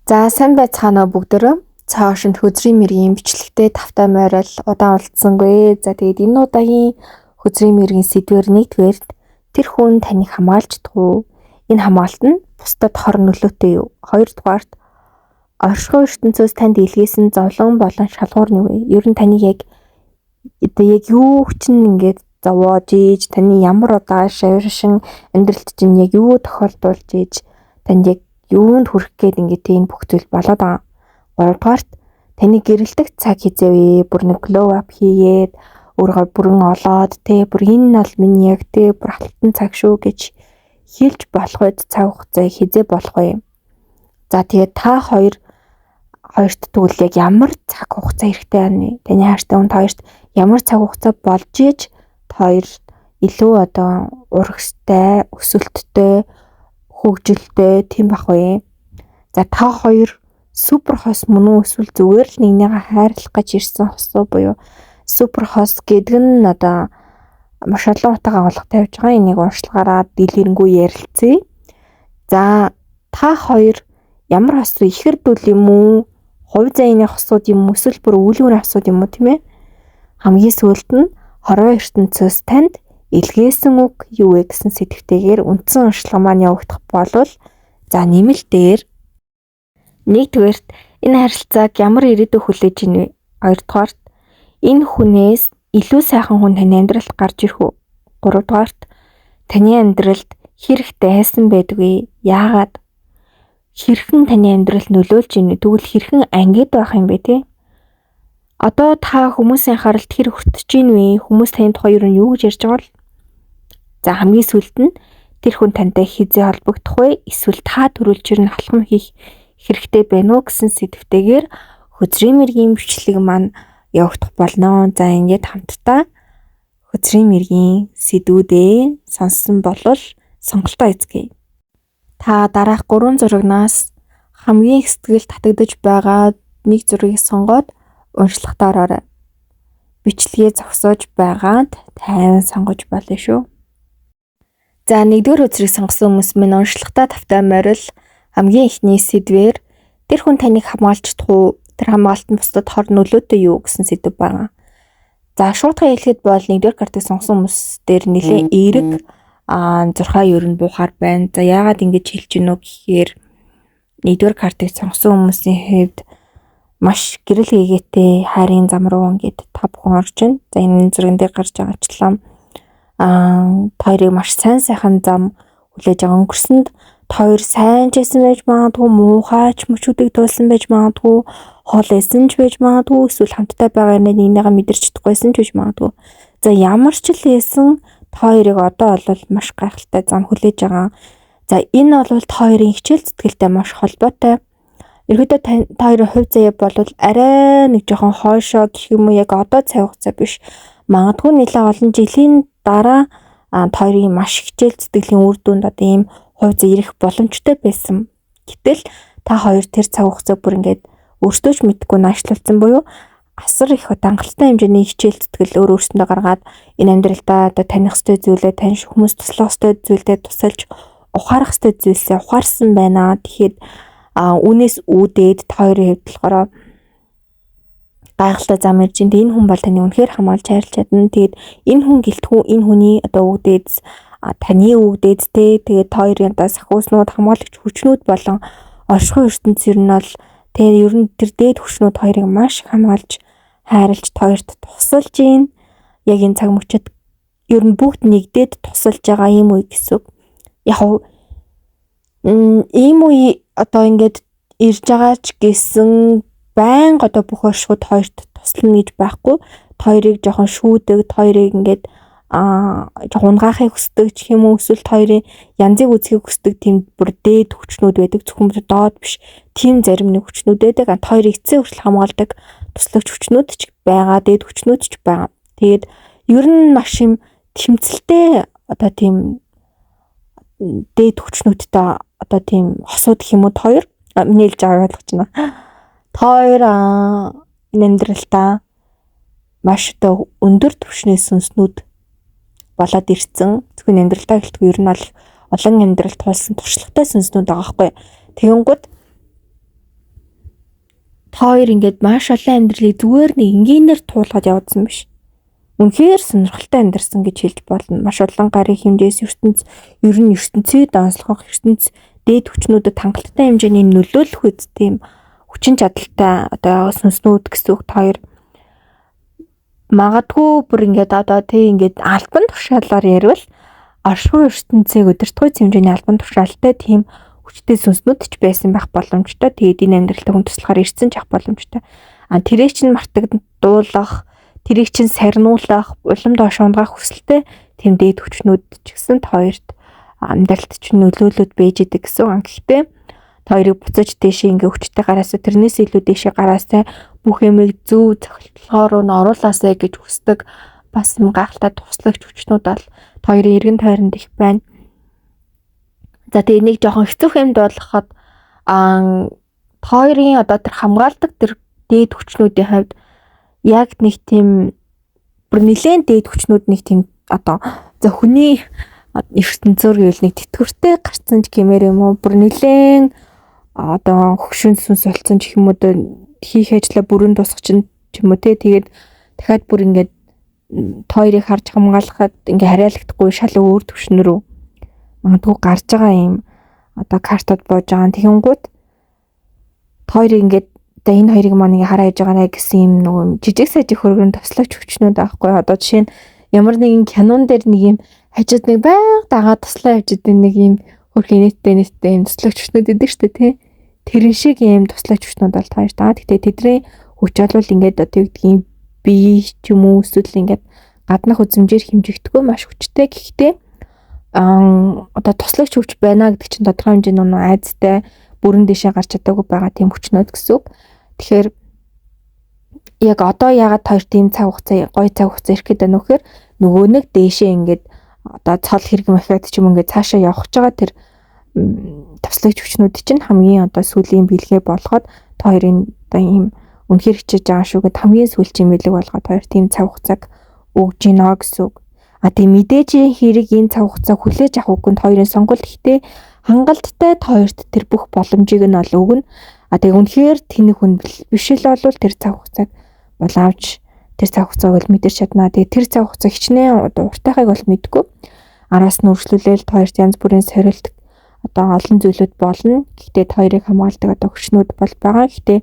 За сайн байцгаана уу бүгдөө. Цаашид хөзрийн мэргийн бичлэгтэй тавтай морил удаан уулзсангүй. За тэгээд энэ удаагийн хөзрийн мэргийн сэдвэр нэгдүгээр тэр хүн таныг хамгаалж чадах уу? Энэ хамгаалт нь бусдад хор нөлөөтэй юу? Хоёрдугаарт оршихуй ертөнцөөс танд илгээсэн зовлон болон шалгуур нь юу вэ? Ер нь таныг яг юу чинь ингээд зовоож ийж таны ямар удаа шавиршин амьдралд чинь яг юу тохиолдуулж ийж танд яг юунд хүрэх гээд ингээд энэ бүх зүйл болоод байгаа. Гуравдугаарт таны гэрэлтэх цаг хизээ вэ? Бүр нэг glow up хийгээд өөрийгөө бүрэн олоод бүр энэ нь бол миний яг бүр алтан цаг шүү гэж хэлж болох үед цаг хугацаа хизээ болох вэ? За тэгээд та хоёрт тэгвэл яг ямар цаг хугацаа хэрэгтэй байна вэ? Таны хайртай хүн хоёрт ямар цаг хугацаа болж ийж хоёр илүү урагштай, өсөлттэй, хөгжилтэй тийм байх вэ? За та хоёр супер хос мөн үү эсвэл зүгээр л нэгнийгээ хайрлах гэж ирсэн хосоо буюу супер хос гэдэг нь маш олон утга агуулга тавьж байгаа. Энийг уншлагаараа дэлгэрэнгүй ярилцъя. За та хоёр ямар хос вэ? Ихэр дүүл юм уу? Хувь заяаны хосууд юм уу? Эсвэл бүр үүлгүүрийн хосууд юм уу тийм ээ? Хамгийн сүүлд нь хорвоо ертөнцөөс танд илгээсэн үг юу вэ гэсэн сэдвтэйгээр үндсэн уншлага маань явагдах болвол за нэмэлтээр нэгдүгээрт энэ харилцааг ямар ирээдүй хүлээж ийн вэ? Хоёрдугаарт энэ хүнээс илүү сайхан хүн таны амьдралд гарч ирэх үү? Гуравдугаарт таны амьдралд хэрэгтэй хайсан байдгүй яагаад? Хэрхэн таны амьдралд нөлөөлж ийн вэ? Тэгвэл хэрхэн ангид байх юм бэ те? Одоо та хүмүүсийн анхааралд хэр хүртэж ийн вэ? Хүмүүс таны тухай юу гэж ярьж байгаа бол? За хамгийн сүүлд нь тэр хүн тантай хизээ холбогдох вэ? Эсвэл та төрүүлж ирнэ халахм хийх хэрэгтэй байна уу гэсэн сэдвтэйгээр хөзрийн мэргийн бичлэг маань явагдах болно. За ингээд хамтдаа хөзрийн мэргийн сэдвүүдээ сонссон болвол сонголтоо эзгэе. Та дараах 3 зурагнаас хамгийн их сэтгэл татагдж байгаа нэг зургийг сонгоод уншлагатаа ороорой. Бичлэгээ зогсоож байгаад тайван сонгож болно шүү. За нэгдүгээр үзрийг сонгосон хүмүүс минь уншлагатаа тавтай морил хамгийн ихний сэдвээр тэр хүн таныг хамгаалж чадах уу? Тэр хамгаалт нь бусдад хор нөлөөтэй юу гэсэн сэдв байгаа. За шуурдхан хэлэхэд бол нэгдүгээр картыг сонгосон хүмүүс дээр нэлээд эерэг зурхаа ер нь буухаар байна. За яагаад ингэж хэлж гинөө гэхээр нэгдүгээр картыг сонгосон хүмүүсийн хувьд маш гэрэл хийгээтэй хайрын зам руу ингээд та бүхэн орж байна. За энэ зурган дээр гарч байгаачлаа хоёрыг маш сайн сайхан зам хүлээж байгаа. Өнгөрсөнд хоёр сайн ч байсан байж магадгүй, муухайч мөчүүдийг туулсан байж магадгүй, хоол эсэн ч байж магадгүй, эсвэл хамтдаа байгаа нэгнийгээ мэдэрч чадахгүйсэн ч байж магадгүй. За ямар ч л байсан хоёрыг одоо бол маш гайхалтай зам хүлээж байгаа. За энэ бол хоёрын хичээл зүтгэлтэй маш холбоотой. Ерөнхийдөө та хоёрын хувь заяа бол арай нэг жоохон хойшоо гэх юм уу яг одоо цаг хугацаа биш. Магадгүй нэлээд олон жилийн дараа хоёрын маш хичээл зүтгэлийн үр дүнд ийм хувь заяа ирэх боломжтой байсан. Гэтэл та хоёр тэр цаг хугацааг бүр ингээд өөртөө ч мэдгүй наашлуулсан буюу асар их хангалттай хэмжээний хичээл зүтгэл өөрөөсөндөө гаргаад энэ амьдралдаа таних ёстой зүйлээ таних хүмүүс туслах ёстой зүйлдээ тусалж ухаарах ёстой зүйлсээ ухаарсан байна. Тэгэхэд үнээс үүдээд та хоёрын хувьд болохоор гайхалтай зам ирж энэ хүн бол таны үнэхээр хамгаалж хайрлаж чадна. Тэгээд энэ хүн гэлтгүү энэ хүний үүдээд таны үүдээд тэгээд хоёрын сахиуснууд хамгаалагч хүчнүүд болон оршихуй ертөнц ер нь бол ер нь тэр дээд хүчнүүд хоёрыг маш хамгаалж хайрлаж хоёрт тусалж ийн. Яг энэ цаг мөчид ер нь бүгд нэгдээд тусалж байгаа юм уу гэсэн. Яг ийм үе ингээд ирж байгаа ч гэсэн байнга бүх оршихуйд хоёрт туслана гэж байхгүй. Хоёрыг жоохон шүүдэг, хоёрыг ингээд жоохон унгаахыг хүсдэг ч юм уу эсвэл хоёрын янзыг үзхийг хүсдэг тийм бүр дээд хүчнүүд байдаг. Зөвхөн доод биш. Тийм зарим нэг хүчнүүд байдаг. Хоёрыг эцсийн хүртэл хамгаалдаг туслагч хүчнүүд ч байгаа, дээд хүчнүүд ч байгаа. Тэгээд ер нь маш юм тэмцэлтэй тийм дээд хүчнүүдтэй тийм хосууд гэх юм уу хоёр нээлж байгаа ойлгож байна. Хоёр энэ амьдралдаа маш өндөр түвшний сүнснүүд болоод ирсэн. Зөвхөн амьдралдаа гэлтгүй ер нь бол олон амьдрал туулсан туршлагатай сүнснүүд байгаа байхгүй. Тэгэнгүүт хоёр ингээд маш олон амьдралыг зүгээр нэг энгийнээр туулгаад явуулсан биш. Үнэхээр сонирхолтой амьдарсан гэж хэлж болно. Маш олон гарын хэмжээс ер нь ертөнцийг онцлох ертөнц дээд хүчнүүдэд хангалттай хэмжээний нөлөөлөх үед тийм хүчин чадалтай одоо сүнснүүд гэсэн үг хоёр магадгүй бүр ингээд одоо тий ингээд альбан тушаалаар ярил оршихуй ертөнцийг өдөртгөө хэмжээний альбан тушаалтай тийм хүчтэй сүнснүүд ч байсан байх боломжтой. Тэгээд энэ амьдралтай хүн туслахаар ирсэн ч ах боломжтой. Тэрийг чинь мартагдуулах, тэрийг чинь сарниулах, улам доош унгах хүсэлтэй тийм дээд хүчнүүд ч гэсэн хоёрт амьдралд чинь нөлөөлөд байж идэг гэсэн. Гэхдээ хоёрыг буцаж дэшээ ингээ хүчтэй гараасаа тэрнээс илүү дэшээ гараасаа бүх юмыг зөв цохилтолгоор нь оруулаасаа гэж хүсдэг бас юм гайхалтай туслагч хүчнүүд бол хоёрын эргэн тойронд их байна. За тэгээ нэг жоохон хэцүү юмд болгоход хоёрын одоо тэр хамгаалдаг тэр дээд хүчнүүдийн хувьд яг нэг тийм бүр нэлээд дээд хүчнүүд нэг тийм одоо за хүний ертөнцөөр гэвэл нэг тэтгэвртэй гарцсан ч гэмээр юм уу бүр нэлээд одоо хөвшин сүнс болсон ч юм уу хийх ажлаа бүрэн дуусгах ч юм уу тэгээд дахиад бүр ингээд хоёрыг харж хамгаалахад ингээ хараалагдахгүй шал өөр төвшнөр магадгүй гарч байгаа юм одоо картууд боож байгаа. Тэгэнгүүт хоёрыг ингээд одоо энэ хоёрыг маань ингээ хараа яж байгаа нэ гэсэн юм нөгөө жижиг сажиг хөргөн туслаач хүчнүүд байхгүй. Одоо жишээ нь ямар нэгэн кинон дээр нэг юм хажууд нэг байнга дагаад туслаа явж идэг нэг юм хөрх инээдтэй юм туслаач хүчнүүд идэг штэ тий. Тэрэн шиг юм туслаач хүчнүүд бол хоёр таа. Гэтэ тэдний хүч бол ингээд одоо юу гэдгийг бие ч юм уу эсвэл ингээд гаднах үзмжээр хэмжигдэггүй маш хүчтэй. Гэхдээ одоо туслахч хүч байна гэдэг чинь тодорхой хэмжээний нөө айцтай бүрэн дэшээ гарч чадаагүй байгаа тийм хүчнүүд гэсэн үг. Тэгэхээр яг одоо ягаад хоёр тийм цаг хугацаа гоё цаг хугацаа ирэх гээд байна вэхээр нөгөө нэг дээшээ ингээд одоо цол хэрэгм эффект ч юм ингээд цаашаа явах гэж байгаа тэр туслахч хүчнүүд чинь хамгийн одоо сүүлийн бэлгээ болгоод хоёрын одоо ийм үнэхэр хичээж байгаа шүүгээд хамгийн сүүлчийн бэлэг болгоод хоёр тийм цаг хугацааг өгж гинэ гэсэн үг. Тийм мэдээж хэрэг энэ цаг хугацаа хүлээж авах үгэнд хоёрын сонголт ихтэй хангалттай хоёрт тэр бүх боломжийг нь ол өгнө. Тэгээ үнэхээр тэнэг хүн биш л болвол тэр цаг хугацааг бол авч тэр цаг хугацааг бол мэдэрч чадна. Тэгээ тэр цаг хугацаа хичнээн уртайхыг бол мэдгүй. Араас нь үргэлжлүүлэл хоёрт янз бүрийн сорилт одоо олон зүйлүүд болно. Гэхдээ хоёрыг хамгаалдаг одоо хүчнүүд бол байгаа. Гэхдээ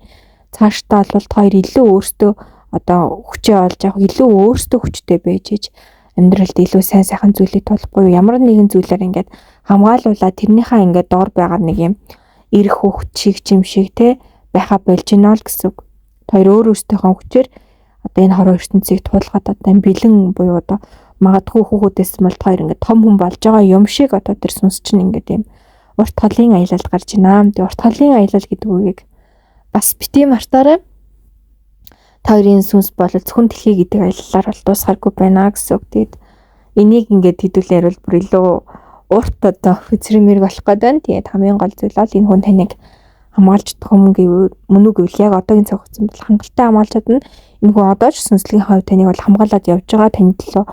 цаашдаа бол хоёр илүү өөртөө одоо хүчээ олж авах илүү өөртөө хүчтэй байж иж амьдралд илүү сайн сайхан зүйлийг тулахгүй ямар нэгэн зүйлээр ингээд хамгаалуулаад тэрнийхээ ингээд доор байгаа нэг юм эрх хөвгт шиг юм шиг те байха болж гинэ л гэсэн үг. Хоёр өөрөөсөө хүчээр одоо энэ хороо ертөнцийг туулгаад одоо бэлэн буюу одоо магадгүй хүүхдээс бол хоёр ингээд том хүн болж байгаа юм шиг одоо тэр сүнс чинь ингээд юм урт холын аялалд гарч байна. Тэгээ урт холын аялал гэдэг үгийг бас бити мартаарай. Хоёрын сүнс бол зөвхөн дэлхий гэдэг аяллаар бол дуусгааргүй байна гэсэн үг. Тэгээд энийг ингээд хэдүүлээр бол бүр илүү урт одоо физрэмэр болох гээд байна. Тэгээд хамгийн гол зүйл бол энэ хүн таныг хамгаалж чадах юм мөн үг гэвэл яг одоогийн цаг хугацаанд бол хангалттай хамгаалж чадна. Энэ хүн одоо ч сүнслэгийн хувьд таныг бол хамгаалаад явж байгаа. Таны төлөө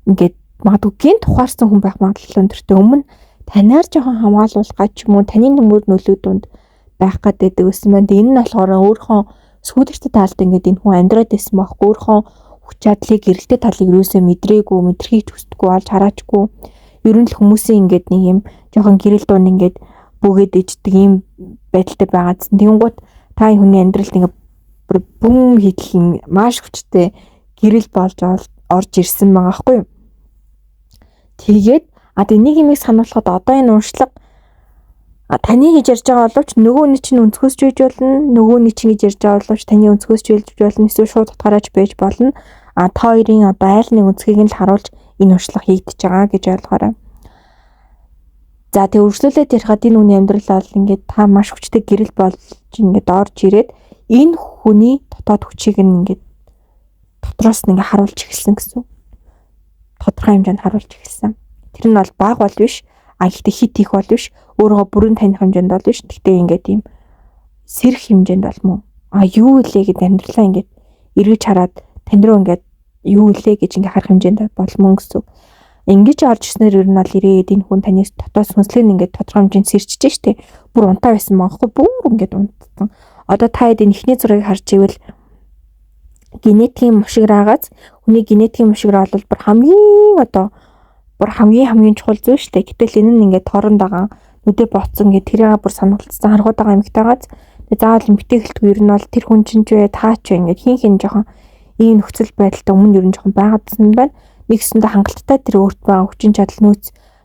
ингээд магадгүй гинт тухаарсан хүн байх магадлал өндөртэй. Өмнө танаар жоохон хамгаалуулах гэж юм уу таны нөмөр нөлөөдөнд байх гэдэг байсан байна. Энэ нь болохоор өөрийнхөө сүйдэгтэй талд ингээд энэ хүн амьдраад байсан байхгүй өөрийнхөө хүч чадлыг гэрэлтэй талыг юусоо мэдрээгүй мэдрэхийг хүсдэггүй олж хараачгүй ер нь л хүмүүсийн ингээд нэг юм жоохон гэрэл дунд ингээд бөгөөд иждэг юм байдалтай байгаа. Тэнгуут та энэ хүний амьдралд ингээд бүм хитлэн маш хүчтэй гэрэл болж орж ирсэн байгаа байхгүй юу. Тэгээд нэг юмыг сануулхад одоо энэ уншлага таны гэж ярьж байгаа боловч нөгөө нэг чинь өнцгөөсч байж болно. Нөгөө нэг чинь гэж ярьж байгаа боловч таны өнцгөөсч байж болно. Эсвэл шууд утгаараач байж болно. Та хоёрын одоо айл нэг өнцгийг нь л харуулж энэ уншлага хийгдэж байгаа гэж ойлгоорой. За тэг үргэлжлүүлээд ярихад энэ хүний амьдрал бол ингээд та маш хүчтэй гэрэл болж ингээд орж ирээд энэ хүний дотоод хүчийг нь ингээд дотроос нь ингээд харуулж эхэлсэн гэсэн. Тодорхой хэмжээнд харуулж эхэлсэн. Тэр нь бол баг бол биш. Гэхдээ хит их бол биш. Өөрөө бүрэн таних хэмжээнд бол биш. Гэхдээ ингээд юм сэрх хэмжээнд бол мөн. Юу илээ гэд амьдралаа ингээд эргэж хараад тань руу ингээд юу илээ гэж ингээд харах хэмжээнд бол мөн гэсэн. Ингэж орж ирснээр ер нь бол ирээд энэ хүн таны дотоод сүнслэг нь ингээд тодорхой хэмжээнд сэрчиж штэ. Бүр унтаа байсан маахгүй бүр ингээд унтсан. Одоо та хэд энэ ихний зургийг харж ивэл генетикийн мушиграагаас хүний генетикийн мушиграа бол бүр хамгийн чухал зүйл штэ. Гэтэл энэ нь ингээд торонд байгаа нүдэ ботсон ингээд тэрийг бүр сонголцсон харгууд байгаа эмэгтэйгаас заавал эмэгтэй гэлтгүй ер нь бол тэр хүн чинь ч таач ингээд хин жоохон ийм нөхцөл байдалтай өмнө ер нь жоохон байгаадсан байна. Нэгсэндээ хангалттай тэр өөрт байгаа хүчин чадал нөөц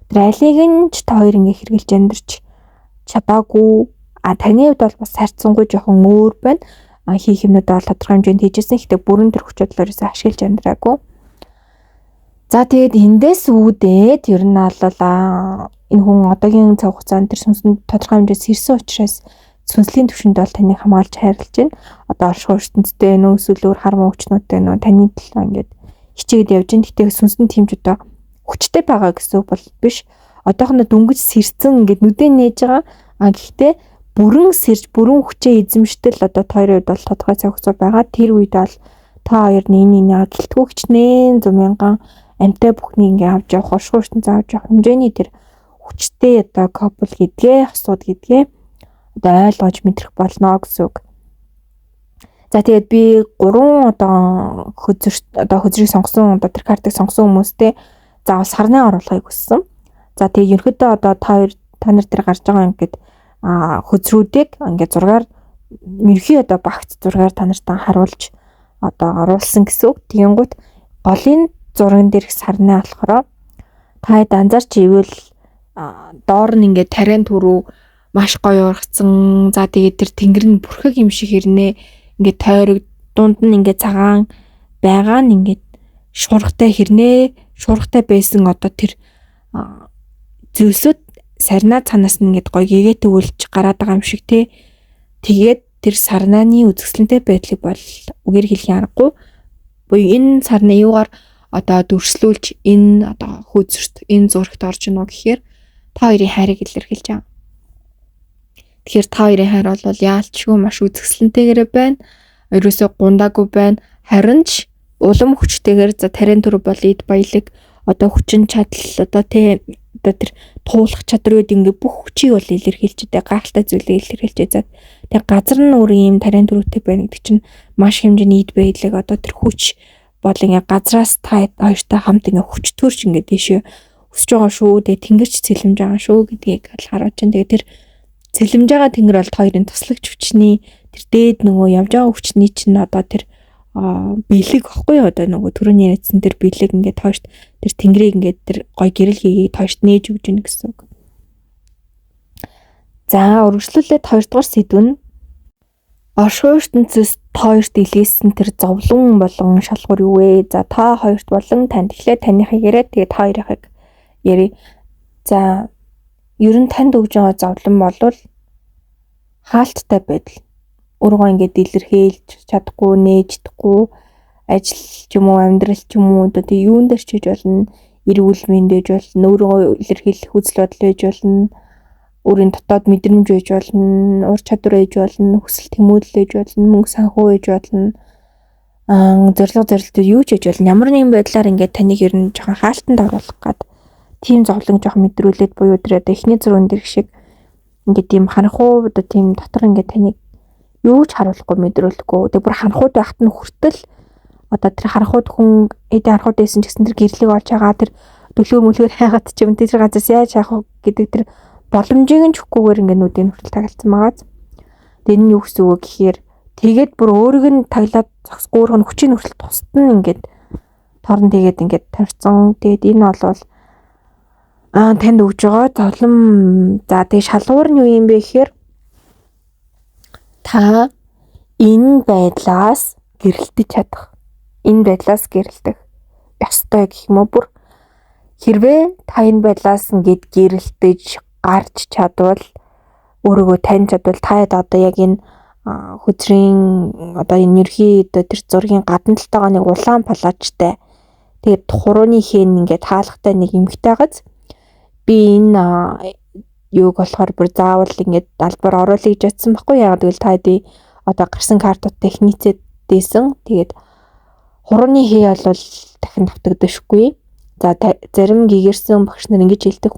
тэр алийг нь ч та хоёр ингээ хэрглэж амьдарч чадаагүй. Таны хувьд бол бас харьцангуй жоохон өөр байна. Хийх юмнууд бол тодорхой хэмжээнд хийжсэн. Гэхдээ бүрэн тэр хүч чадлаар ашиглаж амьдраагүй. За тэгээд эндээс үүдээд ер нь бол энэ хүн одоогийн цаг хугацаанд тэр сүнсэнд тодорхой хэмжээс сэрсэн учраас сүнслийн төвшөнд бол таныг хамгаалж хайрлаж байна. Одоо оршихуй ертөнцтэй нөө эсвэл өөр хармаа хүчнүүдтэй нөө таны төлөө ингээд хичээгээд явж ин гэхдээ сүнсэн тимж одоо хүчтэй байгаа гэсэн үг бол биш. Одоохондоо дөнгөж сэрцэн ингээд нүдэн нээж байгаа. Гэхдээ бүрэн сэрж бүрэн хүчээ эзэмштэл одоо хоёрын үед бол тодорхой цаг хугацаа байгаа. Тэр үед бол та хоёр нэг гэлтгүү хичнээн 100,000 амтай бүхнийг ингээд авч явах, оршихуй ертөнцөө авч явах хэмжээний тэр хүчтэй одоо копл гэдгээ, хосууд гэдгээ одоо ойлгож мэдрэх болно гэсэн үг. За тэгээд би 3 одоо хөзрийг сонгосон одоо тэр картыг сонгосон хүмүүстэй заавал сарны оруулахыг хүссэн. За тэгээд ерөнхийдөө одоо та нар дээр гарч байгаа ингээд хөзрүүдийг ингээд зургаар ерхий одоо багц зургаар та нартаа харуулж одоо оруулсан гэсэн үг. Тэгэнгүүт голын зурган дээрх сарны болохоор та хэд анзаарч ивэл доор нь ингээд тариан түрүү маш гоё ургацсан. За тэгээд тэр тэнгэр нь бүрхэг юм шиг хэрнээ ингээд тойрог дунд нь ингээд цагаан байгаа нь ингээд шуургатай байсан одоо тэр зүйлсүүд сарнаа цанаас нь ингээд гоё гэгээ төвлж гараад байгаа юм шиг те. Тэгээд тэр сарнааны үзэсгэлэнтэй байдлыг бол үгээр хэлэх аргагүй. Буюу энэ сарны юугаар одоо дүрслүүлж энэ одоо хөөцөрт энэ зурагт орж ийнө гэхээр та хоёрын хайрыг илэрхийлж байгаа. Тэгэхээр та хоёрын хайр бол яалтчгүй маш үзэсгэлэнтэйгээр байна. Ерөөсөө гундаагүй байна. Харин ч улам хүчтэйгээр за тариан түр бол эд баялаг одоо хүчин чадал одоо тэр туулах чадрууд ингээ бүх хүчийг бол илэрхийлж дээ гайхалтай зүйлээ илэрхийлж дээ. Тэгээ газар нь өөр юм тариан түрүүтэй байна гэдэг чинь маш хэмжээний эд баялаг одоо тэр хүч бол ингээ газраас та хоёртай хамт ингээ хүчтөрч ингээ дэшээ өсөж байгаа шүү. Тэгээ тэнгэрч цэлэмж байгаа шүү гэдгийг харуулж байна. Тэгээ тэр цэлэмж байгаа тэнгэр бол хоёрын туслагч хүчний тэр дээд нөгөө явж байгаа хүчний чинь одоо тэр бэлэг гэхгүй одоо нөгөө түрүүний ярьсан тэр бэлэг ингээд тоошт тэр тэнгэрийг ингээд тэр гой гэрэл хийгээд тоошт нээж өгч гэнэ гэсэн үг. За үргэлжлүүлээд 2 дугаар сэдв нь оршихуй ертөнцөөс хоёрт илгээсэн тэр зовлон болон шалгуур юу вэ? За та хоёрт болон танд эхлээд таныхыг яриад тэгээд та хоёрыг ярий. За ер нь танд өгж байгаа зовлон бол хаалттай байдал. Өөргөө ингээд илэрхийлж чадахгүй, нээждэхгүй, ажил ч юм уу, амьдрал ч юм уу одоо тэг юунд дэр чиж болно, эрүүл мэндэж болно, өөргөө илэрхийлэх үзэл бодол байж болно, өөрийн дотоод мэдрэмж байж болно, ур чадвар байж болно, хүсэл тэмүүлэл байж болно, мөнгө санхүү байж болно, зорилго юу ч хийж болно. Ямар нэгэн байдлаар ингээд таныг ер нь жоохон хаалтанд оруулах гад тийм зовлон жоохон мэдрүүлээд буюу тэр одоо эхний зурган дэрх шиг ингээд тийм харанхуу одоо тийм дотор ингээд таныг юу ч харуулахгүй мэдрүүлэхгүй. Тэг бүр харанхууд байхад нь хүртэл одоо тэр харанхууд хүн эдийн харанхууд байсан ч гэсэн тэр гэрлийг олж байгаа тэр төлөв мөлгөр хайгаад ч юм тэр газраас яаж яах вэ гэдэг тэр боломжийг нь чөхгүйгээр ингээд нүдийг хүртэл тагалцсан байгаа. Тэг энэ юу гэсэн үг гэхээр тэгээд бүр өөрийг нь таглаад зогсгүй өөрх нь хүчийн хүртэл тусад нь ингээд торн тэгээд ингээд тавьсан. Тэгээд энэ бол танд өгж байгаа зовлон. За тэгээд шалгуур нь юу юм бэ гэхээр та энэ байдлаас гэрэлтэж чадах. Энэ байдлаас гэрэлтэх ёстой гэх юм уу бүр хэрвээ та энэ байдлаас ингээд гэрэлтэж гарч чадвал өөрийгөө таньж чадвал та одоо яг энэ хөзрийн одоо энэ ерхий одоо тэр зургийн гадна талтайгаа нэг улаан палачтай тэгээд хурууны хэн ингээд хаалгатай нэг эмхтэй газ би энэ юуг болохоор бүр заавал ингээд албаар оруулъя гэж бодсон байхгүй яагаад гэвэл та хэд одоо гарсан картуудтай техницэд дээсэн. Тэгээд хурууны хээ бол дахин давтагдчихгүй. За зарим гэгэрсэн багш нар ингэж хэлдэг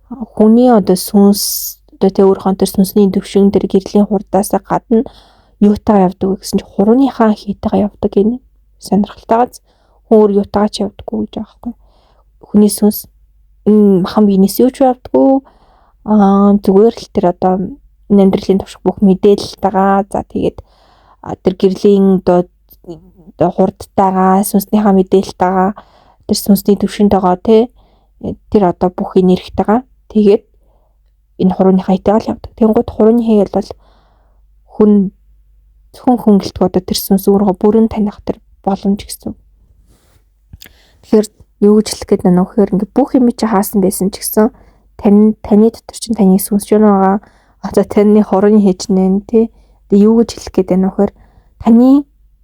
хүний одоо сүнс одоо тэ өөрийнхөө тэр сүнсний төвшин тэр гэрлийн хурдаас гадна юутаа явдаг гэсэн чинь хурууныхаа хийтэйгээ явдаг гинэ. Сонирхолтойгоц хүн юутаач явдаггүй гэж байгаа байхгүй. Хүний сүнс махан биенээс юу ч явдаггүй. Зүгээр л тэр одоо амьдралын турших бүх мэдээлэлтэйгаа за тэгээд тэр гэрлийн одоо хурдтайгаа сүнснийхаа мэдээлэлтэйгаа тэр сүнсний төвшөнтэйгаа тэр одоо бүх энергитэйгаа тэгээд энэ хурууныхаа хитаал явдаг. Тэнгууд хурууны хий бол хүн хөнгөлтгөө одоо тэр сүнс өөрөө бүрэн таних тэр боломж гэсэн. Тэгэхээр юу гэж хэлэх гээд байна вэ гэхээр ингээ бүх юм чи хаасан байсан ч гэсэн таны дотор чинь таны сүнс ч байгаа. Одоо таны хурууны хий чинь тий. Тэгээ юу гэж хэлэх гээд байна вэ гэхээр таны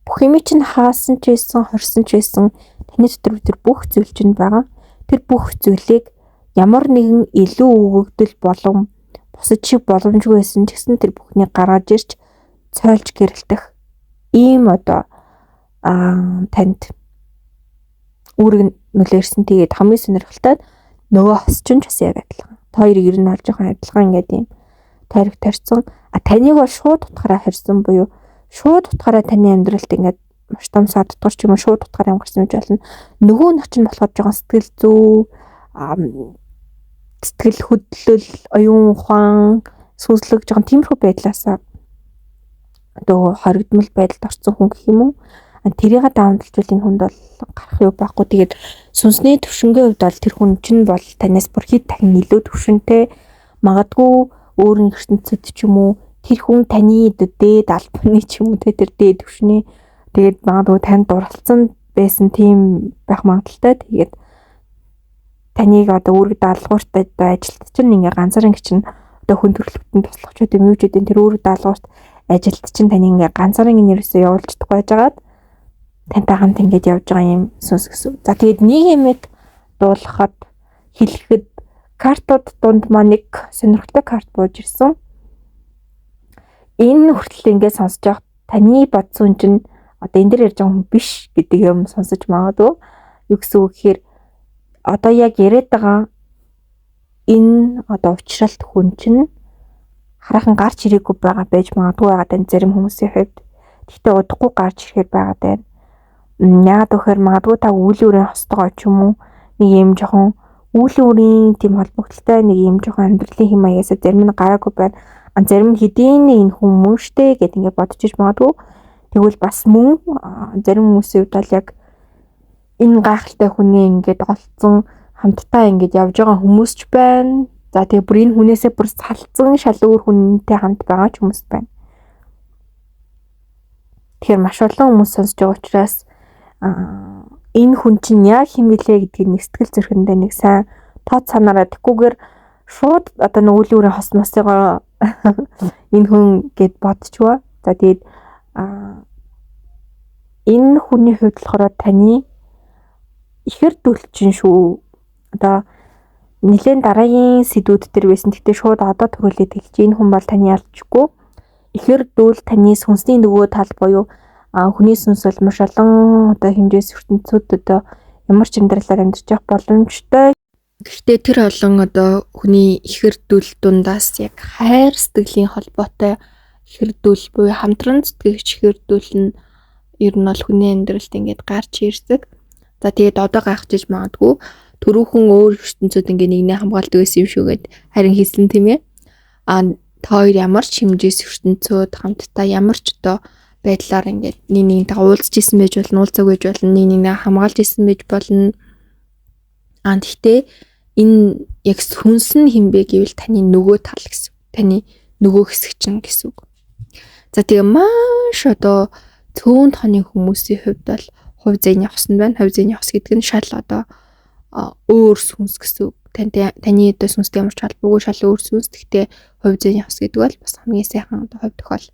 бүх юм чинь хаасан ч байсан, хорсон ч байсан таны дотор тэр бүх зүйл чинь байгаа. Тэр бүх зүйлийг ямар нэгэн илүү өгөгдөл болон бусад шиг боломжгүй байсан ч гэсэн тэр бүхнийг гаргаж ирж цойлж гэрэлтэх ийм одоо танд үүрэг нөлөөрсөн. Тэгээд хамгийн сонирхолтой нөгөө хос ч бас яг адилхан. Хоёрыг ер нь олж байгаа адилхан ингээд юм тойрог тарьсан. Таныг бол шууд утгаараа харьсан буюу шууд утгаараа таны амьдралд ингээд маш том саддгар ч юм уу шууд утгаараа амгарсан гэж болно. Нөгөө нь ч болохоор жоохон сэтгэл зүй сэтгэл хөдлөл, оюун ухаан, сүнслэг жоохон тиймэрхүү байдлаас одоо хоригдмал байдалд орсон хүн гэх юм уу. Тэрийг даамжилж энэ хүнд бол гарах юу байхгүй. Тэгээд сүнсний төвшингийн хувьд бол тэр хүн чинь бол танаас бүр хэд дахин илүү төвшөнтэй магадгүй өөрийн ертөнцид ч юм уу тэр хүн таны дээд албаны ч юм уу тэр дээд төвшний тэгээд магадгүй танд дурлцсан байсан тийм байх магадaltaй. Тэгээд таныг одоо үүрэг даалгавартай ажилт чинь ингээ ганцаар ингээ чинь одоо хүн төрөлхтөнд туслах ч юм уу ч гэдэг тэр үүрэг даалгаварт ажилт чинь таны ингээ ганцаар ингээ нэрсээ явуулж чадахгүй байжгаад тантай хамт ингээд явж байгаа юм сүнс гэсэн. За тэгээд нэг юмыг дуулахад хэлэхэд картууд дунд маань нэг сонирхолтой карт бууж ирсэн. Энэ хүртэл ингээд сонсож явах таны бодсон чинь одоо энэ дээр ярьж байгаа хүн биш гэдэг юм сонсож магадгүй. Юу гэсэн үг гэхээр одоо яг яриад байгаа энэ одоо уучралт хүн чинь хараахан гарч ирээгүй байгаа байж магадгүй байгаа зарим хүмүүсийн хувьд. Гэхдээ удахгүй гарч ирэхэд байгаа даа. Яагаад гэхээр магадгүй та үйл үрийн хостогоо ч юм уу нэг юм жоохон үйл үрийн тийм холбогдолтой нэг юм жоохон амьдралын хэм маягаас зарим нь гараагүй байна. Зарим нь хэдийн энэ хүн штэ гэд ингээд бодож иж магадгүй. Тэгвэл бас мөн зарим хүмүүсийн хувьд бол яг энэ гайхалтай хүний ингээд олцсон хамтдаа ингээд явж байгаа хүмүүс ч байна. За тэгээ бүр энэ хүнээсээ бүр салцсан шал өөр хүнтэй хамт байгаа ч хүмүүс байна. Тэгэхээр маш олон хүмүүс сонсож байгаа учраас энэ хүн чинь яг хэм билээ гэдгийг нэг сэтгэл зүрхэндээ нэг сайн тод санаараа тэггүйгээр шууд одоо нэг үйл үрийн хос мосыгоо энэ хүн гэд бодчихвоо. За тэгээд энэ хүний хувьд болохоор таны ихэр дүүлчин шүү. Одоо нэлээд дараагийн сэдвүүд төр байсан. Тэгтээ шууд одоо төрүүлээд хэлж энэ хүн бол таны ялчгүй. Ихэр дүүл таны сүнсний нөгөө тал буюу хүний сүнс бол маш олон одоо хэмжээс ертөнцүүд одоо ямар ч амьдралаар амьдарч явах боломжтой. Гэхдээ тэр олон одоо хүний ихэр дүүл дундаас яг хайр сэтгэлийн холбоотой ихэр дүүл буюу хамтран зүтгэгч ихэр дүүл нь ер нь бол хүний амьдралд ингээд гарч ирдэг. За тэгээд одоо гайхаж магадгүй түрүүхэн өөр ертөнцүүд ингээд нэгнээ хамгаалдаг байсан юм шүүгээд харин хэлсэн тийм ээ. Та хоёр ямар ч хэмжээс ертөнцүүд хамтдаа ямар ч одоо байдлаар ингээд нэг нэгнтэйгээ уулзж исэн байж болно, уулзаг байж болно, нэг нэгнээ хамгаалж исэн байж болно. Гэхдээ энэ яг сүнс нь хинбэ гэвэл таны нөгөө тал гэсэн. Таны нөгөө хэсэг чинь гэсэн үг. За тэгээ маш одоо цөөн тооны хүмүүсийн хувьд бол хувь зээний хоснд байна. Хувь зээний хос гэдэг нь шал одоо өөр сүнс гэсэн үг. Таны одоо сүнстэй ямар ч холбоогүй шал өөр сүнс. Гэхдээ хувь зээний хос гэдэг бол бас хамгийн сайхан одоо хувь тохиол.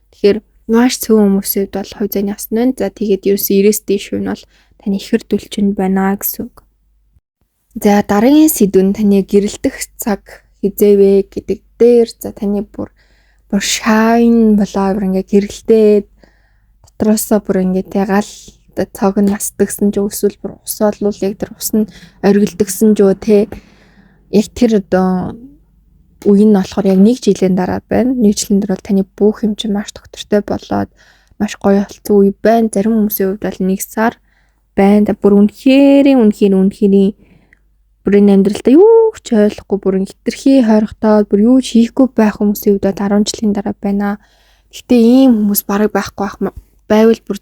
Тэгэхээр маш цөөн хүмүүсийн хувьд бол хувь зээний хос нь байна. За тэгээд ерөөс 90-с дээш нь бол таны ихэр дүүлчинд байна гэсэн үг. За дараагийн сэдв нь таны гэрэлтэх цаг хизээвэ гэдэг дээр за таны бүр шайн болоо бүр ингээ гэрэлтээд дотроосоо бүр ингээ гал цог нь настагсан ч эсвэл бүр ус олвол яг тэр ус нь оргилдгсэн ч үү те яг тэр одоо үе нь болохоор яг 1 жилийн дараа байна. 1 жилийн дараа бол таны бүх юм чинь маш доктортой болоод маш гоё болсон үе байна. Зарим хүмүүсийн хувьд бол 1 сар байна. Бүр үнэхээр бүрийн амьдралдаа юу ч ойлгохгүй бүрэн хитрхи хоригдоод бүр юу ч хийхгүй байх хүмүүсийн хувьд 10 жилийн дараа байна. Гэтэ ийм хүмүүс бараг байхгүй байвал бүр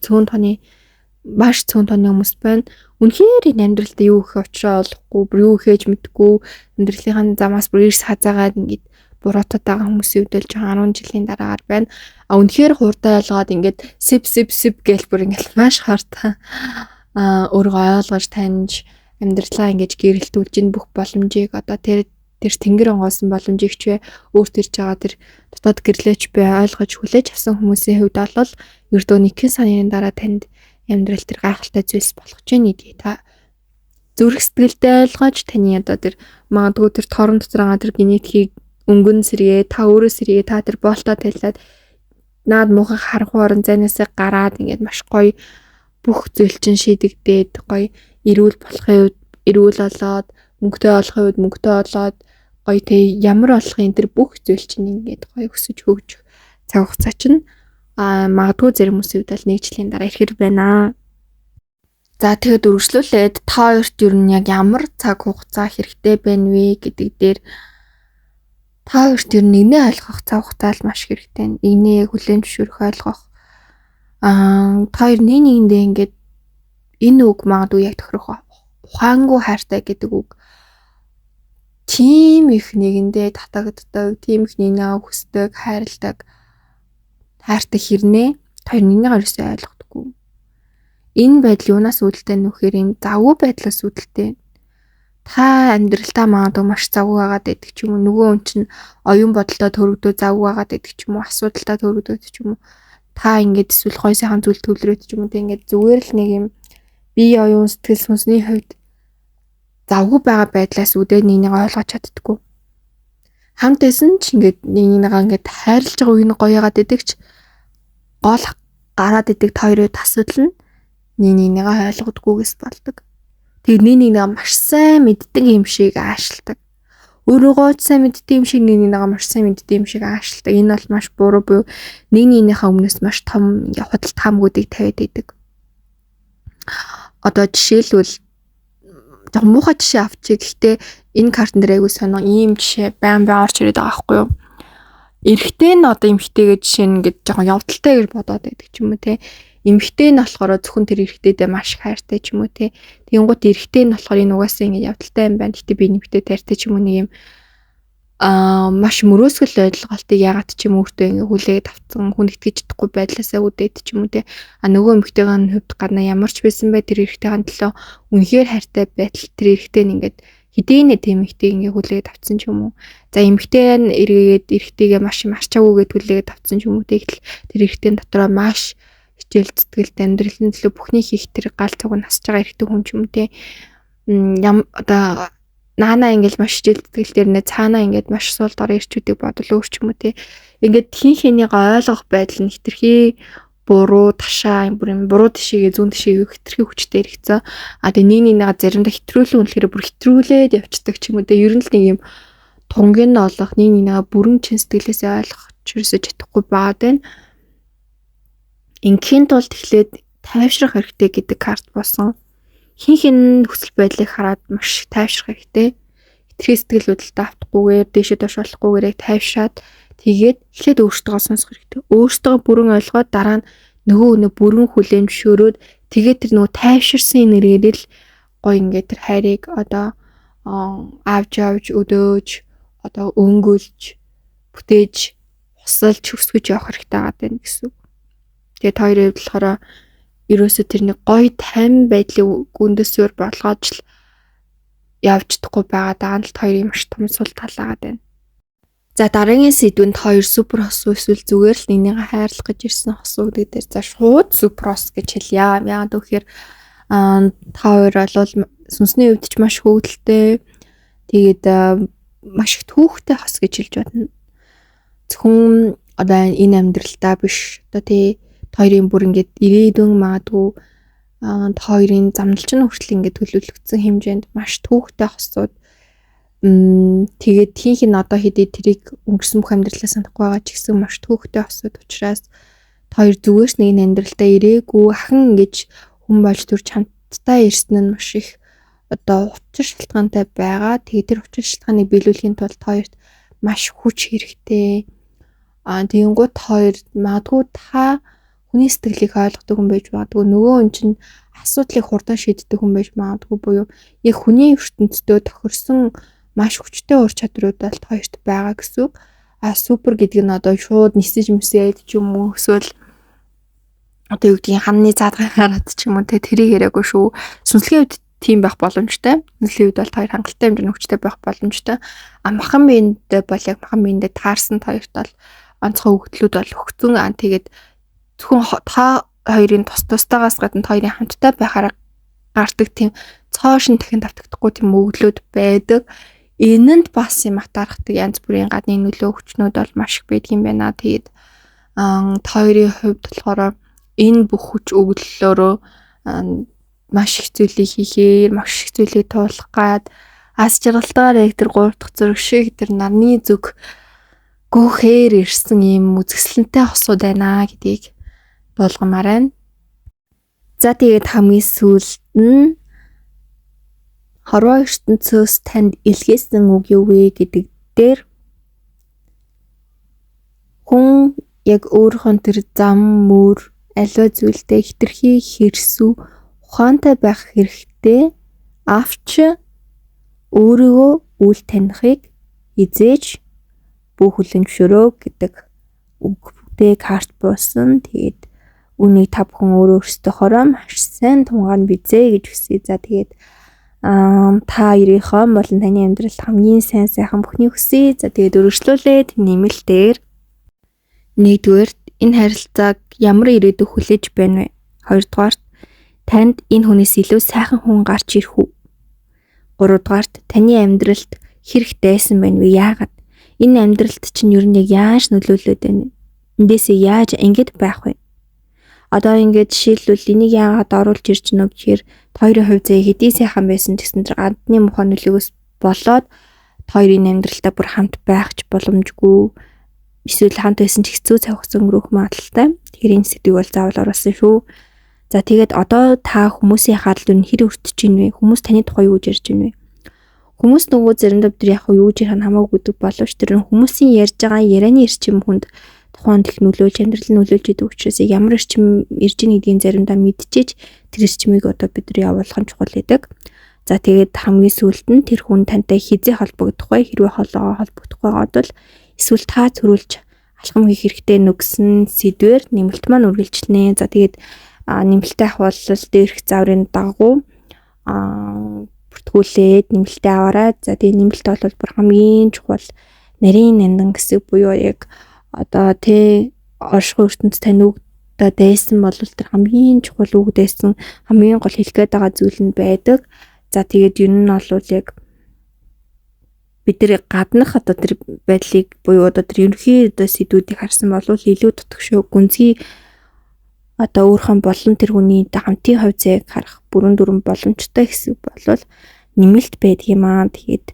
маш цөөн тооны хүмүүс байна. Үнэхээр энэ амьдралдаа юу их очроо олохгүй, бүр юу хийж мэдгүй, амьдралынхаа замаас бүр ирс хазаагаад ингээд буруутаад байгаа хүмүүсийн хувьд л 10 жилийн дараагаар байна. Үнэхээр хурдан ойлгоод ингээд сип гээл бүр ингээд маш хурдан өөрийгөө ойлгож таньж амьдралаа ингэж гэрэлтүүлж ин бүх боломжийг одоо тэр тэнгэр онгоосон боломжийг ч өөрт ирж байгаа тэр дотоод гэрлээч бай ойлгож хүлээж авсан хүмүүсийн хувьд бол ердөө 1 сарын дараа танд амьдрал тэр гайхалтай зүйлс болох ч нэдий та зүрх сэтгэлдээ ойлгож таны одоо тэр магадгүй тэр торон дотор байгаа тэр генетикийг өнгөн сэргээ та өөрөө сэргээ та тэр болтоо тайлаад наад муухай харахгүй орон зайнасаа гараад ингээд маш гоё бүх зүйл чинь шийдэгдээд гоё эрүүл болохын үед эрүүл болоод мөнгөтэй болохын үед мөнгөтэй болоод гоё тэ ямар болохын тэр бүх зүйл чинь ингээд гоё өсөж хөгжих цаг хугацаа чинь магадгүй зарим хүмүүсийн хувьд 1 жилийн дараа ирэхэр байна. За тэгээд үргэлжлүүлээд та хоёрт ер нь яг ямар цаг хугацаа хэрэгтэй байна вэ гэдэг дээр та хоёрт ер нь нэгнээ ойлгох цаг хугацаа л маш хэрэгтэй. Нэгнээ хүлээн зөвшөөрөх ойлгох. Та хоёр нэгэндээ ингээд энэ үг магадгүй яг тохирох ухаангүй хайртай гэдэг үг. Тийм их нэгэндээ татагддаг, тийм их нэгнээ хүсдэг, хайрладаг хайртай хэрнээ хоёр нэгнийгээ ерөөсөй ойлгохгүй. Энэ байдал юунаас үүдэлтэй нөхөр юм завгүй байдлаас үүдэлтэй. Та амьдралдаа магадгүй маш завгүй байгаад байдаг ч юм уу. Нөгөө хүн чинь оюун бодолтой төрөгдөө завгүй байгаад байдаг ч юм уу. Асуудалтай төрөгдөөд ч юм уу. Та ингээд эсвэл гой сайхан зүйл төвлөрөөд ч юм уу. Тэг ингээд зүгээр л нэг юм бие оюун сэтгэл сүнсний хувьд завгүй байгаа байдлаас үүдээд нэгнийг ойлгож чаддаггүй. Хамт байсан ч ингээд нэгнийгаа ингээд хайрлаж байгаа үеийн гоё яагаад байдаг ч гол гараад идэг хоёрын асуудал нь нэгнийгаа ойлгодгүйгээс болдог. Тэгээд нэгнийгаа маш сайн мэддэг юм шиг аашилдаг. Өөрөөгөө ч сайн мэддэг юм шиг нэгнийгаа маш сайн мэддэг юм шиг аашилдаг. Энэ бол маш буруу буюу нэгнийхээ өмнөөс маш том ингээ худалт хаамгуудыг тавиад идэг. Одоо жишээлбэл яг муухай жишээ авчиг. Гэхдээ энэ картн дээр айгуу сонио ийм жишээ баян орж ирээд байгаа байхгүй юу? Эрэгтэй нь одоо эмэгтэйгээ жишээ нь ингээд жоохон явдалтай гэж бодоод байдаг ч юм уу те. Эмэгтэй нь болохоор зөвхөн тэр эрэгтэйдээ маш хайртай ч юм уу те. Тэгэнгუთ эрэгтэй нь болохоор энэ угаасаа ингээд явдалтай юм байна. Гэтэ би эмэгтэй тайртай ч юм уу нэг юм маш мөрөөсгөл ойлголтыг ягаад ч юм өөртөө ингээд хүлээгээд авцсан хүн итгэж чадахгүй байдлаасаа үүдээд ч юм уу те. Нөгөө эмэгтэйгээ нь хувьд гадна ямар ч байсан бай тэр эрэгтэйгээ төлөө үнэхээр хайртай байтал тэр эрэгтэй нь ингээд хэдийнэ тэмэгтэй ингээ хүлээгээд авцсан ч юм уу. За эмэгтэй нь эргээд эрэгтэйгээ маш арчаагүйгээд хүлээгээд авцсан ч юм уу. Тэгтэл тэр эрэгтэй дотроо маш хичээл зүтгэлтэй амьдралын төлөө бүхний хийх тэр гал цуг нь асж байгаа эрэгтэй хүн ч юм те. Одоо наана ингээл маш хичээл зүтгэлтэр нэ цаанаа ингээд маш сул дор ирчүүдийг бодвол өөр ч юм уу те. Ингээд хин хэнийг ойлгох байдал нь хитрхи буруу ташаа буруу тишээгээ зүүн тишээгээ хитрхи хүчтэй хэрэгцээ. Тэгээ нэг заримдаа хитрүүлэн үнэхээр бүр хитрүүлээд явцдаг ч юм уу. Ер нь л нэг юм тунгийн олох нэг бүрэн чин сэтгэлээсээ ойлгох чирсэж чадахгүй байгаад байна. Ингийн тулд эхлээд тайвшрах хэрэгтэй гэдэг карт болсон. Хин хүсэл байдлыг хараад маш тайвшрах хэрэгтэй. Хитрхи сэтгэл хөдлөлтөд автахгүйгээр дээшээ доош болохгүйгээр яг тайвшаад тэгээд эхлээд өөртөө сонсох хэрэгтэй. Өөртөө бүрэн ойлгоод дараа нь нөгөө бүрэн хүлээн зөвшөөрөөд тэгээд тэр нөгөө тайвширсан энергээр л гоё ингээд тэр хайрыг одоо авч өдөөж одоо өнгөлж бүтээж хусалж өсгөж явах хэрэгтэй байгаа гэсэн үг. Тэгээд хоёрын хувьд болохоор ерөөсө тэр нэг гоё тайван байдлыг гүндэсээр болгоод л явж чадахгүй байгаа даа л хоёрын маш том сул тал байгаа байна. За дараагийн сэдвэнд хоёр супер хос эсвэл зүгээр л нэгнийг хайрлах гэж ирсэн хосуу гэдэг дээр за шууд супер хос гэж хэлье. Яагаад гэвэл та хоёр бол сүнсний хувьд ч маш хөвгөлтэй. Тэгээд маш их түүхтэй хос гэж хэлж байна. Зөвхөн одоо энэ амьдралдаа биш одоо тий хоёрын бүр ингээд ирээдүйн магадгүй хоёрын замналчин хүртэл ингээд төлөвлөгдсөн хэмжээнд маш төвөгтэй хосууд тэгээд тийх нь одоо хэдий тэрийг өнгөрсөн бүх амьдралаа санахгүй байгаа ч гэсэн маш төвөгтэй хосууд учраас хоёр зүгээс нэг нь амьдралдаа ирээгүй ахин ингэж хүн болж төрж хамтдаа ирсэн нь маш их одоо учир шалтгаантай байгаа. Тэгээд тэр учир шалтгааныг биелүүлэхийн тулд хоёрт маш хүч хэрэгтэй. Тэгэнгუთ хоёр магадгүй та хүний сэтгэлийг ойлгодог хүн байж магадгүй нөгөө хүн чинь асуудлыг хурдан шийддэг хүн байж магадгүй буюу яг хүний ертөнцийн тохирсон маш хүчтэй ур чадрууд бол хоёрт байгаа гэсэн. Супер гэдэг нь одоо шууд нисэж мөсөөд ч юм уу эсвэл одоо юу гэдгийг хамны заадгын хараад ч юм уу тэрийг яриаггүй шүү. Сүнслэгийн үед тийм байх боломжтой. Сүнслийн үед бол хоёр хангалттай хэмжээний хүчтэй байх боломжтой. Махан биендээ бол яг махан биендээ таарсан хоёрт бол онцгой өгдлүүд бол өгцөн. Тэгээд зөвхөн та хоёрын тустайгаас гадна хоёрын хамтдаа байхаар гардаг тийм цоошин дахин давтагдахгүй тийм өгдлүүд байдаг. Энэнд бас юм атаархдаг янз бүрийн гадны нөлөө хүчнүүд бол маш их байдаг юм байна. Тэгээд хоёрын хувьд болохоор энэ бүх хүч өгдлөөрөө маш их зүйлийг хийхээр, маш их зүйлийг туулах гад ас жаргалтайгаар яг тэр 3 дахь зураг шиг тэр нарны зүг гөөхөр ирсэн юм үзэсгэлэнтэй хосууд байна гэдгийг болгомаар байна. За тэгээд хамгийн сүүлд нь хорвоо ертөнцөөс танд илгээсэн үг юу вэ гэдэг дээр хүн яг өөрийнхөө тэр зам мөр аливаа зүйлдээ хитрхи хэрсүү ухаантай байх хэрэгтэй. Авч өөрийгөө үл танихыг хизээж бүх хүлэмжшөрөө гэдэг үгтэй карт буусан. Тэгээд үнийг та бүхэн өөрөөсөө хором маш сайн тунгаан бизээ гэж хүсье. За тэгээд та хоёрынхоо болон таны амьдралд хамгийн сайхан бүхний хүсье. За тэгээд өргөжлүүлээд нэмэлтээр нэгдүгээр энэ харилцааг ямар ирээдүйг хүлээж байна вэ? Хоёрдугаарт танд энэ хүнээс илүү сайхан хүн гарч ирэх үү? Гуравдугаарт таны амьдралд хэрэг дайсан байна вэ? Яагаад? Энэ амьдралд чинь ер нь яг яаж нөлөөлөд байна? Эндээсээ яаж ингэж байх вэ? Одоо ингэж жишээлбэл энийг яагаад оруулж ирж гэнэ гэхээр хоёрын хувь заяа хэдий сайхан байсан гэсэн тэр гадны муухай нөлөөгөөс болоод хоёрын амьдралдаа бүр хамт байх ч боломжгүй. Эсвэл хамт байсан ч хэцүү цаг хугацаа өнгөрөх магадлалтай. Тэгэхээр энэ сэдвийг бол заавал оруулсан шүү. За тэгээд одоо та хүмүүсийн хаалт нь хэр өртөж байна вэ? Хүмүүс таны тухай юу гэж ярьж байна вэ? Хүмүүс нөгөө заримдаа бид яг юу гэж ярих хамаагүй гэдэг боловч тэр хүмүүсийн ярьж байгаа ярианы эрчим хүнд тухайн их нөлөөлж амьдрал нөлөөлж идэг учраас ямар эрчим ирж байгаа гэдгийг заримдаа мэдчихэж тэр эрчмийг одоо бид нар явуулах нь чухал байдаг. За тэгээд хамгийн сүүлд нь тэр хүн тантай хизээ холбогдох вэ? Хэрвээ холбогдох байгаад бол эсвэл та зөрүүлж алхам хийх хэрэгтэй нүгсэн сэдвэр нэмэлт маань үргэлжлэнэ. За тэгээд нэмэлтээ ахвалал дээрх заврын дагуу бүртгүүлээд нэмэлтээ аваарай. За тэгээд нэмэлт бол бүр хамгийн чухал нарийн нандин гэсэн буюу яг одоо оршихуй ертөнц тань үгдээ дайсан бол тэр хамгийн чухал үг дайсан хамгийн гол хэлэх гээд байгаа зүйл нь байдаг. За тэгээд ер нь бол яг бид тэр гаднах одоо тэр байдлыг буюу одоо тэр ерөнхий одоо сэдвүүдийг харсан бол илүү дутгшөө гүнзгий одоо өөрхөн болон тэр хүний хамтын хувь зайг харах бүрэн дүрэн боломжтой гэсэн бол нэмэлт байдаг юм аа. Тэгээд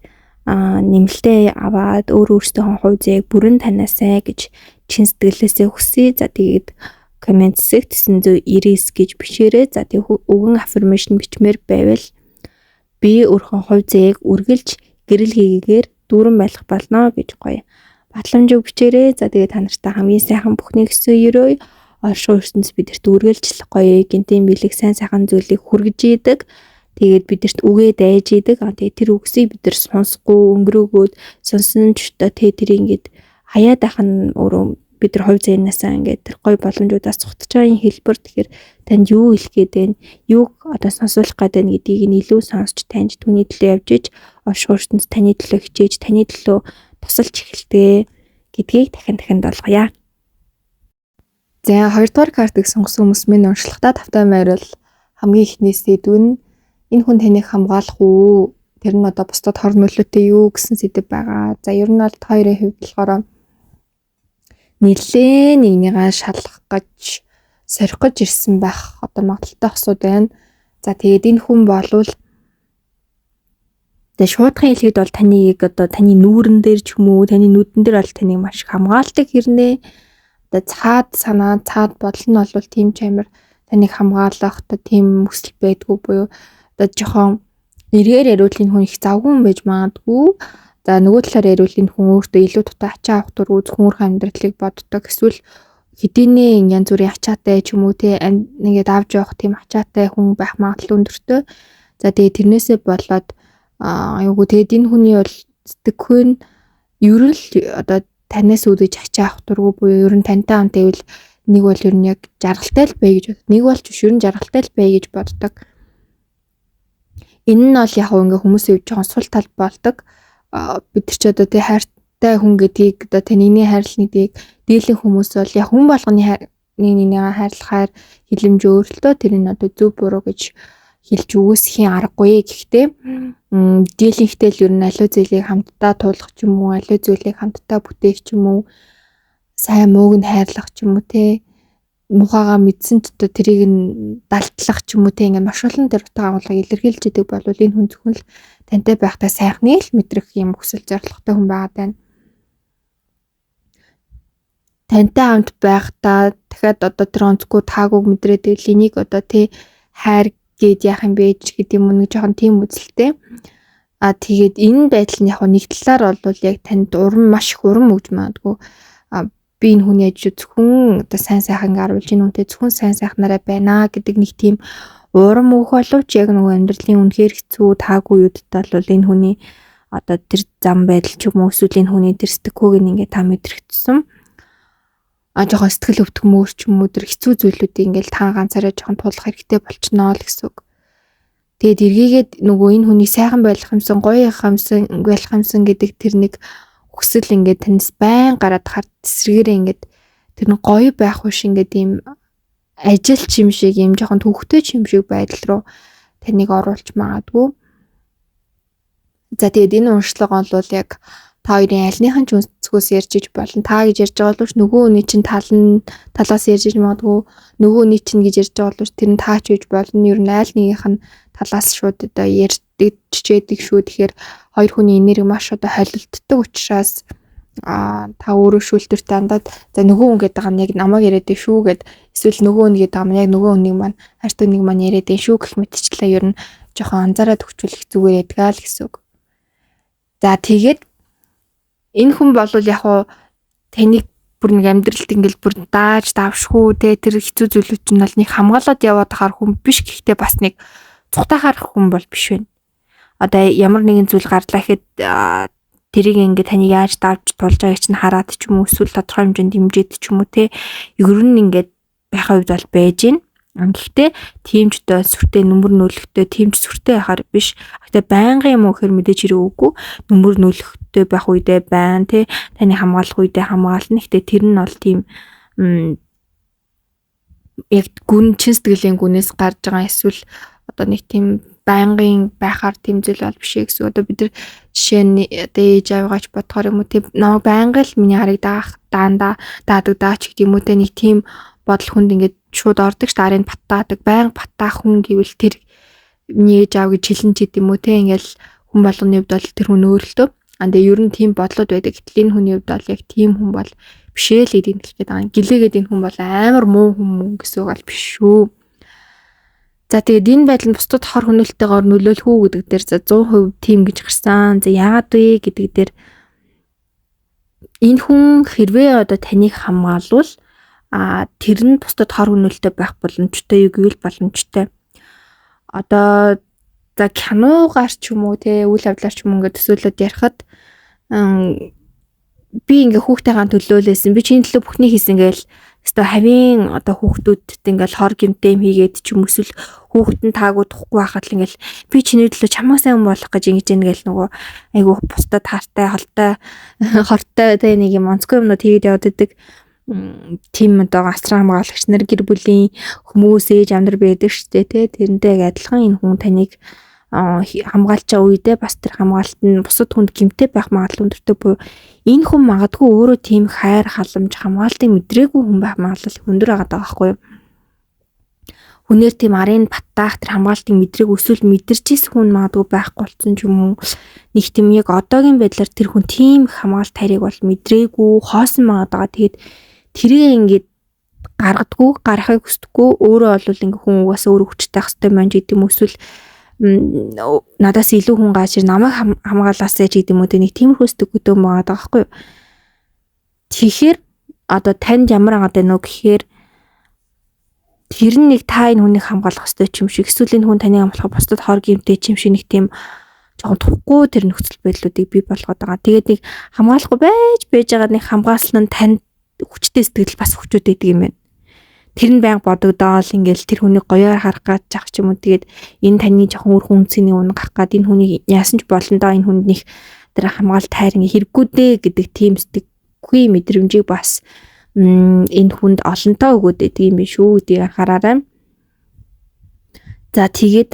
нэмэлтээ аваад өөрөөсөө хувь зайг бүрэн танаасай гэж чин сэтгэлээсээ хүсье. За тэгээд коммент хэсэгт 999 гэж бичээрэй. За тэгээд өгөн аффирмашн бичмээр байвал би өөрхөн хувь зайг үргэлж гэрэл хийгээр дүүрэн байх болно гэж гоё батламжиг бичээрэй. За тэгээд та нартай хамгийн сайхан бүхний гэсэн өрөө оршихуй ертөнц бидэрт үргэлж гоё гинтийн бэлэг сайн сайхан зүйлийг хүргэж идэг. Тэгээд бидэрт үгээ дайж идэг. Тэгээд тэр үгсийг бид нар сонсохгүй өнгөрөөгөөд сонсон ч одоо тэр ингээд хаяад ах нь өөрөө бид нар хувь зайнаасаа ингээд тэр гоё боломжуудаас цухтаж байгаа хэлбэр тэгэхээр танд юу хэлэх гээд байна? Юуг одоо сонсуулах гээд байна гэдгийг нь илүү сонсч таньж түүний төлөө явж иж оршихуй ертөнц таны төлөө хичээж таны төлөө тусалж эхэлтэй гэдгийг дахин болгоё. За хоёрдугаар картыг сонгосон хүмүүс минь уншлагатаа тавтай байрал хамгийн ихний сэдв нь энэ хүн таныг хамгаалах уу? Тэр нь одоо бусдад хор нөлөөтэй юу гэсэн сэдв байгаа. За ер нь бол хоёрын хувьд болохоор нэлээ нэгнийгаа шалгах гэж сорих гэж ирсэн байх одоо магадaltaй хосууд байна. За тэгээд энэ хүн болвол тэгээ шуудхан хэлэхэд бол таныг одоо таны нүүрэн дээр ч юм уу таны нүдэн дээр бол таныг маш их хамгаалдаг хэрнээ одоо цаад санаа цаад бодол нь бол тийм ч амар таныг хамгаалах одоо тийм хүсэл байдгүй буюу одоо жоохон эргээр яриул энэ хүн их завгүй юм байж магадгүй. За нөгөө талаар яриул энэ хүн өөртөө илүү дутаа ачаа авах дургүй зөвхөн амьдралыг боддог. Эсвэл хэдийнэ янз бүрийн ачаатай ч юм уу те ингээд авч явах тийм ачаатай хүн байх магадлал өндөртэй. За тэгээ тэрнээсээ болоод айгуу тэгээд энэ хүний бол сэтгэхүйн ер нь л одоо танаас үүдэж ачаа авах дургүй буюу ер нь тантай хамт байвал нэг бол ер нь яг жаргалтай л бай гэж бод. Нэг бол ч ер нь жаргалтай л бай гэж боддог. Энэ нь бол яг ингээ хүмүүсийн хувьд жоохон сул тал болдог. Бид нар ч одоо тий хайртай хүн гэдгийг одоо танины хайрлах гэдгийг дийлэн хүмүүс бол яг хүн болгоны нэгнийгээ хайрлахаар хилэмж өөрлөлтөө тэр нь одоо зөв буруу гэж хэлж үгүйсхийн аргагүй. Гэхдээ дийлэнхтэй л ер нь аливаа зүйлийг хамтдаа туулах ч юм уу аливаа зүйлийг хамтдаа бүтээх ч юм уу сайн мууг нь хайрлах ч юм уу те мухагаа мэдсэн ч одоо тэрийг нь далтлах ч юм уу те ингээ маш олон төр утга агуулгыг илэрхийлж идэг бол энэ хүн зөвхөн л тантай байхдаа сайхныг л мэдрэх юм хүсэл зорилготой хүн байгаад байна. Тантай хамт байхдаа дахиад одоо тэр онцгүй таагүй мэдрээд ивэл энийг одоо тий хайр гээд яах юм бэ гэдэг юм нэг жоохон тийм үзэлтэй. Тэгээд энэ байдал нь яг нэг талаар бол яг танд маш их урам өгж магадгүй. Би энэ хүний ажил зөвхөн одоо сайн сайхан харуулж энэ үнтэй зөвхөн сайн сайхнараа байна гэдэг нэг тийм урам өгөх боловч яг нөгөө амьдралын үнэхээр хэцүү таагүй үедээ бол энэ хүний одоо тэр зам байдал ч юм уу эсвэл энэ хүний тэр сэтгэхүйг ингээ та мэдрэгдсэн. Жоохон сэтгэл өвтгмөр ч юм уу тэр хэцүү зүйлүүдийг ингээл та ганцаараа жоохон туулах хэрэгтэй болчихноо л гэсэн үг. Тэгээд эргээгээд нөгөө энэ хүний сайхан байх юмсан, гоё байх юмсан гэдэг тэр нэг хүсэл ингээд таньс байн гараад хард эсрэгээрээ ингээд тэр нь гоё байх биш ингээд ийм ажилч юм шиг ийм жоохон төвхтэй юм шиг байдал руу таныг оруулж магадгүй. За тэгээд энэ уншлага бол яг та хоёрын альныхан ч өнцгөөс ярьж иж болно. Та гэж ярьж байгаа боловч нөгөө хүний чинь талаас ярьж иж магадгүй. Нөгөө хүний чинь гэж ярьж байгаа боловч тэр нь таач гэж болно. Ер нь аль нэгийнх нь талаас шууд одоо ярьдаг чичээдэг шүү. Тэгэхээр хоёр хүний энерги маш одоо холилддог учраас та өөрөө шүүлтүртэй андаад за нөгөө хүн гэдэг байгаа нь яг намайг яриад дээ шүү гэд эсвэл нөгөө хүн гэдэг байгаа нь яг нөгөө хүнийг маань харт хүнийг маань яриад дээ шүү гэх мэтчлээ ер нь жоохон анзаараад төвчүүлэх зүгээр ядгаа л гэсэн үг. За тэгээд энэ хүн болвол яг уу таныг бүр нэг амьдралд ингээл бүр дааж давшгүй те тэр хэцүү зүйлүүд чинь бол нэг хамгаалаад яваад хаар хүн биш гэхдээ бас нэг цухтаа харах хүн бол биш байна. Одоо ямар нэгэн зүйл гарлаа гэхэд тэрийг ингээ таныг яаж давж тулж байгааг чинь хараад ч юм уу эсвэл тодорхой хэмжээнд дэмжиж ч юм уу те ер нь ингээд байхаа үед бол байж гин. Гэхдээ тийм ч одоо сүртэй нүмер нөлөгтэй тийм ч сүртэй байхаар биш. Гэхдээ байнгын юм уу гэхээр мэдээж хэрэг үгүй. Нүмер нөлөгтэй байх үедээ байна те таны хамгаалах үедээ хамгаална. Гэхдээ тэр нь бол тийм яг гүн чин сэтгэлийн гүнээс гарч байгаа эсвэл одоо нэг тийм байнгын байхаар тийм зүйл бол биш гэсэн. Одоо бид нар жишээ нь одоо ээж аваач бодохоор юм уу тийм нөө байнгын л миний харыг даадаг даач гэдэг юм уу те нэг тийм бодол хүнд ингээд шууд ордог ш дарыг баттаадаг байнга баттаах хүн гэвэл тэр миний ээж аав гэж хэлэн ч гэдэм үү те ингээл хүн болгоны хувьд бол тэр хүн өөрлөлтөө тэгээ ер нь тийм бодлоод байдаг. Гэтэл энэ хүний хувьд бол яг тийм хүн бол бишээ л гэдгийг хэлгээд байгаа. Гэлээгээд энэ хүн бол амар муу хүн гэсэн үг бол биш шүү. За тэгээд энэ байдал нь бусдад хор хөнөөлтөйгээр нөлөөлөх үү гэдэг дээр за 100% тийм гэж гарсан. За яагаад вэ гэдэг дээр энэ хүн хэрвээ одоо таныг хамгаалвал тэр нь бусдад хор хөнөөлтөй байх боломжтой юу гэвэл боломжтой. Одоо за киногаар ч юм уу те үйл явдлаар ч юм уу ингээд төсөөлөд ярихад би ингээ хүүхдтэйгээ төлөөлөөсөн. Би чиний төлөө бүхнийг хийсэн гээл өстой хавийн одоо хүүхдүүдэд ингээл хор гэмтэй юм хийгээд ч юм эсвэл хүүхэд нь таагүй тухгүй байхад л ингээл би чиний төлөө чамайг сайн болох гэж ингэж ингээл нөгөө айгу бусдад таартай хортой те нэг юм онцгой юмнууд хийгээд яваад идэг. Тим одоо асран хамгаалагч нар гэр бүлийн хүмүүс ээж амнар байдаг штэ те тэрнтэй адилхан энэ хүн таныг хамгаалж байгаа үедээ бас тэр хамгаалалт нь бусад хүнд гэмтэй байх магадлал өндөртэй буюу энэ хүн магадгүй өөрөө тийм хайр халамж хамгаалтыг мэдрээгүй хүн байх магадлал өндөр байгаа байхгүй юу. хүнээр тийм арын баттаах тэр хамгаалтын мэдрэг өсвөл мэдэрчээс хүн магадгүй байхгүй болсон ч юм уу. Нэг тийм яг одоогийн байдлаар тэр хүн тийм хамгаалт тариг бол мэдрээгүй хоосон байгаа. Тэгээд тэрийг ингээд гаргадгүй, гарахыг хүсдэггүй. Өөрөө бол ингээ хүн угаасаа өөрөө хүчтэй ах хэвээр маань гэдэг юм эсвэл надаас илүү хүн gaashир намайг хамгаалаасаа ч гэдэг юм уу нэг тиймэрхүү сэтгэгүйтэй байгаа байхгүй юу. Тэгэхээр одоо танд ямар агаад байна уу гэхээр тэр нэг та энэ хүнийг хамгаалах хэрэгтэй ч юм шиг эсвэл энэ хүн таныг хамгаалах бусдад хор гэмтэй ч юм шиг нэг тийм жоохон тухгүй тэр нөхцөл байдлуудыг бий болгоод байгаа. Тэгээд нэг хамгаалахгүй байж байгаа нэг хамгаалсан нь танд хүчтэй сэтгэл бас хүчүүд байдаг юм байна. Тэр нь байнга бодогдоол ингээл тэр хүнийг гоёор харах гэж чах ч юм уу. Тэгээд энэ таны жоохон үр хүнцний үнэ гарах гад энэ хүнийг яасан ч болондоо энэ хүнд нэг тэр хамгаалт хайр ингээ хэрэггүй дээ гэдэг тийм сэтгэхгүй мэдрэмжийг бас энэ хүнд олонтоо өгөөд байдаг юм биш үү гэдгийг анхаараарай. За тэгээд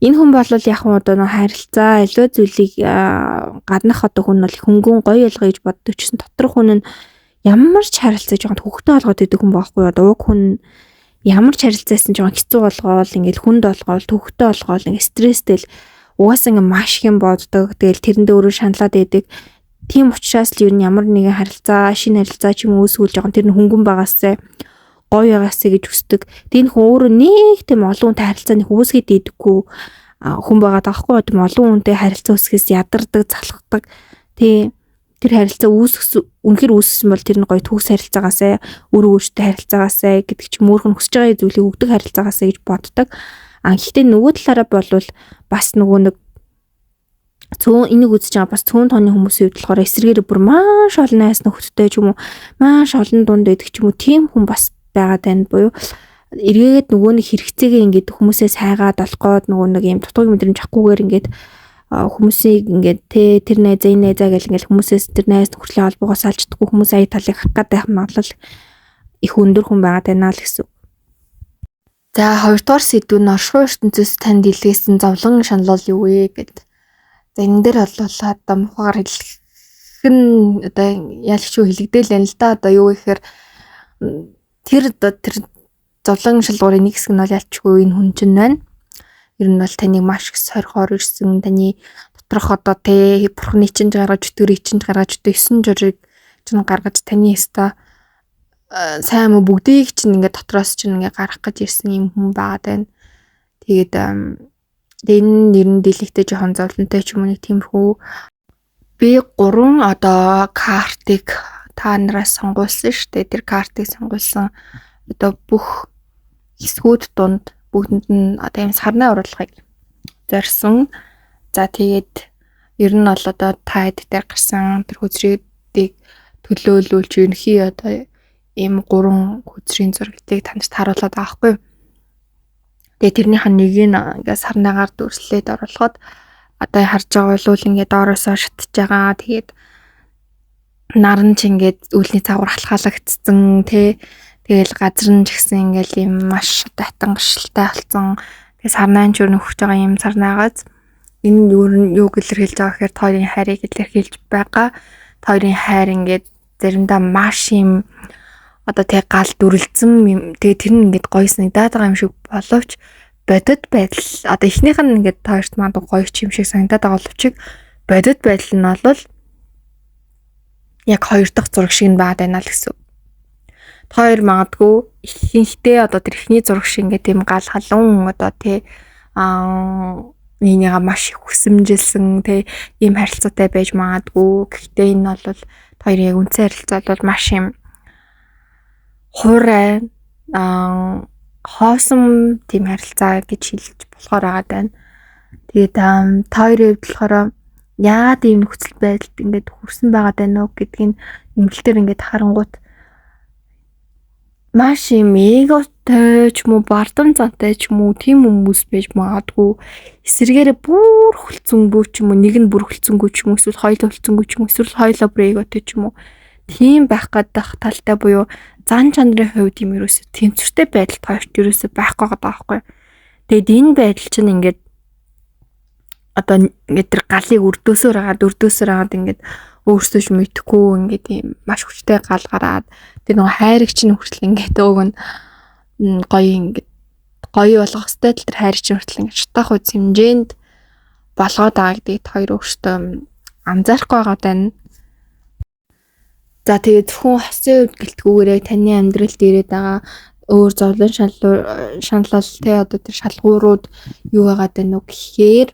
энэ хүн бол яг нь одоо харилцаа илүү зүйлийг гаднах одоо хүн бол хөнгөн гоё ялгаж боддог ч гэсэн доторх хүн нь ямар ч харилцаа жоохон хөвгтөө олгоод идэг хүн байхгүй одоо уг хүн ямар ч харилцаасан жоохон хэцүү болгоол ингээл хүнд олгоол төвхтөө олгоол ингээ стресстэй л угаасаа ингээ маш их юм боддог. Тэгэл тэрэндээ өөрөө шаналаад байдаг. Тийм учраас л ер нь ямар нэгэн харилцаа, шинэ харилцаа ч юм уу эсвэл жоохон тэр нь хөнгөн байгаасаа гоё байгаасаа гэж хүсдэг. Тэгээд хүн өөрөө нэг тийм олон хүнтэй харилцааны үүсгээд идэггүй хүн байгаа даахгүй тийм олон хүнтэй харилцаа үүсгэхээс ядардаг, залхдаг. Тэр харилцаа үнэхээр үүсгэсэн бол тэр нь гоё төгс харилцаагаасаа, өөрөө өөртөө харилцаагаасаа гэдэг ч мөөрхөн хүсэж байгаа зүйлийг өгдөг харилцаагаасаа гэж боддог. Гэхдээ нөгөө талаараа болвол бас нөгөө нэг цөөн энийг үзэж байгаа бас цөөн тооны хүмүүсийн хувьд болохоор эсрэгээр бүр маш олон найс нөхдөдтэй ч юм уу маш олон дунд байдаг ч юм уу тийм хүн бас байгаад байна буюу эргээд нөгөө нэг хэрэгцээгээ ингээд хүмүүсээс хайгаад олохгоод нөгөө нэг юм дутуугийн мэдрэмж авахгүйгээр ингээд хүмүүсийг ингээд тэр найзаа энэ найзаа гэл ингээд хүмүүсээс тэр найз нөхдөлийн холбоогоос алждаггүй хүмүүс ая талыг харах гэдэг магадлал их өндөр хүн байгаад байна л гэсэн. За хоёрдугаар сэдв нь оршихуй ертөнцөөс танд илгээсэн зовлон шаналл юу вэ гэдэг. За энэ дээр бол одоо мухаар хэлэх нь одоо яалч юу хэлэгдээл байна л да. Одоо юу гэхээр тэр зовлон шалгуурын нэг хэсэг нь бол ялчгүй энэ хүн чинь байна. Ер нь бол таныг маш их сорхоор ирсэн таны доторх одоо бурхны чинь гаргаж өтөрийг чинь гаргаж өтө 9 журыг чинь гаргаж таны өстө сайн мө бүгдийг чинь ингээд дотроос чинь ингээд гарах гэж ирсэн юм хүн байгаад байна. Тэгээд энэ ер нь дийлэгтэй жоохон зовлонтой ч юм уу нэг тиймэрхүү би 3 одоо картыг та нараас сонгуулсан шүү дээ. Тэр картыг сонгуулсан одоо бүх хэсгүүд донд бүгдэнд нь одоо юм сарнай оруулахыг зорьсон. За тэгээд ер нь бол одоо та хэд дээр гарсан тэр хүчрүүдийг төлөөлүүлж ерөнхий одоо ийм 3 хүчрийн зургийг танд харуулад байгаа хгүй. Тэгээд тэрнийх нь нэг нь ингээд сарнайгаар дүрслээд оруулахад одоо харж байгаа бол ингээд доороосоо шатж байгаа. Тэгээд наран ч ингээд үлний цаагуур халахалагдсан тэгэл газар нь ч гэсэн ингээд юм маш татан гашилтай болсон. Тэгээд сарнайн ч өрнө хөвж байгаа юм сарнайгаас энэ юу илэрхийлж байгаа гэхээр тойрын хайрыг илэрхийлж байгаа. Тойрын хайр ингээд заримдаа маш юм одоо тэг гал дүрлцэн тэгээ тэр нь ингээд гоё санагдаад байгаа юм шиг боловч бодит байдал одоо эхнийх нь ингээд тойрт манд гоё юм шиг санагдаад байгаа боловч бодит байдал нь бол яг хоёр дахь зураг шиг нь байгаад байна л гэсэн. Хоёр магадгүй ихэнхдээ одоо тэр ихний зураг шиг ингээд тийм гал халуун одоо нэгнийгээ маш их хүсэмжилсэн ийм харилцаатай байж магадгүй. Гэхдээ энэ бол хоёрын яг үндсэн харилцаа бол маш юм хурай хоосон тийм харилцаа гэж хэлж болохоор байгаа даа. Тэгээд хоёрын хувьд болохоор яагаад ийм нөхцөл байдалд ингээд хүрсэн байгаа даа нөө гэдгийг нэмэлтээр ингээд харангуут маш юм эготой ч юм уу бардам зантай ч юм уу тийм хүмүүс байж магадгүй. Эсэргээрээ бүр хөлцөнгөө ч юм уу нэг нь бүр хөлцөнгөө ч юм уу эсвэл хоёулаа хөлцөнгөө ч юм уу эсвэл хоёулаа бүр эготой ч юм уу тийм байх гадах талтай буюу зан чанарын хувьд юм ерөөсө тэнцвэртэй байдалд хоёрт ерөөсө байхгүй байгаа байхгүй. Тэгэд энэ байдал чинь ингээд одоо ингээд тэр галыг өрдөөсөөр агаад ингээд өөрсдөө ч мэдхгүй ингээд юм маш хүчтэй гал гараад тэр нөгөө хайрагч нь хүртэл ингээд өг нь гоё ингээд гоё болгох хэвээр тэр хайр чинь хүртэл ингээд шатах үз хэмжээнд болгоод байгаа гэдгийг хоёр өөртөө анзаарахгүй байгаа даа. За тэгээд зөвхөн хосын үед гэлтгүүгээрээ таны амьдралд ирээд байгаа өөр зовлон шаналл те одоо тэр шалгуурууд юу байгаа даа нүг гэхээр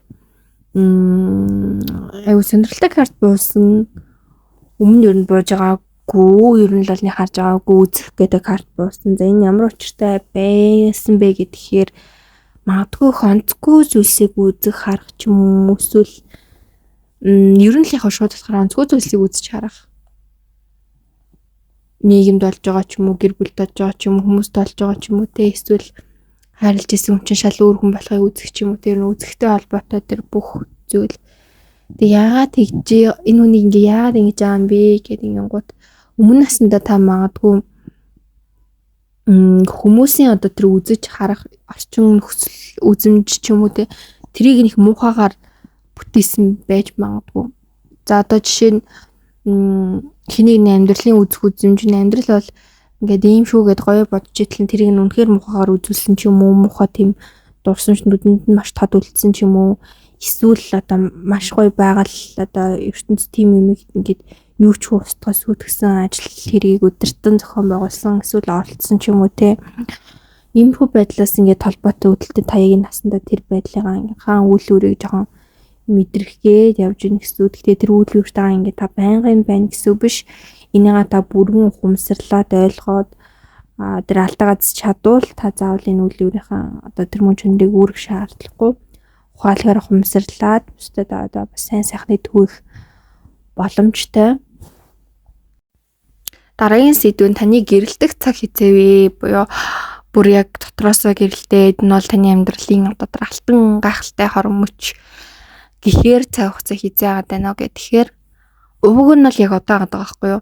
аюу сонирхолтой карт буусан өмнө ер нь бууж байгаагүй ер нь л олны харж байгаагүй үзэх гэдэг карт буусан. За энэ ямар учиртай байсан бэ гэхээр магадгүй онцгүй зүйлсийг үзэх харах ч юм уу эсвэл ер нь л яг шууд болохоор онцгүй зүйлсийг үзэж харах. Нийгэмд болж байгаа ч юм уу, гэр бүлд болж байгаа ч юм уу, хүмүүст болж байгаа ч юм уу те эсвэл хайрлаж исэн хүн чинь шал өөр хүн болохыг үзэх ч юм уу тэр үзэхтэй холбоотой тэр бүх зүйл. Тэг яагаад тэгж энэ хүнийг ингээ яагаад ингэж байгаа юм бэ гэдэг ингэнгууд өмнө насндаа та магадгүй хүмүүсийн одоо тэр үзэж харах орчин нөхцөл үзэмж ч юм уу те тэрийг нэг муухагаар бүтээсэн байж магадгүй. За одоо жишээ нь хиний амьдралын үзэх үзэмж нь амьдрал бол ингээд ийм шүү гэд гоё бодож итэл тэрийг нь үнэхээр муухагаар үзүүлсэн ч юм уу муухай тийм дурсамж нүдэнд нь маш тод үлдсэн ч юм уу эсвэл одоо маш гоё байгаль одоо ертөнц тим юм ингээд юу ч устгаас сүйтгэсэн ажил хэрийг өдөртөн зохион байгуулсан эсвэл оролцсон ч юм уу те иймэрхүү байдлаас ингээд толботой үүдэлтэй таягийн насандаа тэр байдлыгаа ингээд хаан үйл үрийг жоохон мэдрэхгээд явж ийн гэсэн үг. Гэхдээ тэр үйл үртэйгээ ингээд та байнгын байна гэсэн үг биш. Энийгээ та бүрэн ухамсарлаад ойлгоод тэр алдаагаа чадвал та заавал энэ үйл үрийнхээ одоо тэр мөн чөндийг үүрэх шаардлагагүй. Ухаалгаар ухамсарлаад бусдад одоо бас сайн сайхны төвөх боломжтой. Дараагийн сэдв нь таны гэрэлтэх цаг хязээ вэ? Буюу бүр яг дотроосоо гэрэлтээд энэ бол таны амьдралын одоо тэр алтан гайхалтай хорон мөч гэхээр цаг хугацаа хизээ аваад байна уу гэхээр өвөг нь бол яг одоо байгаа байхгүй юу.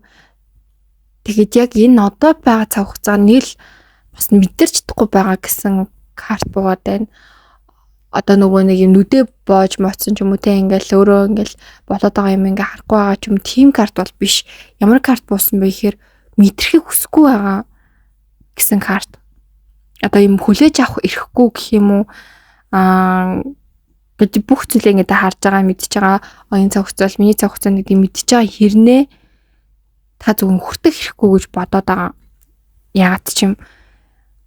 Тэгэхэд яг энэ одоо байгаа цаг хугацаа нийл бас мэдэрч чадахгүй байгаа гэсэн карт буугаад байна. Одоо нөгөө нэг юм нүдэ боож моцсон ч юм уу те ингээл өөрөө ингээл болоод байгаа юм ингээ харахгүй байгаа ч юм тийм карт бол биш. Ямар карт буусан бэ гэхээр мэдрэхийг хүсэхгүй байгаа гэсэн карт. Одоо юм хүлээж авах ирэхгүй гэх юм уу гэж бүх зүйлээ ингээд харж байгаа мэдж байгаа энэ цаг хугацаа бол миний цаг хугацаа гэдэг мэдж байгаа хэрнээ та зөвхөн хүртэх хэрэггүй гэж бодоод байгаа. Яагаад ч юм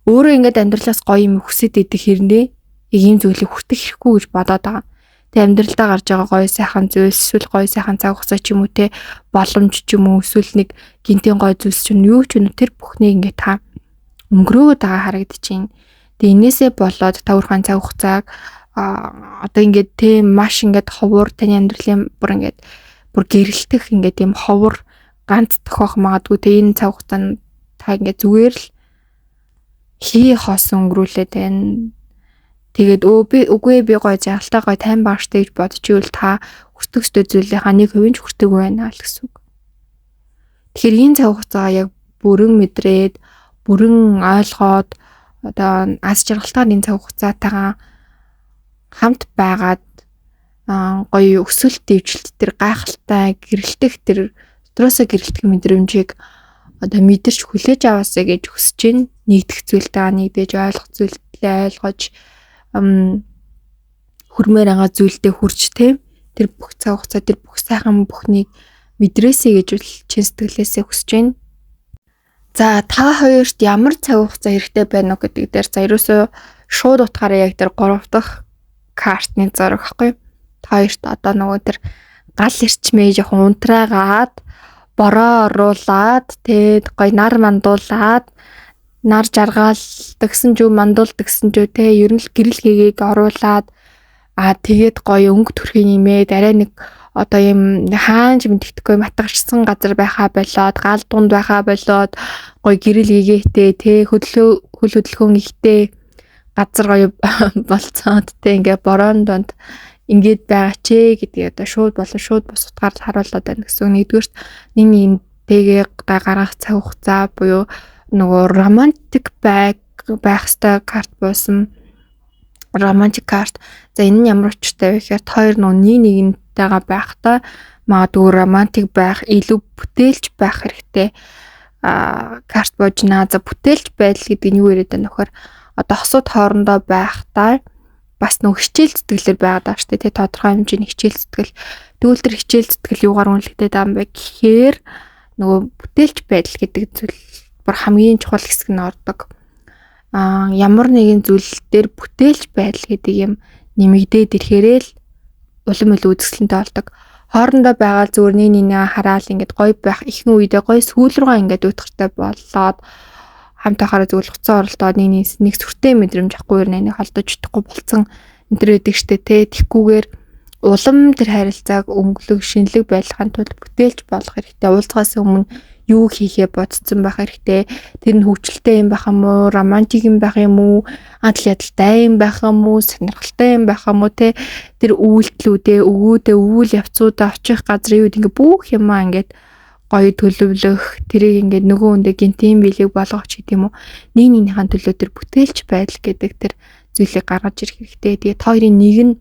өөрөө ингээд амьдралаас гоё юм хүсэж идэх хэрнээ ийм зүйлийг хүртэх хэрэггүй гэж бодоод байгаа. Тэг амьдралдаа гарч байгаа гоё сайхан зүйлс эсвэл гоё сайхан цаг хугацаа ч юм уу те боломж ч юм уу эсвэл нэг гинтийн гоё зүйлс ч юу ч юм тэр бүхнийг ингээд та өнгөрөөд байгаа харагдчихээн. Тэг энээсээ болоод та өөрхөн цаг хугацааг одоо ингээд те маш ингээд ховор таны амьдралын бүр гэрэлтэх ингээд юм ховор ганц тохиох магадгүй те энэ цаг хугацаанд та ингээд зүгээр л хий хоосон өнгөрүүлээд байна. Тэгээд үгүй би гоё жаалтаа гоё тайм бааштай гэж бодож ивэл та хүртэх ёстой зүйлийнхаа 1% ч хүртээгүй байна л гэсэн үг. Тэгэхээр энэ цаг хугацаа яг бүрэн мэдрээд бүрэн ойлгоод одоо аз жаргалтаар энэ цаг хугацаатайгаа хамт байгаад гоё өсөлт дэвжилт тэр гайхалтай гэрэлтэх тэр дотроосоо гэрэлтэх мэдрэмжийг одоо мэдэрч хүлээж аваасаа гэж хүсэж байна. Нэгдэх зүйлтэй нэгдэж ойлгох зүйлээ ойлгож хүрмээр байгаа зүйлдээ хүрч те тэр бүх цаг хугацаа тэр бүх сайхан бүхнийг мэдрээсэй гэж чин сэтгэлээсээ хүсэж байна. За та хоёрт ямар цаг хугацаа хэрэгтэй байна уу гэдэг дээр за ерөөсөө шууд утгаараа яг тэр 3 дахь картны зураг гэхгүй. Та хоёрт одоо нөгөө тэр гал ирчмээ жоохон унтраагаад бороо оруулаад тэгээд гоё нар мандуулаад нар жаргаал тэгсэн жүү мандуул тэгсэн жүү те ер нь л гэрэл хийгээг оруулаад тэгээд гоё өнгө төрхийн нэмээд арай нэг одоо юм хаанч мэддэхгүй матгарсан газар байхаа болоод гал дунд байхаа болоод гоё гэрэл хийгээтэй те хөл хөдөлгөөн ихтэй газар гоё болцоод те ингээ борон донд ингээд байгаа ч гэдгийг одоо шууд бус утгаар харуулад байна гэсэн. Нэгдүгээрт нэг тэгээ гаргах цаг хугацаа буюу нөгөө романтик байх ёстой карт буусан. Романтик карт. За энэ нь ямар учиртай вэ гэхээр хоёр нөгөө нэгнтэйгээ байхдаа магадгүй романтик байх, илүү бүтээлч байх хэрэгтэй. карт боожна. За бүтээлч байдал гэдэг нь юу яриад байна нөхөр одоо хосууд хоорондоо байхдаа бас нэг хичээл зүтгэлээр байгаад байгаа шүү дээ. Тодорхой хэмжээний хичээл зүтгэл. Тэгвэл тэр хичээл зүтгэл юугаар үнэлэгдээд байгаа юм бэ гэхээр нөгөө бүтээлч байдал гэдэг зүйл бүр хамгийн чухал хэсэг нь ордог. Ямар нэгэн зүйл дээр бүтээлч байдал гэдэг юм нэмэгдээд ирэхээрээ л улам илүү үзэсгэлэнтэй болдог. Хоорондоо байгаа зүгээр нэг хараал ингээд гоё байх ихэнх үедээ гоё сүүл рүүгээ ингээд уйтгартай болоод хамтаахаараа зүгээр хуцаа оролдоод нэг сүртэй мэдрэмж ахгүй нэг холдож чадахгүй болцсон энэ төр байдаг штэ те. Тэгхгүйгээр улам тэр харилцааг өнгөлөг шинэлэг байлгахын тулд бүтээлч болох хэрэгтэй. Уулзгаас өмнө юу хийхээ бодсон байх хэрэгтэй. Тэр нь хөвчлөлтэй юм байх юм уу, романтик юм байх юм уу, адал ядалтай юм байх юм уу, сонирхолтой юм байх юм уу те. Тэр үйлдэлүүдээ, өгөөдөө, үйл явцуудаа очих газрын үед ингээ бүх юмаа ингээд гоё төлөвлөх, тэрийг ингээд нөгөө хүндээ гинтийн биелэг болгох ч гэдэм үү. Нэгнийхээ төлөө тэр бүтээлч байдал гэдэг тэр зүйлийг гаргаж ирэх хэрэгтэй. Тэгээд хоёрын нэг нь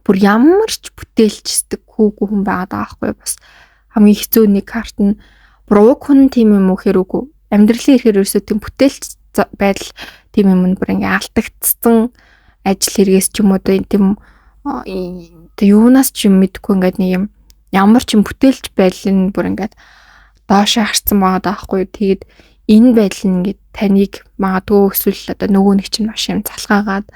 бүр ямар ч бүтээлчдэг хүүгүй хүн байгаад байгаа байхгүй бас хамгийн хэцүү нэг карт нь буруу хүн тийм юм уу хэрэг үгүй. Амьдралын ихээр ерөөсөө тийм бүтээлч байдал тийм юм бүр ингээ алдагдсан ажил хэрэгээс ч юм уу тийм юунаас ч юм мэдгүй ингээд нэг юм ямар ч юм бүтээлч байдал нь бүр ингээд доошоо харцсан байгаа даахгүй. Тэгээд энэ байдал нь ингээд таныг магадгүй эсвэл одоо нөгөө нэг чинь маш юм залгаагаад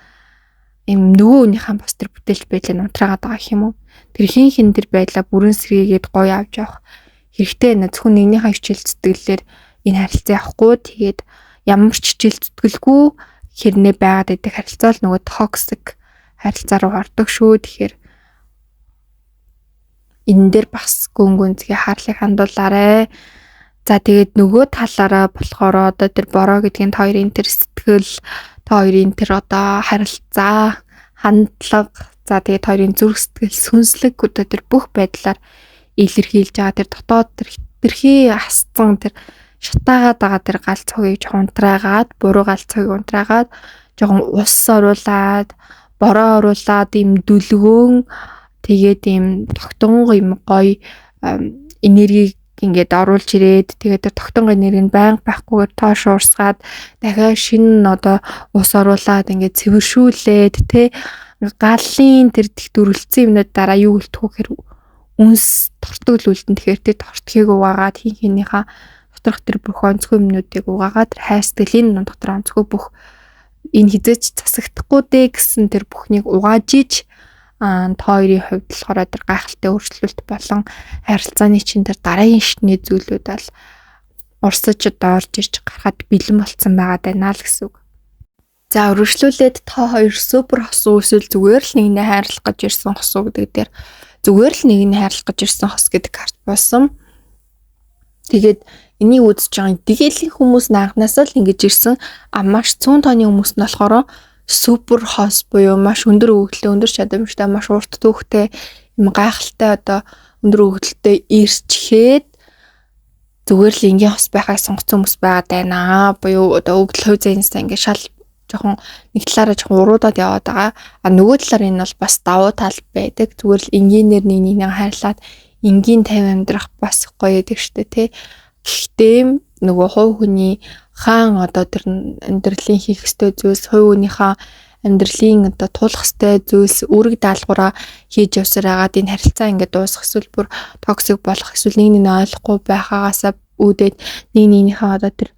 юм нөгөөнийхээ бас тэр бүтээлч байдлыг унтраагаад байгаа юм уу. Тэр хин тэр байдлаа бүрэн сэргийгээд гоё авч явах хэрэгтэй нэ зөвхөн нэгнийхээ хичээл зүтгэлээр энэ харилцаа явахгүй. Тэгээд ямар ч хичээл зүтгэлгүй хэрнээ байгаад байдаг харилцаа л нөгөө токсик харилцаа руу ордог шүү. Тэгэхээр энэ дээр бас гүнзгий хаарлыг хандуулаарэ. За тэгээд нөгөө талаараа болохоор одоо тэр бороо гэдгийн хоёрын тэр сэтгэл, хоёрын тэр одоо харилцаа, хандлага, за тэгээд хоёрын зүрх сэтгэл, сүнслэг одоо тэр бүх байдлаар илэрхийлж байгаа тэр дотоод тэр хитрхи хасцсан тэр шатаагаад байгаа тэр галцхойг жоохон унтраагаад, буруу галцхойг унтраагаад, жоохон ус оруулаад, бороо оруулаад им дүлгөөн тэгээд им тогтонго им гоё энергийг ингээд оруулж ирээд тэгээд тэр тогтонго энерги нь байнга байхгүйгээр тоош уурсгаад дахиад шинэ одоо ус оруулаад ингээд цэвэршүүлээд тэ галлын тэр дүрлцсэн юмнууд дараа юу гэлтгүү гэхээр үнс тортгол үлдэн тэгэхээр тэр тортхийг угаагаад хинхэнийхээ доторх тэр бүх онцгой юмнуудыг угаагаад тэр хайрцаглийн дотор онцгой бүх энэ хизээч засагдахгүй дээ гэсэн тэр бүхнийг угааж иж хоёрын хувьд болохоор тэр гайхалтай өөрчлөлт болон харилцааны чинь тэр дараагийн шатны зүйлүүд бол урсаж одоо орж ирж гарахад бэлэн болцсон байгаа даа л гэсэн үг. За өргөжлүүлээд та хоёр супер хосуу эсвэл зүгээр л нэгнээ хайрлах гэж ирсэн хосуу гэдэг дээр зүгээр л нэгнээ хайрлах гэж ирсэн хос гэдэг карт болсон. Тэгээд энийг үзэж байгаа дэгээлийн хүмүүс наахнаас л ингэж ирсэн маш 100 тонны хүмүүс нь болохоор супер хос буюу маш өндөр өгөгдөлтэй, өндөр чадамжтай, маш урт түүхтэй, юм гайхалтай одоо өндөр өгөгдөлтэй ирчгээд зүгээр л энгийн хос байхаа сонгоцсон хүмүүс байгаад байна. Буюу одоо өгөгдөл хувь зээнсээ ингээд шал жоохон нэг талаараа жоохон уруудаад яваад байгаа. Нөгөө талаар энэ бол бас давуу тал байдаг. Зүгээр л энгийнээр нэг хайрлаад энгийн 50 амьдрах бас гоё байдаг штэ тий. Гэхдээ нөгөө хувь хүний хаан одоо тэр амьдралын хийх ёстой зүйлс, хувь хүнийхээ амьдралын одоо туулах ёстой зүйлс, үүрэг даалгавраа хийж явсаар агаад энэ харилцаа ингээд дуусах эсвэл бүр токсик болох эсвэл нэг ойлгохгүй байхагаасаа үүдээд нэгнийхээ одоо тэр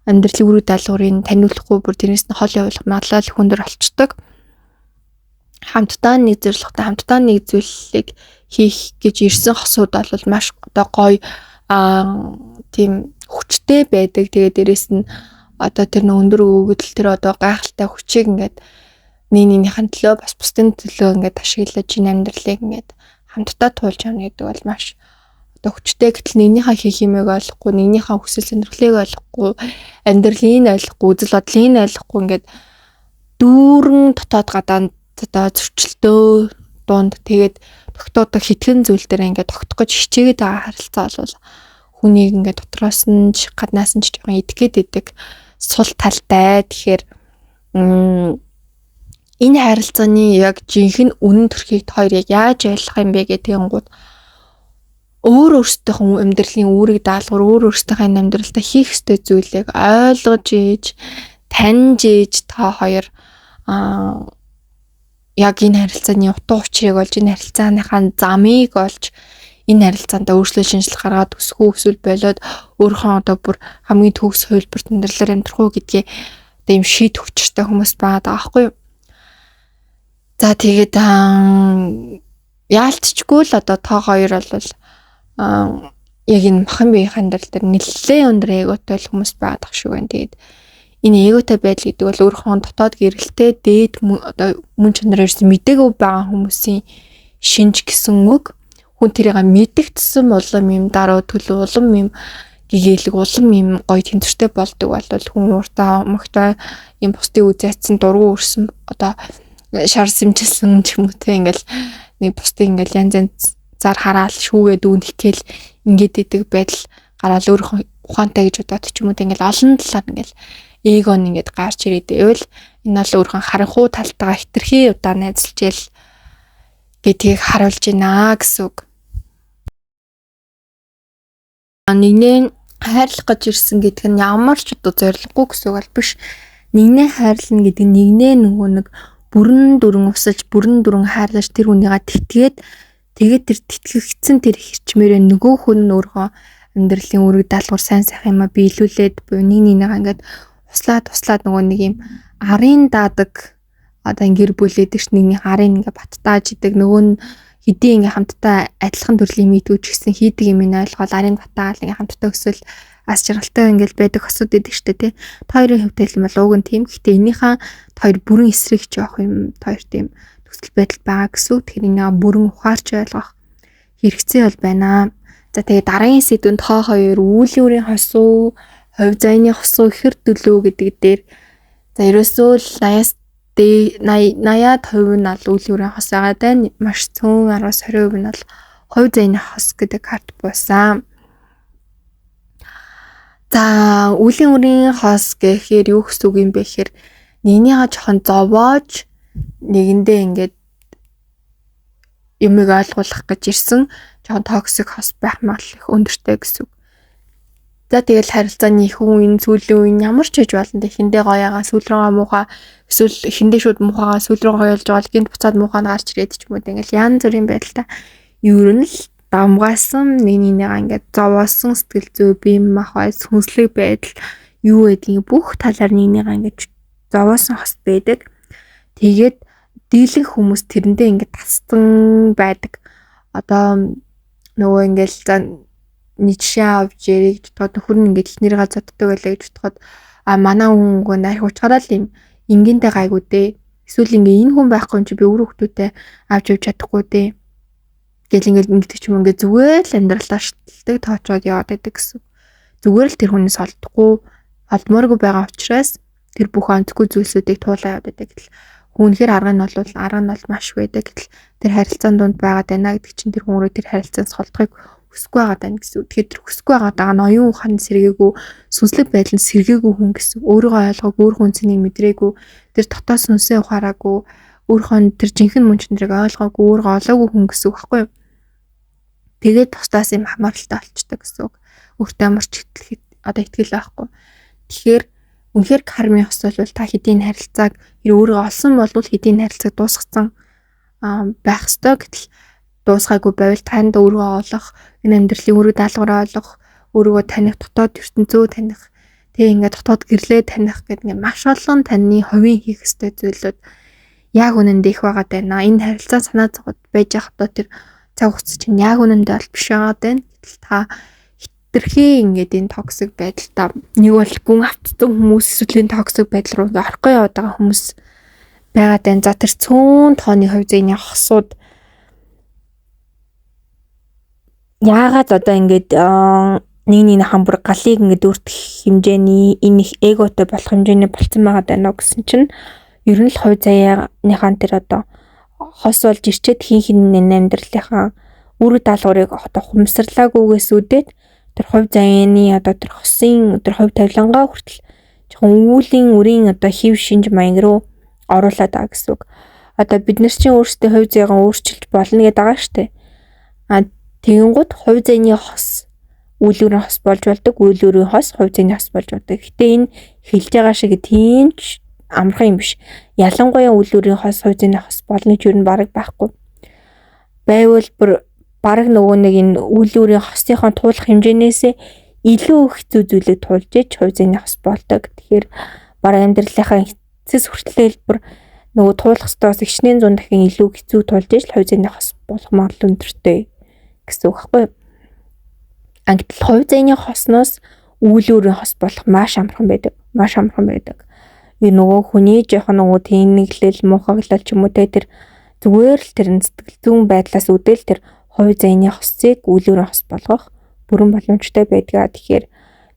амьдралын үүрэг даалгаврыг таниулахгүй бүр тэрнээс нь хол явуулах магадлал хүндэр болчдөг. Хамтдаа нэг зорилготой хамтдаа нэг зүйлийг хийх гэж ирсэн хосууд бол маш одоо гоё тийм хүчтэй байдаг. Тэгээд дээрэс нь одоо тэр өндөр өгөгдөл тэр одоо гайхалтай хүчийг ингээд нэгнийхэн төлөө бас бусдын төлөө ингээд ашиглаж энэ амьдралыг ингээд хамтдаа туулж явна гэдэг бол маш одоо хүчтэй. Гэтэл нэгнийхээ хийх юмыг ойлгохгүй, нэгнийхээ хүсэл сонирхлыг ойлгохгүй, амьдралыг ойлгохгүй, үзэл бодлыг ойлгохгүй ингээд дүүрэн дотоод гадаанд одоо зөрчилдөө дунд тэгээд тогтоодог хитгэн зүйл дээр ингээд тогтох гэж хичээгээд байгаа харилцаа бол хүнийг ингээд дотроос нь гаднаас нь ч жоохон идэхэд идэг сул талтай. Тэгэхээр энэ харилцааны яг жинхэнэ үнэн төрхийг хоёр яг яаж ойлгох юм бэ гэдэг нь гууд өөрсдийнхөө амьдралын үүрэг даалгавар өөрсдийнхээ амьдралдаа хийх ёстой зүйлийг ойлгож ийж таньж ийж та хоёр яг энэ харилцааны утга учирыг олж энэ харилцааныхаа замыг олж энэ харилцаанд өөрчлөлт шинжилгээ гаргаад өсгөө эсвэл болоод өөрийнхөө одоо бүр хамгийн төгс хувилбарт амьдралаар амьдрах уу гэдгээ одоо юм шийдэх хүчтэй хүмүүс байгаа байхгүй юу. За тэгээд яалтчгүй л одоо та хоёр бол яг энэ махан биеийн амьдрал дээр нэлээд өндөр эготой хүмүүс байдаг шүү гэн. Тэгээд энэ эготой байдал гэдэг бол өөрийнхөө дотоод гэрэлтэй дээд одоо мөн чанараар ирсэн мэдээгүй байгаа хүмүүсийн шинж гэсэн үг. Хүн тэрийг мэдэгдсэн улам юм дараа төлөв улам юм гэгээлэг улам юм гоё тэмцэртэй болдог бол хүн уртаа мөхтэй юм бусдын үзээцсэн дургу өрсөн одоо шар сэмжилсэн ч юм уу те ингээл нэг бусдын ингээл янз зар хараал шүүгээ дүүнх гээл ингээд идэг байдал гараал өөрийнхөө ухаантай гэж бодоод ч юм уу ингээл олон талаар ингээл эго нь ингээд гарч ирээдэл энэ бол өөрхөн харанхуй талтайгаа хитрхи удаа найзалж ял гэдгийг харуулж байна гэсэн үг. Нэгнээ хайрлах гэж ирсэн гэдэг нь ямар ч одоо зориггүй гэсэн үг бол биш. Нэгнээ хайрлна гэдэг нь нэгнээ нөгөө нэг бүрэн дүрэн усалж бүрэн дүрэн хайрлаж тэр хүнийгээ тэтгээд тэгээд тэр тэтгэгдсэн тэр хэрчмээрээ нөгөө хүн нь өөрөө амьдралын үүрэг даалгавар сайн сайхан юмаа биелүүлээд буюу нэг нэгнийгаа ингээд туслаад нөгөө нэг юм арын даадаг одоо гэр бүлээдэг ш нэгний арын ингээ баттааж идэг нөгөө нь хэдий ингээ хамтдаа адилхан төрлийн мэдгүүч гэсэн хийдэг юм ин ойлгоод арын батаагаал ингээ хамтдаа өсвөл ас жаргалтай ингээл байдаг хосууд идэг штэ тий. Та хоёрын хувьд хэлбэл бол уг нь тийм. Гэхдээ энийхээ та хоёр бүрэн эсрэг жоох юм та хоёр тийм төсөл байдал байгаа гэсэн. Тэгэхээр энийг бүрэн ухаарч ойлгох хэрэгцээ бол байна. За тэгээ дараагийн сэдвэнд та хоёр үүлийн үрийн хосуу хувь зайны хосуу ихэр төлөө гэдэг дээр за ерөөсөө л 80-аад хувь нь ал үүлийн үрийн хос байгаа даа. Маш цөөн 10-20% нь бол хувь зайны хос гэдэг карт буусан. За үүлийн үрийн хос гэхээр юу гэсэн үг юм бэ гэхээр нэгнийгаа жоохон зовоож нэгэндээ ингээд юмыг ойлгуулах гэж ирсэн жоохон токсик хос байх магадлал их өндөртэй гэсэн үг. За тэгэл харилцааны их үеийн сүүлийн үеийн ямар ч хийж болно. Эхэндээ гоёгаа сүүл рүүгээ муухай эсвэл эхэндээ шууд муухайгаа сүүл рүү гоёлж байгаа л гинт буцаад муухай нь гарч ирээд ч юм уу тэгэл янз бүрийн байдалтай ер нь л дамгаасан нэгнийгаа ингээд зовоосон сэтгэл зүй бие махбод сүнслэг байдал юу гэдгийг бүх талаар нэгнийгаа ингээд зовоосон хос байдаг. Тэгээд дийлэнх хүмүүс тэрэндээ ингээд тасдан байдаг. Одоо нөгөө ингээл за нэг жишээ авч ярих бодоход нөхөр нь ингээд ихнэрээ зодддаг байлаа гэж бодоход манай хүн нарих уучгараа л юм ингэнтэй гайгүй дээ. Эсвэл ингээ энэ хүн байхгүй юм чи би өөр хүмүүстэй авч явж чадахгүй дээ. Гэл ингээд ингэдэг ч юм ингээ зүгээр л амьдралаа шилдэг тоочоод яваад байдаг гэсэн. Зүгээр л тэр хүнээс олдохгүй олдмооргүй байгаа учраас тэр бүх онцгүй зүйлсүүдийг туулаа яваад байдаг гэл. Хүнхээр арга нь бол маш байдаг гэл. Тэр харилцаанд дунд байгаад байна гэдэг чинь тэр хүн рүү тэр харилцаанд холдохыг хүсэхгүй байгаа даа гэсэн. Тэгэхээр тэр хүсэхгүй байгаа нь оюун ухаан сэргээгүй сүнслэг байдал нь сэргээгүй хүн гэсэн. Өөрийгөө ойлгоогүй, өөр хүн цэнийг мэдрээгүй, тэр дотоод сүнсээ ухаараагүй, өөрийнхөө тэр жинхэнэ мөн чанарыг ойлгоогүй, өөрийгөө олоогүй хүн гэсэн үг байхгүй юу? Тэгээд бусдаас юм хамааралтай болчтой гэсэн үг. Өөртөө ямар ч итгэл байхгүй. Тэгэхээр үнэхээр кармын хос бол та хэдийн харилцааг өөрийгөө олсон болвол хэдийн харилцааг дуусгацсан байх ёстой гэтэл дуусгаагүй байвал танд өөрийгөө олох, энэ амьдралын үүрэг даалгавраа олох, өөрийгөө таних, дотоод ертөнцөө таних, тэг ингээд дотоод гэрлээ таних гэдэг ингээд маш олон таны хувийн хийх ёстой зүйлүүд яг үнэндээ их байгаа даа. Энэ харилцаа санаа зовоод байж байхдаа тэр цаг хугацаа чинь яг үнэндээ бол биш байгаа даа. Гэтэл та хитрхи ингээд энэ токсик байдалтай нэг бол гүн автсан хүмүүс эсвэл токсик байдал руу орохгүй яваад байгаа хүмүүс байгаа даа. За тэр цөөн тооны хувь зээний хосууд яагаад одоо ингээд нэг хамбар галыг ингээд өөртөх хэмжээний энэ их эготой болох хэмжээний болцсон байгаа даа гэсэн чинь ер нь л хувь заяаныхаа тэр одоо хос болж ирчээд хин амьдралынхаа үүрэг даалгаврыг одоо хумсарлаагүйгээс үүдээд тэр хувь заяаны одоо тэр хосын тэр хувь тавилангаа хүртэл жоохон үүлийн үрийн одоо хев шинж маяг руу оруулаад байгаа гэсэн үг. Одоо бид нар чинь өөрсдөө хувь заяагаа өөрчилж болно гэдэг байгаа штэ. Тэгэнгүүт хувь зээний хос үйл өөрийн хос болж болдог, үйл өөрийн хос хувь зээний хос болж болдог. Гэтэ энэ хэлж байгаа шиг тийм ч амархан юм биш. Ялангуяа үйл өөрийн хос хувь зээний хос болно гэж юу н бараг байхгүй. Байвал бараг нөгөө нэг энэ үйл өөрийн хосынхон туулах хэмжээнээс илүү их хэцүү зүйлийг туулж иж хувь зээний хос болдог. Тэгэхээр бараг амьдралынхаа эцэс хүртэл бүр нөгөө туулах строос ихнeen 100 дахин илүү хэцүү туулж иж хувь зээний хос болох магадлал өндөртэй гэсэн үг байхгүй юу? Гэтэл хувь зээний хосноос үйл өөрийн хос болох маш амархан байдаг. Маш амархан байдаг. Нөгөө хүний жоохон нөгөө тэнэглэл, муухаглал ч юм уу тэр зүгээр л тэр сэтгэл зүйн байдлаас үүдэл тэр хувь зээний хосыг үйл өөрийн хос болгох бүрэн боломжтой байдгаа. Тэгэхээр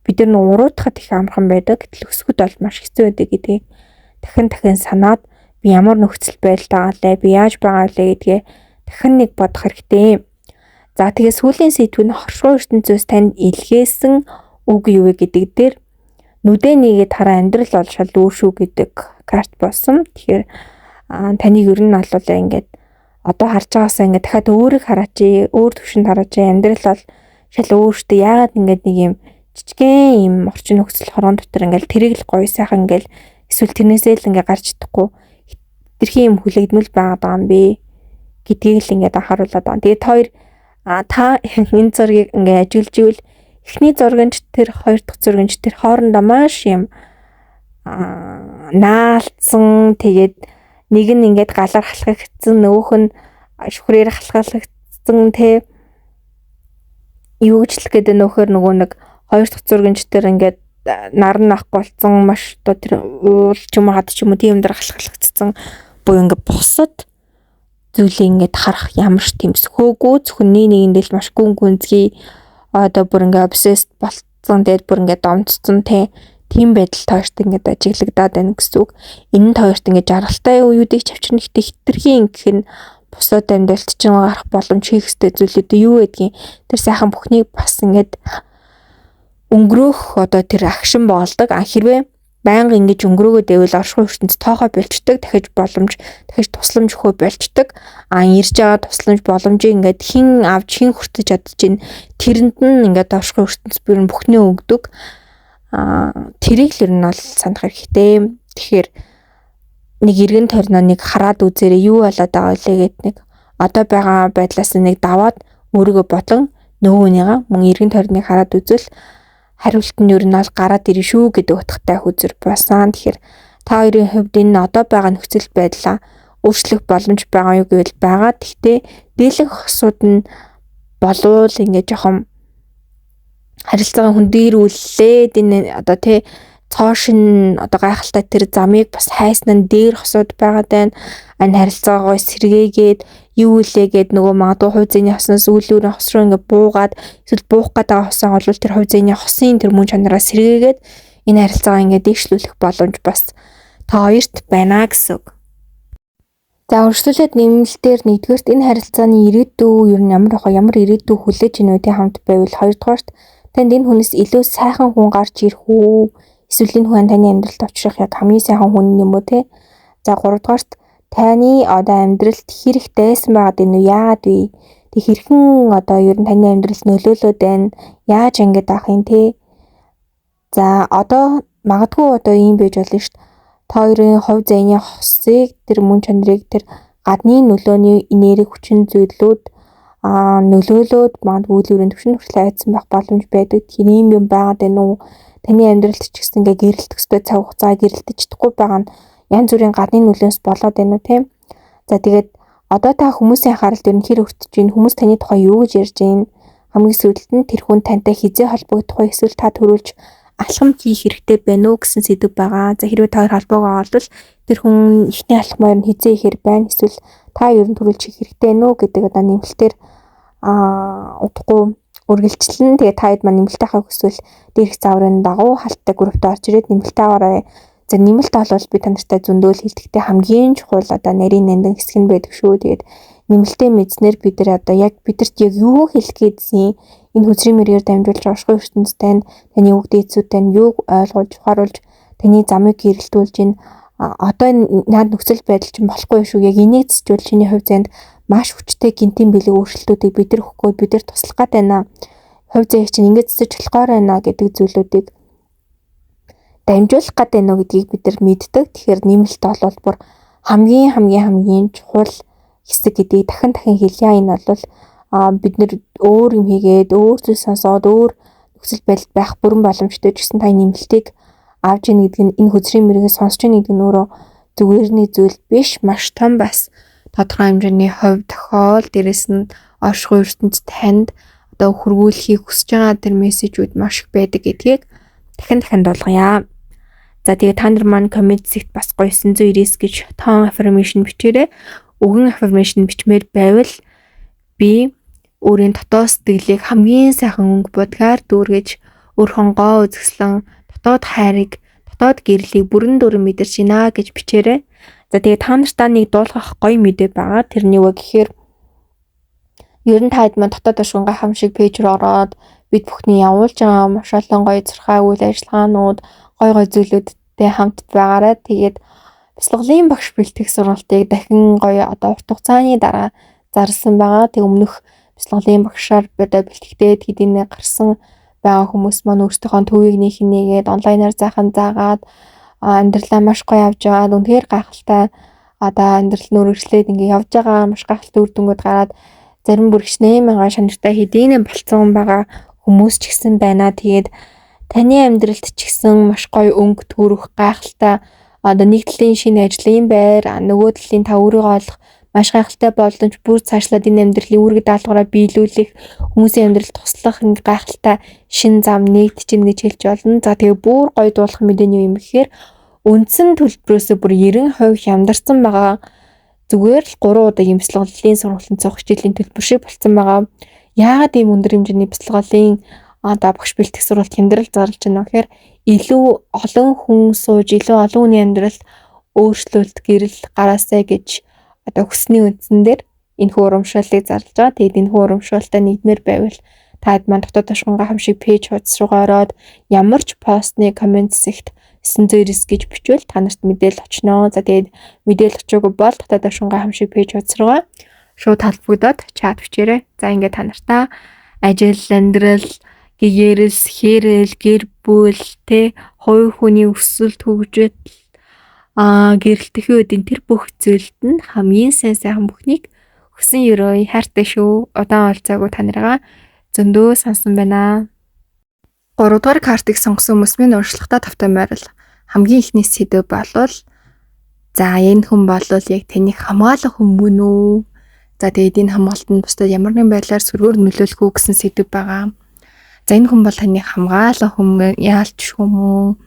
бид нар нөгөө уруудахад их амархан байдаг. Гэтэл өсгөд бол маш хэцүү байдаг гэдгийг дахин санаад би ямар нөхцөл байдалтай галаа, би яаж байгаа вэ гэдгээ дахин нэг бодох хэрэгтэй. За тэгээ сүүлийн сэдв нь хоршоо ертөнцөөс танд илгээсэн үг юу вэ гэдэг дээр нүдэ нэгээд хараа амьдрал бол шал өөр шүү гэдэг карт болсон. Тэгэхээр таныг ер нь бол ингээд одоо харж байгаасаа ингээд дахиад өөрийг хараач, өөр төвшөнд хараач, амьдрал бол шал өөртөө яагаад ингээд нэг юм жижигхэн юм орчин нөхцөл хорон дотор ингээд тэрийг л гоё сайхан ингээд эсвэл тэрнээсээ л ингээд гарч чадахгүй тэрхий юм хүлэгдмэл байгаа юм бэ гэдгийг л ингээд анхааруулад байгаа. Тэгээд хоёр та энэ зургийг ингээд ажиглаж ивэл эхний зургийнч тэр хоёр дахь зургийнч тэр хоорондоо маш юм наалцсан тэгээд нэг нь ингээд галаар халахагдсан нөгөөх нь шүхрээр халахагдсан те юу гэж хэлэх гээд нөхөр нөгөө нэг хоёр дахь зургийнч тэр ингээд нар нь ах болцсон маш одоо тэр уул ч юм уу хад ч юм уу тийм дээр халахагдсан буюу ингээд бусад зүйлийг ингээд харах ямар ч тэмсгөөгүй зөвхөн нэгэн л маш гүн гүнзгий одоо бүр ингээд обсест болцсон тэгээд бүр ингээд домцсон тийм байдал тоорт ингээд ажиглагдаад байна гэсэн үг. Энэ тоорт ингээд жаргалтай үеүүдийг чавчрын ихтэй хитрхийн гэх нь бусад амьдралд ч гарах боломж хийх ёстой зүйлүүд юу гэдгийг тэр сайхан бүхнийг бас ингээд өнгөрөөх одоо тэр агшин боолдог. Хэрвээ байнга ингэж өнгөрөөгөө дэвэл оршихуй ертөнц тоохоо болчдөг, дахиж тусламж өгөө болчдөг. Ирж байгаа тусламж боломжийг ингээд хэн авч хэн хүртэж чадж чинь тэрэнд нь ингээд оршихуй ертөнц бүрэн бүхнээ өгдөг. Тэрийг л ер нь бол санах хэрэгтэй. Тэгэхээр нэг эргэн тойрноо нэг хараад үзээрэй юу болоод байгаа вэ гэд нэг одоо байгаа байдлаас нэг даваад өөрийгөө бодлон нөгөөнийгаа мөн эргэн тойрныг хараад үзвэл хариулт нь ер нь бол гараад ирнэ шүү гэдэг утгатай хүзэр басан. Тэгэхээр та хоёрын хувьд энэ одоо байгаа нөхцөл байдлаа өөрчлөх боломж байгаа юу гэвэл байгаа. Гэхдээ дийлэнх хосууд нь болвол ингээд жоохон харилцаагаа хүндэрүүлээд энэ одоо цоошин одоо гайхалтай тэр замыг бас хайснан дээр хосууд байгаад байна. Харилцаагаа сэргээгээд юу үлээгээд нөгөө магадгүй хувь зээний хосноос үйл өөрийн хос руу ингээд буугаад эсвэл буух гэдэг хосоо олвол тэр хувь зээний хосын тэр мөн чанараа сэргээгээд энэ харилцаагаа ингээд дэвшлүүлэх боломж бас та хоёрт байна гэсэн үг. За өргөжлүүлээд нэмэлтээр нэгдүгээрт энэ харилцааны ирээдүй ер нь ямар ирээдүй хүлээж ийн үеийн хамт байвал хоёрдугаарт танд энэ хүнээс илүү сайхан хүн гарч ирэх үү? Эсвэл энэ хүн таны амьдралд очрох яг хамгийн сайхан хүн юм уу те? За гуравдугаарт таны одоо амьдралд хэрэг дайсан байгаад энэ үү? Яагаад вэ? Тэг хэрхэн одоо ер нь таны амьдралд нөлөөлөд байна? Яаж ингэж авах юм те? За одоо магадгүй одоо ийм байж болно шүү дээ. Та хоёрын хувь зээний хосыг тэр мөн чанарыг тэр гадны нөлөөний энерги хүчин зүйлүүд нөлөөлөд магадгүй үйл өөрийн төвшин хүртэл айдсан байх боломж байдаг. Тэгэхээр ийм юм байгаад байна уу? Таны амьдралд ч гэсэн ингээ гэрэлтэх ёстой цаг хугацаа гэрэлтэж чадахгүй байгаа нь янз бүрийн гадны нөлөөс болоод байна уу тийм. За тэгээд одоо та хүмүүсийн анхааралд ер нь хэр өртөж байна? Хүмүүс таны тухай юу гэж ярьж байна? Хамгийн сүүлд нь тэр хүн тантай хизээ холбогдох вэ? Эсвэл та төрүүлж алхам хийх хэрэгтэй байна уу гэсэн сэдв байгаа. За хэрвээ та хоёр холбоогоо олвол тэр хүн ихний алхмаар нь хизээ ихээр байна. Эсвэл та ер нь төрүүлж хийх хэрэгтэй байна уу гэдэг одоо нэмэлтээр удахгүй үргэлжлэн тэгээ та хэд маань нэмэлт авах хүсвэл дээрх зааврын дагуу халттай группт орж ирээд нэмэлт аваарай. За нэмэлт олвол би танартай зөндөөл хэлэхдээ хамгийн чухал одоо нарийн нандин хэсэг нь байдаг шүү. Тэгээд нэмэлтээ мэдснээр бид нар одоо яг бидэрт яг юу хэлэх гээдсэн энэ хүсрийн мэргээр дамжуулж оршихуй ертөнцтэй таны үг дээдсүүдтэй юу ойлгуулж ухааруулж таны замыг гэрэлтүүлж ин одоо энэ наад нөхцөл байдал чинь болохгүй шүү. Яг энийг зэжүүл чиний хувь заяанд маш хүчтэй гинтийн бэлэг өөрчлөлтүүдийг бид нар өгөхгүй бид нар туслах гээд байна. Хувь заяаг чинь ингэж зэж болохоор байна гэдэг зүйлүүдийг дамжуулах гээд байна уу гэдгийг бид нар мэддэг. Тэгэхээр нэмэлт бол бүр хамгийн чухал хэсэг гэдгийг дахин хэлье. Энэ бол бид нар өөр юм хийгээд өөр зүйл сонсоод өөр нөхцөл байдал байх бүрэн боломжтой ч гэсэн та нэмэлтийг авч ийн гэдэг нь энэ хөзрийн мэргийг сонсч ийн гэдэг нь өөрөө зүгээрний зүйл биш, маш том бас тодорхой хэмжээний хувь тохиол дээрэс нь оршихуй ертөнд танд одоо хөрвүүлэхийг хүсэж байгаа тэр мессежүүд маш их байдаг гэдгийг дахин дуулгая. За тэгээ та нар маань коммент зэгт бас гоё 999 гэж тоон affirmation бичээрэй. Өгөн affirmation бичмээр байвал би өөрийн дотоод сэтгэлийг хамгийн сайхан өнгө бодгаар дүүргэж өөрхөн гоо үзэсгэлэн дотоод хайрыг, дотоод гэрлийг бүрэн дүрэн мэдэрч байна гэж бичээрэй. За тэгээ та нартаа нэг дуулгах гоё мэдээ байгаа. Тэрний үг гэхээр ер нь та хэд маань дотоод ашгүй гайхамшиг пэйж рүү ороод бид бүхний явуулж байгаа маш олон гоё зурхай үйл ажиллагаанууд, гоё зүйлүүдтэй хамт байгаарай. Тэгээд бяцлаглалын багш бэлтгэх сургалтыг дахин гоё одоо урт хугацааны дараа зарласан байгаа. Тэг өмнөх бяцлаглалын багшаар одоо бэлтгэдэг хэдийнэ гарсан байгаа хүмүүс маань өөрсдийнхөө төвийг нээгээд онлайнаар заахан заагаад амьдралаа маш гоё явж байгаа. Үнэхээр гайхалтай одоо амьдрал нөрөглөөд ингээ явж байгаа маш гайхалтай үр дүнгууд гараад зарим бүр хичнээн мянган шанартай хэдийнэ болцсон байгаа хүмүүс ч гэсэн байна. Тэгээд таны амьдралд ч гэсэн маш гоё өнгө төрөх гайхалтай одоо нэг талын шинэ ажлын байр, нөгөө талын та өөрийгөө олох маш гайхалтай боломж, бүр цаашлаад энэ амьдралын үүрэг даалгавраа биелүүлэх, хүмүүсийн амьдралд туслах ингээ гайхалтай шин зам нэгдэж ийн гэж хэлж болно. За тэгээ бүр гоё дуулах мэдээний юм гэхээр үндсэн төлбөрөөсөө бүр 90% хямдарсан байгаа. Зүгээр л 3 удаа бяцлаглалын сургалтын цогц хичээлийн төлбөр шиг болцсон байгаа. Яагаад ийм өндөр хэмжээний бяцлаглалын одоо багш бэлтгэх сургалт хямдрал зарлж байна гэхээр илүү олон хүн сууж, илүү олон хүний амьдралд өөрчлөлт гэрэл гараасай гэж одоо хүсний үндсэн дээр энэ хүү урамшууллыг зарлж байгаа. Тэгээд энэ хүү урамшуултаа нэгдмээр байвал та хэд маань дотоод ашгүй гайхамшиг пэйж хуудас руугаа ороод ямар ч постны коммент зэгт 999 гэж бичвэл та нарт мэдээлэл очно. За тэгээд мэдээлэл очоогүй бол дотоод ашгүй гайхамшиг пэйж хуудас руугаа шууд холбогдоод чат бичээрэй. За ингээд та нартаа ажил, амьдрал, гэгэрэл, хэрэл, гэр бүл, хувь хүний өсөлт, хөгжил, гэрэлтэх үеийн тэр бүх зүйлд нь хамгийн сайхан бүхнийг өгсөн ерөө хайртай шүү. Удаан олцаагүй та нарыгаа зөндөө сонсон байна. 3 дугаар картыг сонгосон хүмүүс минь урьдчилалтаа тавтамаар л хамгийн ихний сэдв болвол за энэ хүн болвол яг таныг хамгаалах хүн мөн үү? За тэгээд энэ хамгаалалт нь бусдад ямар нэгэн байдлаар сүргээр нөлөөлөх үү гэсэн сэдв байгаа. За энэ хүн бол таныг хамгаалах хүн яалч хүн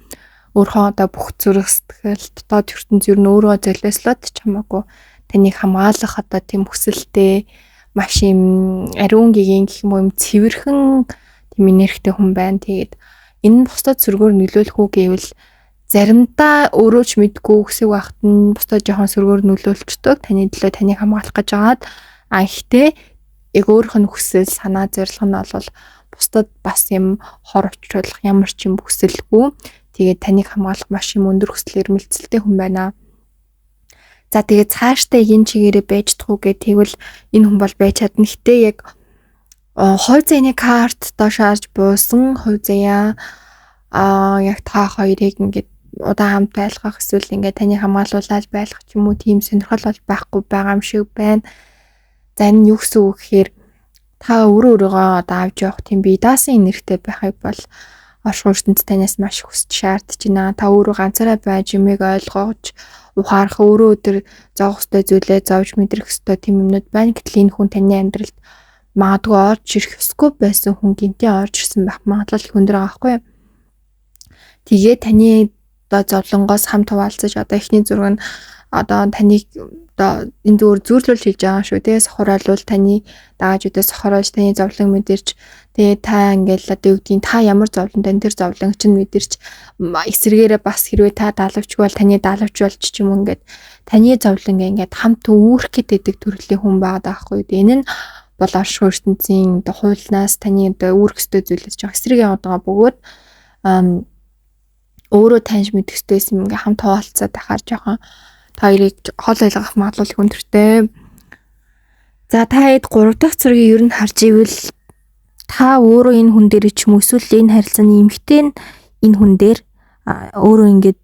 өөрөө одоо бүх зүрх сэтгэл дотоод ертөнц ер нь өөрөө золиослоод ч хамаагүй таныг хамгаалах одоо тийм хүсэлтэй маш юм ариун гэгийн гэх юм цэвэрхэн тийм энергитэй хүн байна. Тэгээд энэ бусдад сүргээр нөлөөлөх үү гэвэл заримдаа өөрөө ч мэдгүй хэсэг багт нь бусдад жоохон сүргээр нөлөөлчдөг. Таны төлөө таныг хамгаалах гэж байгаад гэхдээ яг өөрийнх нь хүсэл санаа зорилго нь бол бусдад бас юм хор очруулах ямар ч юм хүсэлгүй. Тэгээд таныг хамгаалах маш юм өндөр хүсэл эрмэлзэлтэй хүн байна. За тэгээд цаашдаа энэ чигээрээ байж дах уу гэвэл энэ хүн бол байж чадна. Гэтэ яг хувь заяаны карт доош харж буусан хувь заяа яг та хоёрыг ингээд удаан хамт байлгах эсвэл ингээд таны хамгаалуулаад байлгах ч юм уу тийм сонирхол бол байхгүй байгаа юм шиг байна. За энэ юу гэсэн үг гэхээр та өөрийгөө одоо авч явах тийм бие даасан энергитэй байхыг бол оршин ертөнд танаас маш хүсэж шаардж байна. Та өөрөө ганцаараа байж юмыг ойлгож ухаарах өөрөө өдөр зоох ёстой зүйлээ зовж мэдрэх ёстой тийм юмнууд байна. Гэтэл энэ хүн таны амьдралд магадгүй орж ирэх ёсгүй байсан хүн гинтээ орж ирсэн байх магадлал их өндөр байгаа байхгүй юу? Тэгээ таны одоо зовлонгоос хамт хуваалцаж одоо эхний зураг нь одоо таныг одоо энэ зүгээр зүйрлүүлж хийж байгаа шүү те сохороолвол таны даажуудаас сохороолж таны зовлон мэдэрч тэгээ та ингээл одоо юу гэдгийг та ямар зовлонтой тэр зовлон чинь мэдэрч эсрэгээрээ бас хэрвээ та даалгавчгүй бол таны даалгавч болж ч юм ингээд таны зовлон ингээд хамт үүрэх гэдэг төрлийн хүн байгаа байхгүй. Энэ нь бол оршин ертөнцийн одоо хуулнаас таны одоо үүрэх ёстой зүйлээс жоо эсрэг яваад байгаа бөгөөд өөрөө таньж мэдэх ёстой юм ингээ хамт хуваалцаад байхаар жоохон та хоёрыг хол ойлгох магадлал өндөртэй. За та хэд 3 дахь зургийг ер нь харж ивэл та өөрөө энэ хүн дээр ч юм уу эсвэл энэ харилцааны эмэгтэй нь энэ хүн дээр өөрөө ингээд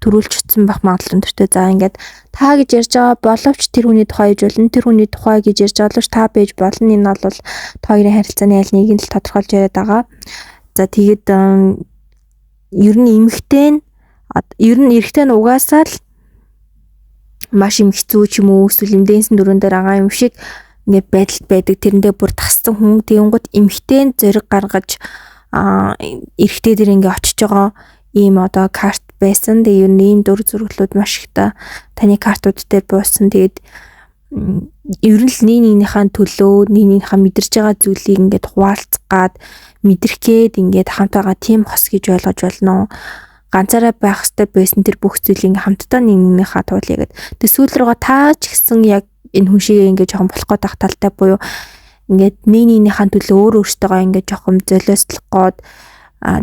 төрүүлчихсэн байх магадлал өндөртэй. За ингээд та гэж ярьж байгаа боловч тэр хүний тухай гэж болно. Тэр хүний тухай гэж ярьж байгаа боловч та байж болно. Энэ бол та хоёрын харилцааны аль нэг нь л тодорхойлж яриад байгаа. За тэгээд ер нь эмэгтэй нь ер нь эрэгтэй нь угаасаа л маш юм хэцүү ч юм уу эсвэл эндэнсэн дөрөн дээр байгаа юм шиг ингээд байдалд байдаг. Тэрэндээ бүр тассан хүн тэгэнгუთ эмэгтэй нь зориг гаргаж эрэгтэй дээр ингээд очиж байгаа ийм одоо карт байсан. Тэгээ ер нь ийм дүр зурглууд маш их таны картууд дээр буусан. Тэгээд ер нь л нэгнийхээ төлөө нэгнийхээ мэдэрч байгаа зүйлийг ингээд хуваалцгаад мэдрэх гээд ингээд хамт байгаа тийм хос гэж ойлгож болно. Ганцаараа байх хэрэгтэй байсан тэр бүх зүйлийг хамтдаа нэгнийхээ туулъя гэдэг. Тэг сүүл рүүгээ таа ч гэсэн яг энэ хүн шиг ингээд жоохон болох гээд байх талтай буюу ингээд нэгнийхээ төлөө өөртөөгөө ингээд жоохон золиослох гээд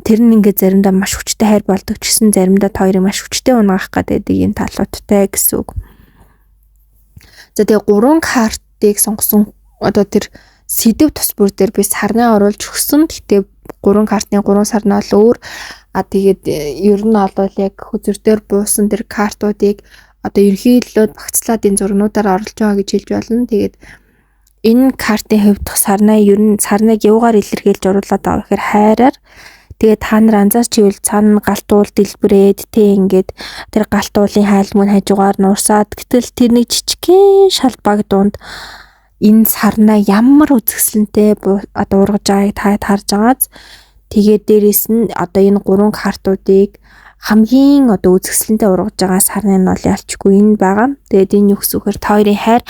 тэр нь ингээд заримдаа маш хүчтэй хайр болдог ч гэсэн заримдаа та хоёрыг маш хүчтэй унаах гэдэг энэ талуудтай гэсэн үг. За тэгээ 3 картыг сонгосон одоо тэр сэдв тус бүр дээр би сарнаа оруулж өгсөн. Гэтэ 3 картны 3 сарнаа л өөр. Тэгээд ер нь бол яг хүзэр дээр буусан тэр картуудыг одоо ерхийлэлд багцлаад энэ зургнуудаар оруулж байгаа гэж хэлж болно. Тэгээд энэ картын хувьд сарнаа ер нь сарныг юугаар илэрхийлж оруулаад байгаа гэхээр хайраар. Тэгээд та нар анзаарч ивэл цаана галт уул дэлбэрээд тэ ингээд тэр галт уулын хайл мөн хажуугаар нуурсаад гэтэл тэр нэг жижигхэн шалбаг дунд энэ сарнаа ямар үзэсгэлэнтэй одоо ургаж байгааг та харж байгааз. Тэгээд дээрэс нь одоо энэ 3 картуудыг хамгийн одоо үзэсгэлэнтэй ургаж байгаа сарны нь бол ялчгүй энэ байгаа. Тэгээд энэ юу гэсэн үгээр та хоёрын хайр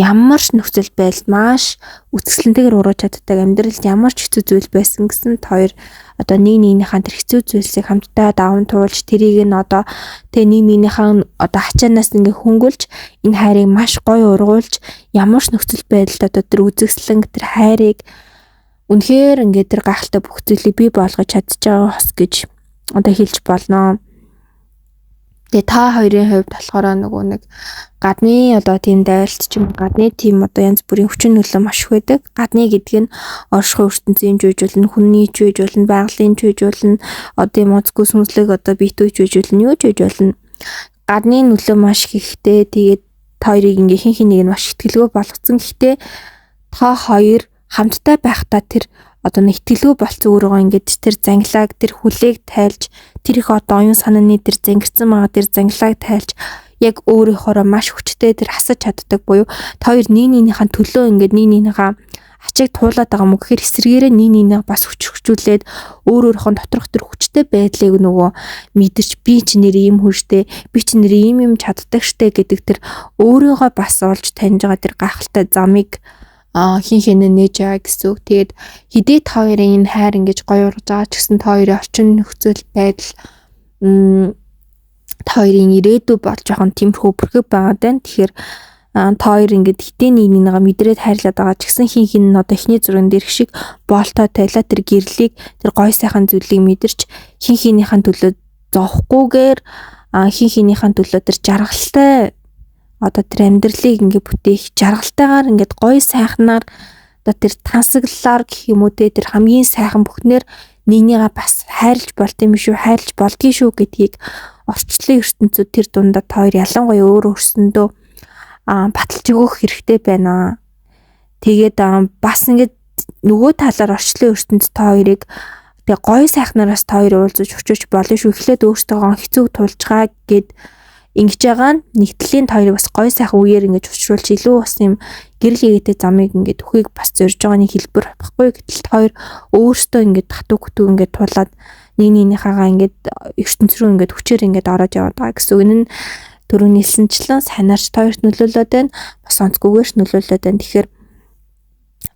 ямар ч нөхцөл байдал маш үзэсгэлэнтэйгээр ургаж чаддаг амьдралд ямар ч хэцүү зүйл байсан гэсэн та хоёр одоо нэгнийхээ тэр хэцүү зүйлсийг хамтдаа даван туулж тэрийг нь одоо тэг нэгнийхээ одоо ачаанаас ингээ хөнгөлж энэ хайрыг маш гоё ургуулж ямар ч нөхцөл байдалд одоо тэр үзэсгэлэн тэр хайрыг үнэхээр ингээ тэр гахалтай бүх зүйлийг бий болгож чадчих байгаа хос гэж одоо хэлж болно. Тэгээ та хоёрын хувьд болохоор нөгөө нэг гадны одоо тийм дайралт ч юм гадны тийм одоо янз бүрийн хүчин нөлөө маш их байдаг. Гадны гэдэг нь оршихуй ертөнцийн жийж болно, хүний жийж болно, байгалийн жийж болно, одоо юм уцгүй сүнслэг одоо битүү жийж болно, юу жийж болно. Гадны нөлөө маш ихтэй. Тэгээд та хоёрыг ингээ хин нэг нь маш ихтгэлгүй болгоцсон. Гэхдээ та хоёр хамтдаа байхдаа тэр одоо нэг итгэлгүй болцсон өөрөөгөө ингээд тэр зангилааг тэр хүлээг тайлж тэр их одоо оюун санааны тэр зангирсан байгаа тэр зангилааг тайлж яг өөрийнхоороо маш хүчтэй тэр хасаж чаддаг буюу та хоёр нэгнийхээ төлөө ингээд нэгнийхээ ачиг туулаад байгаа мөн гэхээр эсрэгээрээ нэг бас хүчрхжүүлээд өөрийнхөө доторх тэр хүчтэй байдлыг нөгөө мэдэрч би ч нэр ийм хүчтэй би ч нэр ийм чаддаг штэ гэдэг тэр өөрийгөө бас олж таньж байгаа тэр гахалтай замыг хин хинээ нээж байгаа гэсэн үг. Тэгээд хидээ та хоёрын энэ хайр ингэж гоё ургаж байгаа ч гэсэн та хоёрын орчин нөхцөл байдал та хоёрын ирээдүй бол жоохон тиймэрхүү бүрхэг байгаа даа. Тэгэхээр та хоёр ингэж хитээ нэгнийгээ мэдрээд хайрлаад байгаа ч гэсэн хин одоо эхний зурган дээр шиг боолтой тайлаа тэр гэрлийг тэр гоё сайхан зүйлийг мэдэрч хин хинийхэн төлөө зовхгүйгээр хин хинийхэн төлөө тэр жаргалтай одоо тэр амьдралыг ингээ бүтээх жаргалтайгаар ингээд гоё сайхнаар одоо тэр тансаглалаар гэх юм уу те тэр хамгийн сайхан бүхнээр нэгнийгээ бас хайрлж болт юм шүү хайрлж болдгий шүү гэдгийг орчлын ертөнцид тэр дундаа та хоёр ялангуяа өөр өөрсөндөө баталж өгөх хэрэгтэй байна. Тэгээд бас ингээд нөгөө талаар орчлын ертөнцид та хоёрыг тэгээ гоё сайхнараас та хоёр уулзаж өчөж болно шүү. Эхлээд өөртөө хэцүү тулжгаа гэд ингэж байгаа нь нэгтлийн та хоёрыг бас гоё сайхан үеэр ингэж учруулж илүү бас юм гэрэл хийгээтэй замыг ингэж өхийг бас зорж байгаа нэг хэлбэр баггүй гэтэл та хоёр өөртөө ингэж татуу ингэж тулаад нэгнийхээгаа ингэж ертөнц рүү ингэж хүчээр ингэж ороод яваад байгаа гэсэн үг. Энэ нь түрүүний хэлсэнчлэн санаарч та хоёрт нөлөөлөд байна. Бас онцгүйгээрч нөлөөлөд байна. Тэгэхээр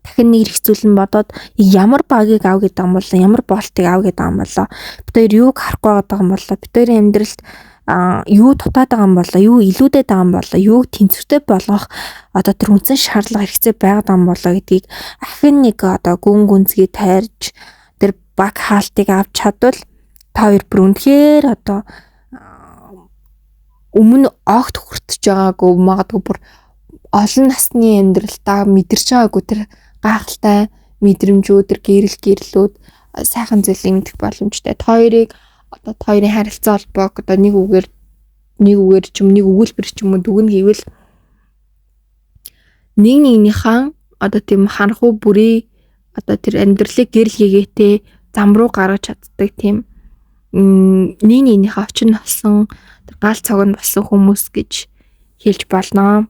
дахин нэг хэцүүлэн бодоод ямар багийг ав гэдэг юм бол ямар болтыг ав гэдэг юм болоо. Бид хоёр юуг харахгүй байгаа юм болоо. Бид хоёрын амьдралд юу дутаад байгаа юм болоо, юу илүүдэд байгаа юм болоо, юуг тэнцвэртэй болгох одоо тэр үндсэн шаардлага хэрэгцээ байгаад байгаа юм болоо гэдгийг ахин нэг одоо гүн гүнзгий тайрж тэр баг хаалтыг авч чадвал та хоёр бүр үнэхээр одоо өмнө огт хүртэж байгаагүй магадгүй бүр олон насны амьдралдаа мэдэрч байгаагүй тэр гайхалтай мэдрэмжүүд, тэр гэрлүүд сайхан зүйлийг мэдэх боломжтой. Та хоёрыг одоо та хоёрын харилцаа холбоог одоо нэг үгээр ч юм нэг өгүүлбэр ч юм уу дүгнэ гэвэл нэгнийхээ одоо тийм ханхуу бүрий одоо тэр амьдралыг гэрэл хийгээтэй зам руу гаргаж чаддаг тийм нэгнийхээ очин болсон тэр гал цог нь болсон хүмүүс гэж хэлж болно.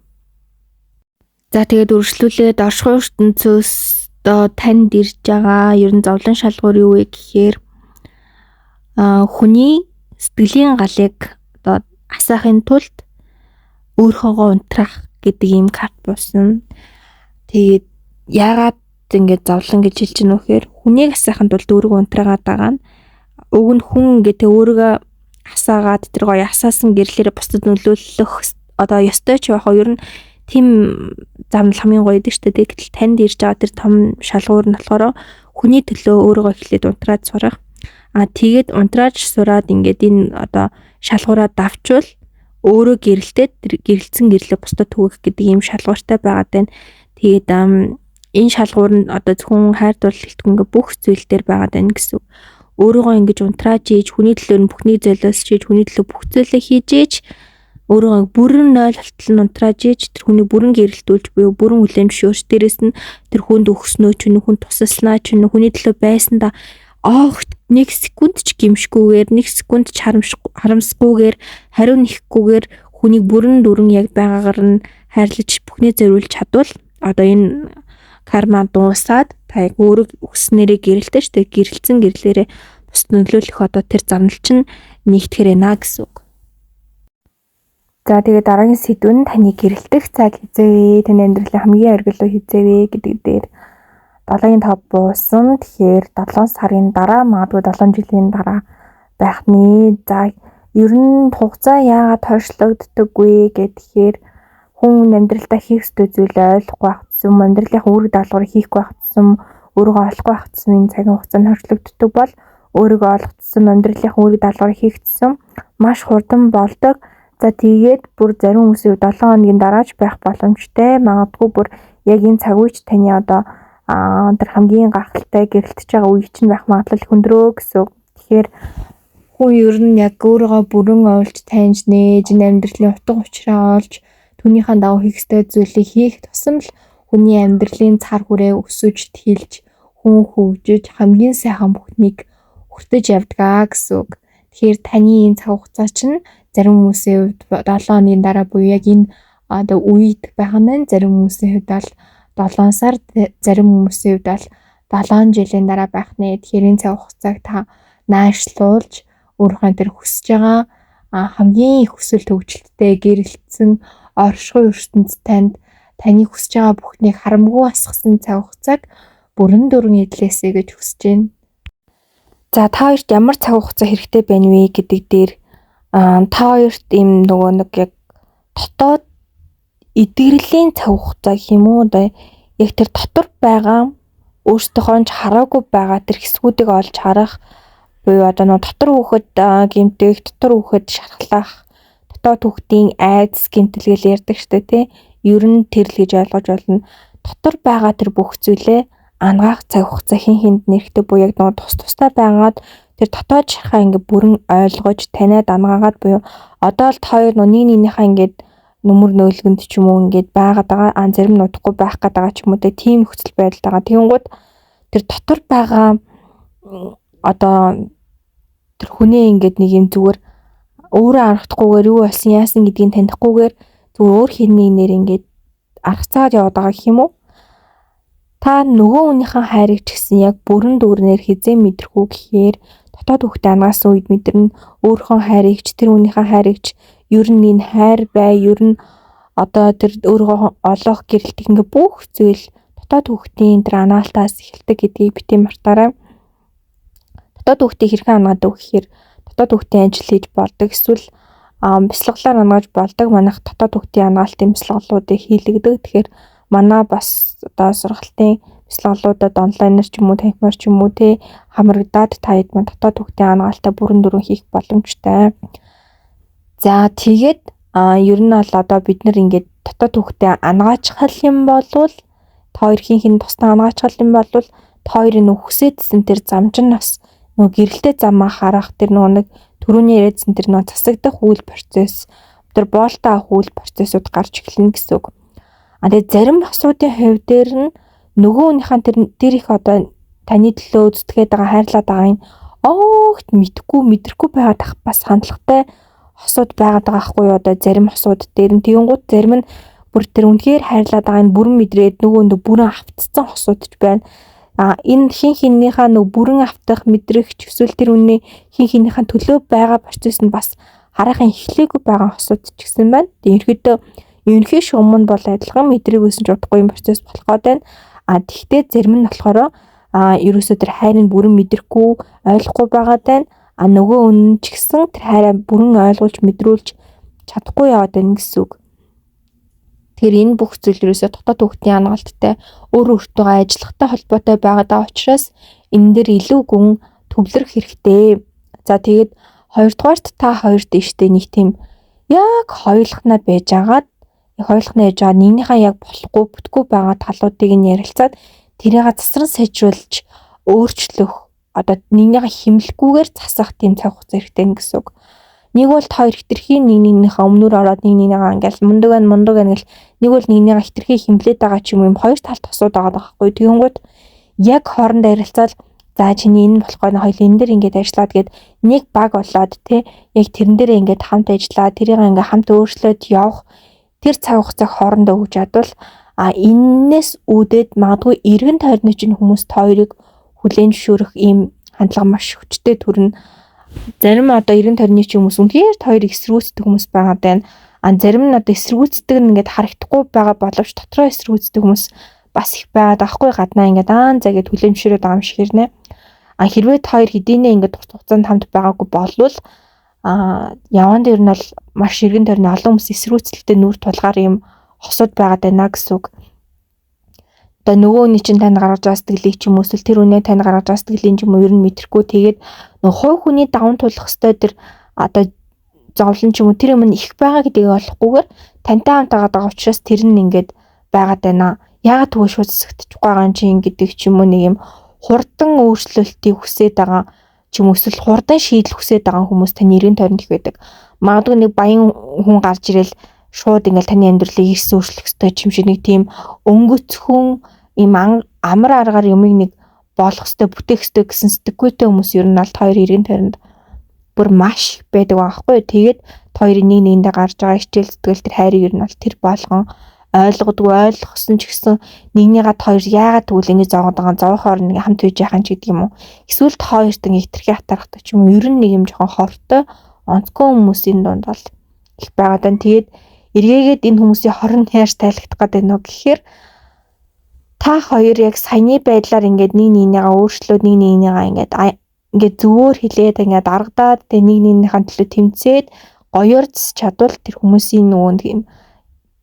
За тэгээд үргэлжлүүлээд оршихуйн ертөнцөөс одоо танд ирж байгаа ер нь зовлон шалгуур юу вэ гэхээр хүний сэтгэлийн галыг одоо асаахын тулд өөрхөөгөө унтрах гэдэг ийм карт буусан. Тэгээд яагаад ингэж зовлон гэж хэлж байна вэ гэхээр хүнийг асаахын тулд өөрийгөө унтраагаад байгаа нь уг нь хүн гэдэг өөрийгөө асаагаад тэр гоё асаасан гэрлээрээ бусдад нөлөөлөх одоо ёстой ч яах вэ ер нь тийм замнал хамгийн гоё гэдэг шүү дээ. Гэтэл танд ирж байгаа тэр том шалгуур нь болохоор хүний төлөө өөрийгөө эхлээд унтраад сурах. Тэгээд унтрааж сураад ингээд энэ одоо шалгуураа давчвал өөрөө гэрэлтээд тэр гэрэлцэн гэрлээ бусдад түгэх гэдэг ийм шалгууртай байгаад байна. Тэгээд энэ шалгуур нь одоо зөвхөн хайр дурлал гэлтгүй ингээд бүх зүйл дээр байгаад байна гэсэн. Өөрийгөө ингэж унтрааж ийж хүний төлөө бүхний золиос чийж хүний төлөө бүх зүйлээ хийж ийж өөрийгөө бүрэн 0 болтол нь унтрааж ийж тэр хүний бүрэн гэрэлтүүлж буюу бүрэн хүлээн зөвшөөрч дээрэс нь тэр хүнд өгснөө ч хүн тусалснаа ч хүний төлөө байсандаа огт 1 секунд ч гимшгүйгээр 1 секунд ч харамсгүйгээр хариу нэхгүйгээр хүнийг бүрэн дүрэн яг байгаагаар нь хайрлаж бүхнээ зориулж чадвал одоо энэ карма дуусаад та яг өөрөө өгснээрээ гэрэлтэй штэ гэрэлцэн гэрлээрээ бус нөлөөлөх одоо тэр замнал чинь нэгтгэхэр байна гэсэн үг. За тэгээд дараагийн сэдв нь таны гэрэлтэх цаг хизээ вэ? Таны амьдралын хамгийн оргилуу хизээ вэ гэдэг дээр 7-5 буусан. Тэгэхээр 7 сарын дараа магадгүй 7 жилийн дараа байх нэ. За ер нь хугацаа яагаад тойрчлогддоггүй гэхээр хүн амьдралдаа хийх ёстой зүйлээ ойлгохгүй байх юм, амьдралын үүрэг даалгаврыг хийхгүй байх юм, өөрийгөө олохгүй байх юм цагийн хугацаанд тойрчлогддог бол өөрийгөө олгоцсон амьдралын үүрэг даалгаврыг хийх гэсэн маш хурдан болдог. За тэгээд бүр зарим хүмүүсийн 7 хоногийн дараач байх боломжтой. Магадгүй бүр яг энэ цаг үеч таны одоо тэр хамгийн гахалтай гэрэлтэж байгаа үе чинь байх магадлал хөндрөө гэсэн. Тэгэхээр хүн ер нь яг өөрийгөө бүрэн ойлгож таньж нээж амьдралын утга учираа олж түүнийхэн дагуу хийх ёстой зүйлийг хийх тусам л хүний амьдралын цар хүрээ өсөж тэлж хүн хөгжиж хамгийн сайхан бүхнийг хүртэж явдгаа гэсэн үг. Тэгэхээр таны энэ цаг хугацаа чинь зарим хүмүүсийн хувьд 7 хоногийн дараа буюу яг энэ одоо үед байх нь зарим хүмүүсийн хувьд бол 7 сар, зарим хүмүүсийн хувьд бол 7 жилийн дараа байх нэ. Тэгэхээр энэ цаг хугацааг та наашлуулж өөрийнхөө тэр хүсэж байгаа хамгийн их хүсэл төвчлөлттэй гэрэлтсэн оршихуй ертөнцид таны хүсэж байгаа бүхнийг харамгүй асгасан цаг хугацааг бүрэн дүрэн эдлээсэй гэж хүсэж байна. За та хоёрт ямар цаг хугацаа хэрэгтэй байна вэ гэдэг дээр та хоёрт ийм нөгөө нэг яг дотоод эдгэрлийн цаг хугацаа гэх юм уу одоо яг тэр дотор байгаа өөртөөхөө ч хараагүй байгаа тэр хэсгүүдийг олж харах буюу одоо нөгөө дотор хүүхэд гэмтэх, дотор хүүхэд шархлах, дотоод хүүхдийн айдас гэмтэлгээл ярьдаг штэ тий. Ер нь тэр л гэж ойлгож болно. Дотор байгаа тэр бүх зүйлээ ангаах цаг хугацаа хин хинд нэрхтээ буюу яг нөгөө тусдаа байгаад тэр дотоод шахаа ингээ бүрэн ойлгож таниад ангаагаад буюу одоо л хоёр нэг нэгнийхээ ингээд нүмер нөөлгөнд ч юм уу ингээд байгаад байгаа зарим нь удахгүй байх гээд байгаа ч юм уу тийм нөхцөл байдалд байгаа. Тэгэнгუთ тэр дотор байгаа одоо тэр хүнээ ингээд нэг юм зүгээр өөрөө анхдахгүйгээр юу болсон яасан гэдгийг танихгүйгээр зүгээр өөр хинээр ингээд аргацаад яваад байгаа гэх юм уу? Та нөгөө хүнийхэн хайрыг ч гэсэн яг бүрэн дүүрнээр хизээ мэдэрх үү гэхээр дотоод хүүхдээ ангаас үед мэдэрнэ өөрийнхөө хайрыг ч тэр хүнийхэн хайрыг ч ер нь энэ хайр бай ер нь одоо тэр өөрийгөө олох гэрэлтэх ингээ бүх зүйл дотоод хүүхдийн тэр анаалтаас эхэлдэг гэдгийг бити мартаарай. Дотоод хүүхдийг хэрхэн анаадаг вэ гэхээр дотоод хүүхдийн ажил хийж болдог эсвэл бяцлаглаар ангаж болдог. Манайх дотоод хүүхдийн ангаалтын бяцлаглуудыг хийлэгдэг. Тэгэхээр манай бас одоо сургалтын тусламжлуудад онлайнаар ч юм уу танхимаар ч юм уу те хамрагдаад та хэд маань дотоод хүүхдийн ангaalтай бүрэн дөрөв хийх боломжтой. За тэгээд ер нь бол одоо бид нар ингээд дотоод хүүхдээ ангаачихал юм болвол та хоёр хин тусдаа ангаачихал юм болвол та хоёрын үхсэдсэн тэр замжин нас нөгөө гэрэлтэй замаа харах тэр нөгөө нэг түрүүний яриадсан тэр нөгөө засагдах үйл процесс тэр боолтоо авах үйл процессыг гарч эхэлнэ гэсэн үг. Тэгээд зарим асуудын хувь дээр нь нөгөөнийхэн тэр их одоо таны төлөө үздэгээд байгаа хайрлаад байгаа юм огт мэдрэхгүй байгаад ах бас хандлагатай хосууд байгаад байгаа хгүй одоо зарим хосууд дээр нь тэгэнгუთ зарим нь бүр тэр үнэхээр хайрлаад байгаа нь бүрэн мэдрээд нөгөөндөө бүрэн автцсан хосууд ч байна. Энэ хинхнийхээ бүрэн автах мэдрэгч эсвэл тэр үнний хинхнийхээ төлөө байгаа процесс нь бас харахын эхлээгүй байгаа хосууд ч гэсэн байна. Тэгээд ерөнхий шугам нь бол адилхан мэдрэгүйсэн ч удахгүй юм процесс болох гээд байна. Тэгтээ зарим нь болохоор ерөөсөө тэр хайрыг бүрэн мэдрэхгүй ойлгохгүй байгаад байна. Нөгөө үнэн ч гэсэн тэр хайраа бүрэн ойлгуулж мэдрүүлж чадахгүй яваад байна гэсэн үг. Тэгэхээр энэ бүх зүйл ерөөсөө дотоод хүүхдийн ангалттай өөртөө ажиллахтай холбоотой байгаа учраас энэ дээр илүү гүн төвлөрөх хэрэгтэй. За тэгээд хоёрдугаарт та хоёрт дэжтэй нэг тийм яг хоёулахнаа байж агаад хоёулахнаа яж байгаа нэгнийхээ яг болохгүй бүтггүй байгаа талуудыг нь ярилцаад тэрийг засран сайжруулж өөрчлөх одоо нэгнийхээ хэмлэхгүйгээр засах тийм цаг хугацаа хэрэгтэй гэсэн үг. Нэг бол та хоёр хитрхи нэгнийхээ өмнөр ороод нэгнийгээ ингээл мундаг гэл нэг бол нэгнийгээ хитрхи хэмлээд байгаа ч юм хоёр талд тосоод байгаа байхгүй. Тэгэнгүүт яг хоорондоо ярилцаад за чиний энэ болохгүй хоёул энэ дэр ингээд ажиллаад гээд нэг баг болоод те яг тэрэн дээрээ ингээд хамт ажиллаад тэрийг ингээд хамт өөрчлөөд явах тэр цаг хугацааг хоорондоо өгч чадвал энээс үүдээд магадгүй эргэн тойрны чинь хүмүүс та хоёрыг хүлээн зөвшөөрөх ийм хандлага маш хүчтэй төрнө. Зарим одоо эргэн тойрны чинь хүмүүс үнээр та хоёрыг эсэргүүцдэг хүмүүс байгаа байна. Зарим нь одоо эсэргүүцдэг нь ингээд харагдахгүй байгаа боловч дотроо эсэргүүцдэг хүмүүс бас их байгаад байхгүй гаднаа ингээд за гэд хүлээн зөвшөөрөд байгаа юм шиг хэрнэ. Хэрвээ та хоёр хэдийнэ ингээд урт хугацаанд хамт байгаагүй болвол яван дээр нь бол маш эргэн тойрны олон хүмүүс эсэргүүцэлтэй нүүр тулгаар юм хосууд байгаад байна гэсэн үг. Одоо нөгөөний чинь тань гаргаж байгаа сэтгэлийг ч юм уу эсвэл тэр үнэ тань гаргаж байгаа сэтгэлийн ч юм уу ер нь мэдрэхгүй тэгээд нөгөө хувь хүний даван туулах хэвээр тэр одоо зовлон ч юм уу тэр юм их байгаа гэдгийг олохгүйгээр тантай хамт байгаа учраас тэр нь ингээд байгаад байна. Яагаад тэгвэл шууд засагдчихгүй байгаа юм чинь гэдэг ч юм уу нэг юм хурдан өөрчлөлтийг хүсээд байгаа ч юм уу эсвэл хурдан шийдэл хүсээд байгаа хүмүүс таны эргэн тойронд их байдаг. Магадгүй нэг баян хүн гарч ирэл шууд ингээл таны амьдралыг эрс өөрчлөх ёстой юм шиг нэг тийм өнгөцхөн ийм амар аргаар юмыг нэг болох ёстой бүтээх ёстой гэсэн сэтгэхүйтэй хүмүүс ер нь аль хоёр эргэн тойронд бүр маш байдаг байхгүй. Тэгээд хоёрын нэгэндээ гарч байгаа хичээл зүтгэл тэр хайрыг ер нь бол тэр болгон ойлгосон ч гэсэн нэгнийгээ хоёр яагаад тэгвэл ингэ зовоод байгаа зовхоор нэг хамт байж яхан ч гэдэг юм уу. Эсвэл хоёрт ингэ хитрхи хатархдаг ч юм уу. Ер нь нэг юм жоохон хортой онцгой хүмүүсийн дунд бол их байгаад байна. Тэгээд эргээгээд энэ хүмүүсийн хорон хайрч тайлагдах гэдэг нөө гэхээр та хоёр яг саяны байдлаар ингээд нэг нэгнийгээ өөрчлөөд нэг нэгнийгээ ингээд зөвөр хилээд ингээд аргадаад тэг нэг нэгнийхэн төлөө тэмцээд гоёорч чадвал тэр хүмүүсийн нөгөө тийм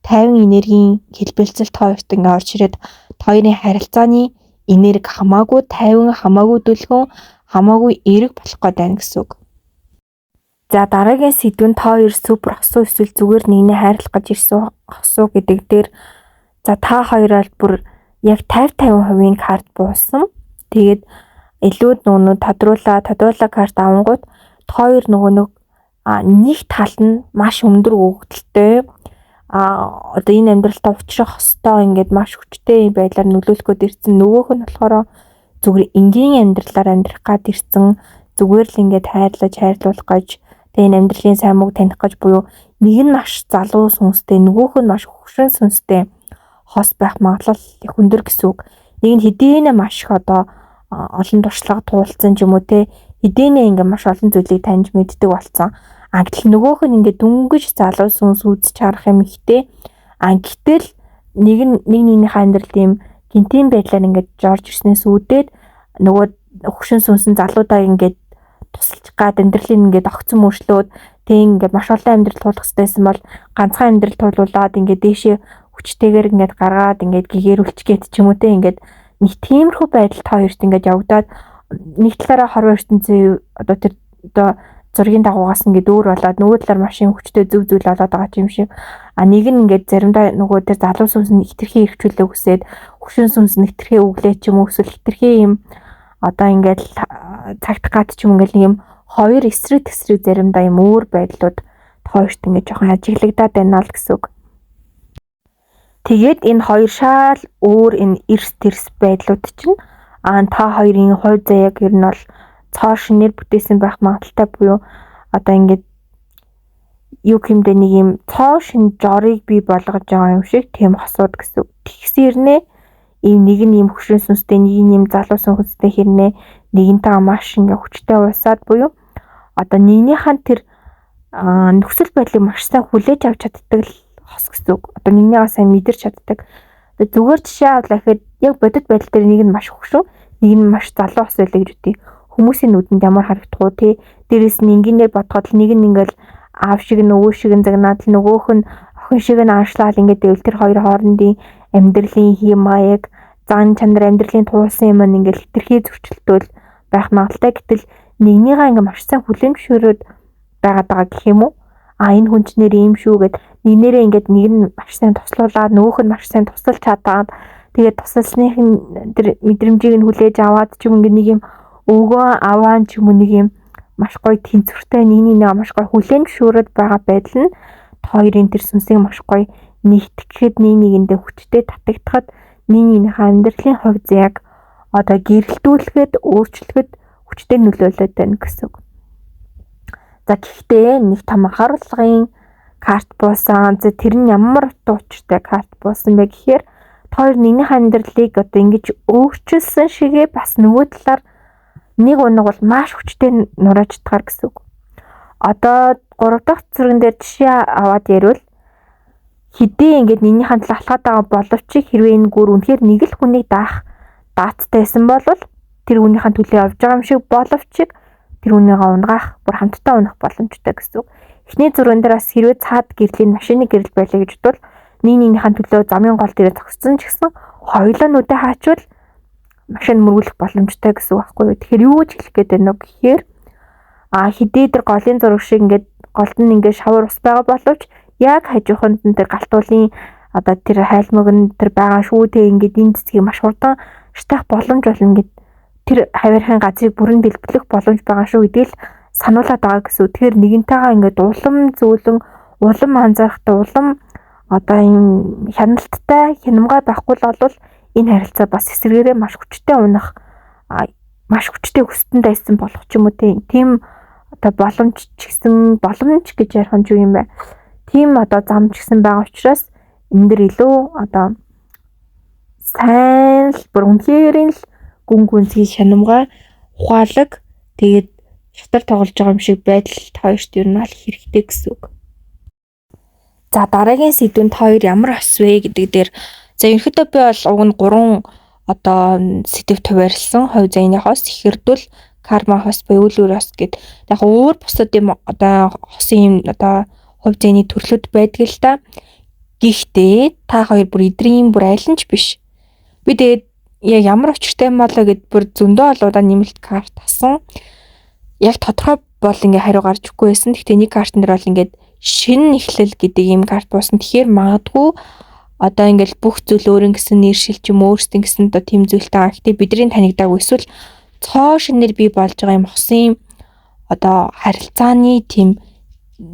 50 энергийн хэлбэлцэлт хоёрт ингээд орж ирээд хоёрын харилцааны энерги хамаагүй 50 хамаагүй дүлгэн хамаагүй эрэг болох гэдэг байна гэсэн үг. За дараагийн сэдвэн та хоёр супер хосуу эсвэл зүгээр нэгнээ хайрлах гэж ирсэн хосуу гэдэг дээр за та хоёроо бүр яг 50-50% карт буусан. Тэгээд илүү нөгөө тодруулаа карт авангууд хоёр нөгөө нэг тал нь маш өндөр өгөгдөлтэй одоо энэ амьдралтаа учрах хөстой ингээд маш хүчтэй байдлаар нөлөөлөх гээд ирсэн. Нөгөөх нь болохоор зүгээр энгийн амьдралаар амьдрах гад ирсэн. Зүгээр л ингээд хайрлуулах гэж тэгээ энэ амьдралын сайн мууг таних гэж буюу нэг нь маш залуу сүнстэй, нөгөөх нь маш хөвшин сүнстэй хос байх магадлал их өндөр гэсэн үг. Нэг нь хэдийнэ маш их одоо олон туршлага туулсан ч юм уу те хэдийнэ ингээд маш олон зүйлийг таньж мэддэг болсон. Гэтэл нөгөөх нь ингээд дүнгиж залуу сүнс үзэж харах юм ихтэй. Гэтэл нэгнийхээ амьдрал ийм гинтийн байдлаар ингээд жорж ирснээс үүдээд нөгөө хөвшин сүнсэн залуудаа ингээд тусалж гад амьдралын ингээд огцон мөршлөөд тэг ингээд маш олон амьдрал туулах хэрэгтэйсэн бол ганцхан амьдрал туулуулаад ингээд дээшээ хүчтэйгээр ингээд гаргаад ингээд гэгэрүүлчгээд ч юм уу те ингээд нэг тиймэрхүү байдалд хоёрт ингээд явагдаад нэг талаараа хорвоо ертөнцийн одоо тэр одоо зургийн дагуугаас ингээд өөр болоод нөгөө талаар машин хүчтэй зөв зүйл болоод байгаа юм шиг. Нэг нь ингээд заримдаа нөгөө тэр залуу сүнс нь хитрхи ирчүүлээ хүсээд хөшин сүнс нь хитрхи өглөө ч юм уу эсвэл хитрхи юм одоо ингээд цагтах гад ч юм ингээд нэг юм хоёр эсрэг тэсрэг заримдаа юм өөр байдлууд хоёрт ингээд жоохон ажиглагдаад байна л гэсэн үг. Тэгээд энэ хоёр шал өөр энэ эрс тэрс байдлууд чинь та хоёрын хувь заяаг ер нь бол цоо шинээр бүтээсэн байх магадaltaй буюу одоо ингээд юу гэмдэ нэг юм цоо шин жорыг бий болгож байгаа юм шиг тийм хосууд гэсэн. Тэгсэрнэ ийм нэг нь юм хөшин сүнстэй нэг нь юм залуу сүнстэй хэрнээ нэгэнтэйгээ маш ингээд хүчтэй уусаад буюу одоо нэгнийхэн тэр нөхцөл байдлыг маш сайн хүлээж авч чаддаг л хос гэсэн үг. Одоо нэгнийгээ сайн мэдэрч чаддаг. Зүгээр жишээ авлаа гэхэд яг бодит байдал дээр нэг нь маш хөшөө, нэг нь маш залуу ус байлаа гэж үгүй. Хүмүүсийн нүдэнд ямар харагдах уу те. Дээрээс нь ингээнээр бодоход нэг нь ингээл аав шиг нөгөө шиг загнаад нөгөөх нь охин шиг нь аншлаад ингээд дэвэл тэр хоёр хоорондын амьдралын хэм маяг зан чанар амьдралын туулсан юм ингээл хитрхи зөрчилдөөл байх магадaltaй. Гэтэл нэгнийгаа ингээ маш сайн хүлэмжшөөрөөд байгаад байгаа гэх юм уу? Энэ хүн ч нэр ийм шүү гэд нэгнээрээ ингээд нэг нь маш сайн туслуулаад нөгөөх нь маш сайн тусалж чадаад тэгээд тусалсных нь тэр мэдрэмжийг нь хүлээж аваад ч юм ингээ нэг юм өвгөө аваан ч юм уу нэг юм маш гоё тэнцвэртэй нэг маш гоё хүлэмжшөөрөөд байгаа байдал нь хоёрын тэр сүнсийг маш гоё нэгтгэхэд нэгэндээ хүчтэй татагдахад нэгнийхээ амьдралын хувь заяаг одоо гэрэлтүүлэхэд өөрчлөхөд хүчтэй нөлөөлөд байна гэсэн үг. За гэхдээ нэг том анхааруулгын карт буусан. Тэр нь ямар утга учиртай карт буусан бэ гэхээр хоёр нэгнийхээ амьдралыг одоо ингэж өөрчилсөн шигээ бас нөгөө талаар нэг унаг бол маш хүчтэй нурааж чадгаар гэсэн үг. Одоо 3 дахь зэрэгэн дээр жишээ аваад ярил хэдий ингээд нэгнийхэн талаа алхаад байгаа боловч хэрвээ энэ гүр үнэхээр нэг л хүнийг даацтайсан бол тэр хүнийхэн төлөө явж байгаа юм шиг боловч тэр хүнийгээ унгаах бүр хамтдаа унах боломжтой гэсэн үг. Эхний зурган дээр бас хэрвээ цаад гэрлийн машины гэрэл байлаа гэж бодвол нэгнийхэн төлөө замын гол дээрээ зогссон ч гэсэн хоёулаа нүдэ хаачвал машин мөргүүлэх боломжтой гэсэн үг байхгүй юу. Тэгэхээр юу гэж хэлэх гээд байна вэ гэхээр хэдий тэр голын зураг шиг ингээд голд нь ингээд шавар ус байгаа боловч яг хажууханд нь тэр галтуулын одоо тэр хайлмаг нь тэр байгаа шүү те ингээд энэ цэцгийг маш хурдан шатах боломж болно ингээд тэр хавирхан газрыг бүрэн дэлбэлэх боломж байгаа шүү гэдгийг сануулад байгаа гэсэн. Тэгэхээр нэгэнтэйгээ ингээд улам зөөлөн улам анзаарахтай улам одоо энэ хяналттай хянамгай байхгүй л бол энэ харилцаа бас эсрэгээрээ маш хүчтэй унах маш хүчтэй өстөнд дайсан болох ч юм уу тийм одоо боломж гэж ярих нь юу юм бэ? Тийм одоо зам ч гэсэн байгаа учраас энэ дэр илүү одоо сайн л бүр үнхээрийн л гүн гүнзгий шанамгай ухаалаг тэгээд шатар тоглож байгаа юм шиг байдал хоёрт ер нь аль хэрэгтэй гэсэн үг. За дараагийн сэдвэнд хоёр ямар ос вэ гэдэг дээр за ерөнхийдөө би бол уг нь 3 одоо сэдв туваарлсан хувь заяаны хос ихэрдүүл карма хос буюу үйл ус гэд яг өөр бусад юм одоо хосын юм одоо хувь заяаны төрлүүд байдаг л та. Гэхдээ та хоёр бүр эдрийн бүр аль нь ч биш. Би тэгээд яг ямар учиртай юм болоо гэд бүр зөндөө олоодаа нэмэлт карт тасан. Яг тодорхой бол ингээ хариу гарч өгөхгүй байсан. Гэхдээ нэг картн дээр бол ингээд шинэ эхлэл гэдэг юм карт буусан. Тэгэхээр магадгүй одоо ингээл бүх зүйл өөрийн гэсэн нэр шил ч юм өөрсдийн гэсэн одоо тийм зүйлтэй байгаа. Гэхдээ бидний танигдаагүй эсвэл цоо шинээр бий болж байгаа юм хосын одоо харилцааны тийм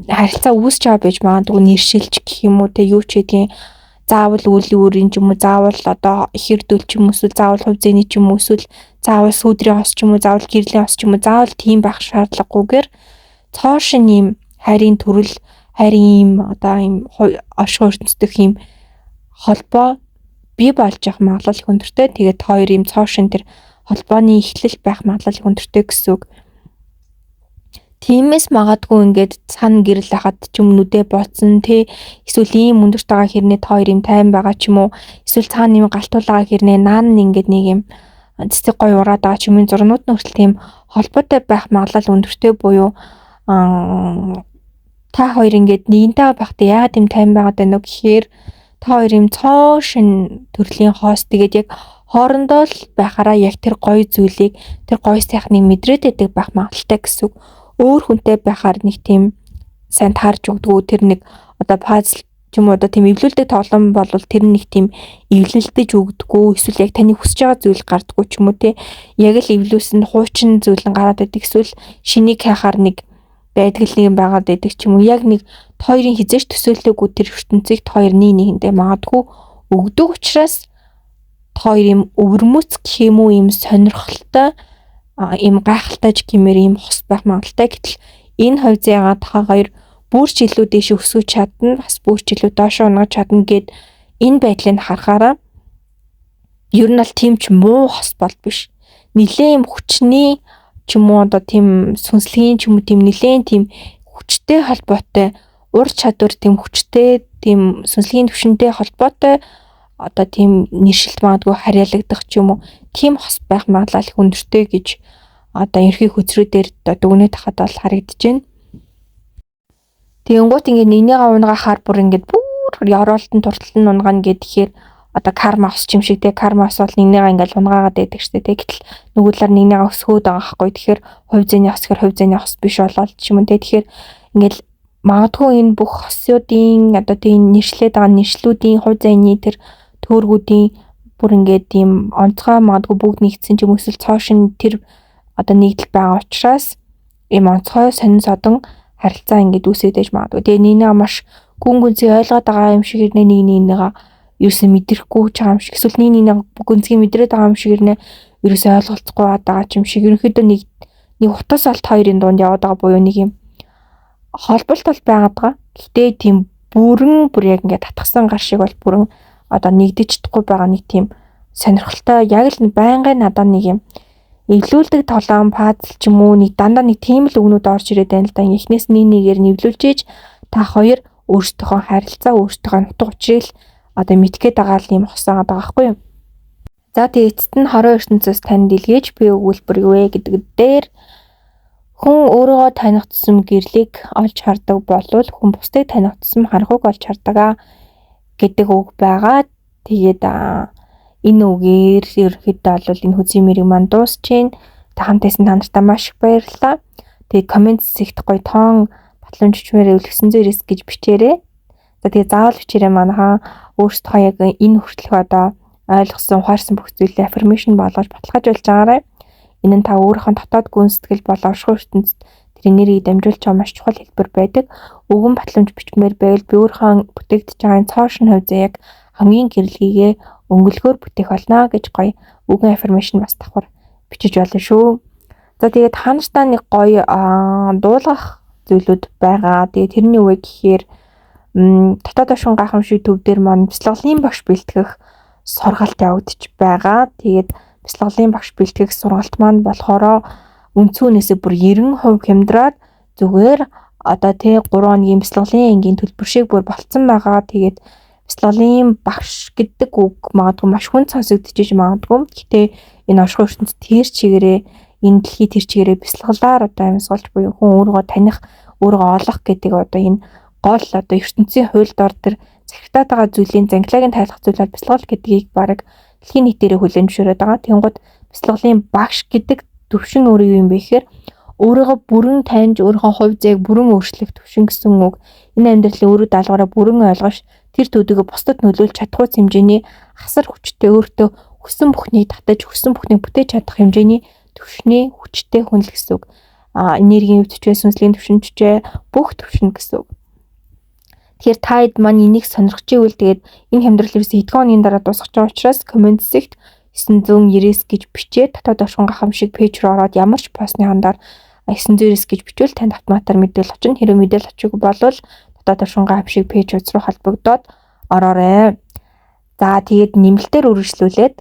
харилцаа үүсч байгаа байж магадгүй нэршилж гэх юм уу те юу ч гэдгийг заавал үлийн өөрийн ч юм уу заавал одоо ихэрдүүл ч юм уу эсвэл заавал хувь зээний ч юм уу эсвэл заавал сүүдрийн хос ч юм уу заавал гэрлийн хос ч юм уу заавал тийм байх шаардлагагүйгээр цоо шин юм харийн төрөл харийн юм одоо юм оршин ертөнцийн юм холбоо бий болж явах магадлал их өндөртэй. Тэгээд хоёр юм цоо шин тэр холбооны эхлэл байх магадлал их өндөртэй гэсэн үг. Тиймээс магадгүй ингээд цан гэрэл хахад ч юм нүдэ бооцсон те эсвэл ийм өндөрт байгаа хэрнээ хоёр юм тайван байгаа ч юм уу эсвэл цаана юм галтуулгаа хэрнээ наан ингээд нэг юм цэцэг гой ураад байгаа ч юм уу зурнууд нь хүртэл тийм холбоотой байх магадлал өндөртэй буюу та хоёр ингээд нэгэнтэй байхдаа яагаад юм тайван байгаад байна вэ гэхээр та хоёр юм цоо шин төрлийн хоос тэгээд яг хоорондоо л байхаараа яг тэр гоё зүйлийг тэр гоё сайхныг мэдрээд байдаг байх магадaltaй гэсэн үг. Өөр хүнтэй байхаар нэг тийм сайн таарч өгдгөө тэр нэг одоо пазл ч юм уу одоо тийм эвлүүлдэг тоглоом бол тэр нэг тийм эвлэлдэж өгдөггүй эсвэл яг таны хүсэж байгаа зүйл гардаггүй ч юм уу те яг л эвлүүлсэн хуучин зүйл нь гараад байдаг эсвэл шинийг хайхаар нэг байдаг л нэг юм байгаад байдаг ч юм уу яг нэг хоёрын хизээш төсөөлөөгүй тэр ертөнцийг хоёр нэгэндээ магадгүй өгдөг учраас хоёр юм өвөрмөц гэх юм уу юм сонирхолтой юм гайхалтай ч гэмээр юм хос байх магадaltaй гэтэл энэ хувь заяагаад та хоёр бүр ч илүү дэше өсгөж чадна бас бүр ч илүү доош унаж чадна гэд энэ байдлыг харахаараа ер нь бол тийм ч муу хос бол биш. Нилээн юм хүчний ч юм уу одоо тийм сүнслэгийн ч юм уу тийм нилээн тийм хүчтэй холбоотой ур чадвар тийм хүчтэй тийм сүнслэгийн төвшөнтэй холбоотой одоо тийм нэршилт магадгүй харьяалагдах ч юм уу тийм хос байх магадлал их өндөртэй гэж одоо ерхий хөзрүүдээр дүгнэж тахад бол харагдаж байна. Тэгэнгუთ ингээд нэгнийгаа унгахаар бүр ингээд бүр яроолтон турталтан унгана гэхээр одоо карма ус юм шиг те карма ус бол нэгнийгаа ингээд унгаагаад байдаг штэ те гэтэл нөгөө талаар нэгнийгаа өсгөөд байгаа байхгүй тэгэхээр хувь зэний ус гэхээр хувь зэний ус биш болоод ч юм уу те тэгэхээр ингээд магадгүй энэ бүх хосуудын одоо тийм нэршлээд байгаа нэршлүүдийн хувь зэний тэр төөргүүдийн бүр ингээд тийм онцгой магадгүй бүгд нэгдсэн ч юм уу эсвэл цоошин тэр одоо нэгдэл байгаа учраас ийм онцгой сонин содон харилцаа ингээд үүсээд ээж магадгүй. Тэгээ нэгнээ маш гүн гүнзгий ойлгоод байгаа юм шиг нэгнийгаа юусэн мэдрэхгүй байгаа юм шиг эсвэл нэгнээ гүнзгий мэдрээд байгаа юм шиг ерөөсөө ойлголцохгүй байгаа юм шиг ерөнхийдөө нэг утас алт хоёрын дунд яваад байгаа буюу нэг юм холболт бол байгаад байгаа. Гэхдээ тийм бүр яг ингээд татгсан гар шиг бол бүрэн одоо нэгдэж чадахгүй байгаа нэг тийм сонирхолтой яг л байнгын надад нэг юм эвлүүлдэг тоглоом пазл ч юм уу нэг дандаа нэг тийм л өгнүүд орж ирээд байна л да. Эхнээс нэгээр нэвлүүлж ийж та хоёр өөрсдийнхөө харилцаа өөрсдийнхөө нутаг учрыг одоо мэдгээд байгаа л юм хосаагаад байгаа байхгүй юу. За тэгээ эцэст нь хорон ертөнцөөс танд илгээж би өгүүлбэр юу вэ гэдэг дээр хүн өөрийгөө таних тусам гэрлийг олж хардаг болвол хүн бусдыг таних тусам харахыг олж хардаг гэдэг үг байгаа. Тэгээд энэ үгээр ерөнхийдөө бол энэ хүзий мэрийг мань дуусч байна. Та хамтайсан та нартай маш их баярлалаа. Тэгээд комент зэгт гоё тоон батлан чичмээр 909 гэж бичээрэй. За тэгээд заавал бичээрэй манайхаа өөрсдөө яг энэ хүртэлх одоо ойлгосон ухаарсан бүх зүйлээ аффирмашн болгож баталгаажуулж байгаарай. Энэ нь та өөрийнхөө дотоод гүн сэтгэл болон оршихуй ертөнцид тэр энергийг дамжуулж байгаа маш чухал хэлбэр байдаг. Өгөн батламж бичмээр байвал би өөрийнхөө бүтээгдэж байгаа цоошин хувь заяаг хамгийн гэрлэгийг өнгөлгөөр бүтээх болно гэж гоё үгэн аффирмашн бас давхар бичиж болно шүү. За тэгээд та нартай нэг гоё дуулгах зүйлүүд байгаа. Тэгээд тэрний үе гэхээр дотоод ашин гайхамшиг төв дээр маань бяцлаглалын багш бэлтгэх сургалт явагдаж байгаа. Тэгээд бяцлаглалын багш бэлтгэх сургалт маань болохоор үнцүүнээсээ бүр 90% хямдраад зүгээр одоо 3 хоногийн бяцлаглалын ангийн төлбөр шиг бүр болцсон байгаа. Тэгээд бяцлаглалын багш гэдэг үг магадгүй маш хүн сонсогдож магадгүй. Гэхдээ энэ оршихуй ертөнцид тэр чигээрээ энэ дэлхий тэр чигээрээ бяцлаглалаар одоо амьсгалж буюу хүн өөрийгөө таних, өөрийгөө олох гэдэг одоо энэ гол одоо ертөнцийн хуйлд ор төр захирагдаад байгаа зүйлийн зангилааг нь тайлах зүйлээр бяцлал гэдгийг баг дэлхийн нийтээрээ хүлээн зөвшөөрөд байгаа. Тэнгууд бяцлаглалын багш гэдэг төвшин өөрөө юу юм бэ гэхээр өөрийгөө бүрэн таньж өөрийнхөө хувь заяаг бүрэн өөрчлөх төвшин гэсэн үг. Энэ амьдралын өөрөг даалгавраа бүрэн ойлгож тэр төдийгөө бусдад нөлөөлж чадахгүй хэмжээний асар хүчтэй өөртөө хүссэн бүхнийг татаж хүссэн бүхнийг бүтээж чадах хэмжээний төвшний хүчтэй хүн л гэсэн үг. Энергийн төвчөө, сүнслийн төвшин төвчөө бүх төвшин гэсэн үг. Тэгэхээр таад маань энийг сонирхож ивэл тэгээд энэ хямдрал ерөөсөө хэдхэн хоногийн дараа дуусах гэж байгаа учраас комент зэгт 999 гэж бичээд дотоод оршин гахамшиг пэйж руу ороод ямар ч постны хандаар 999 гэж бичвэл танд автоматар мэдээлэл очино. Хэрэв мэдээлэл очихгүй болвол дотоод оршин гахамшиг пэйж руу холбогдоод ороорой. За тэгээд нэмэлтээр үргэлжлүүлээд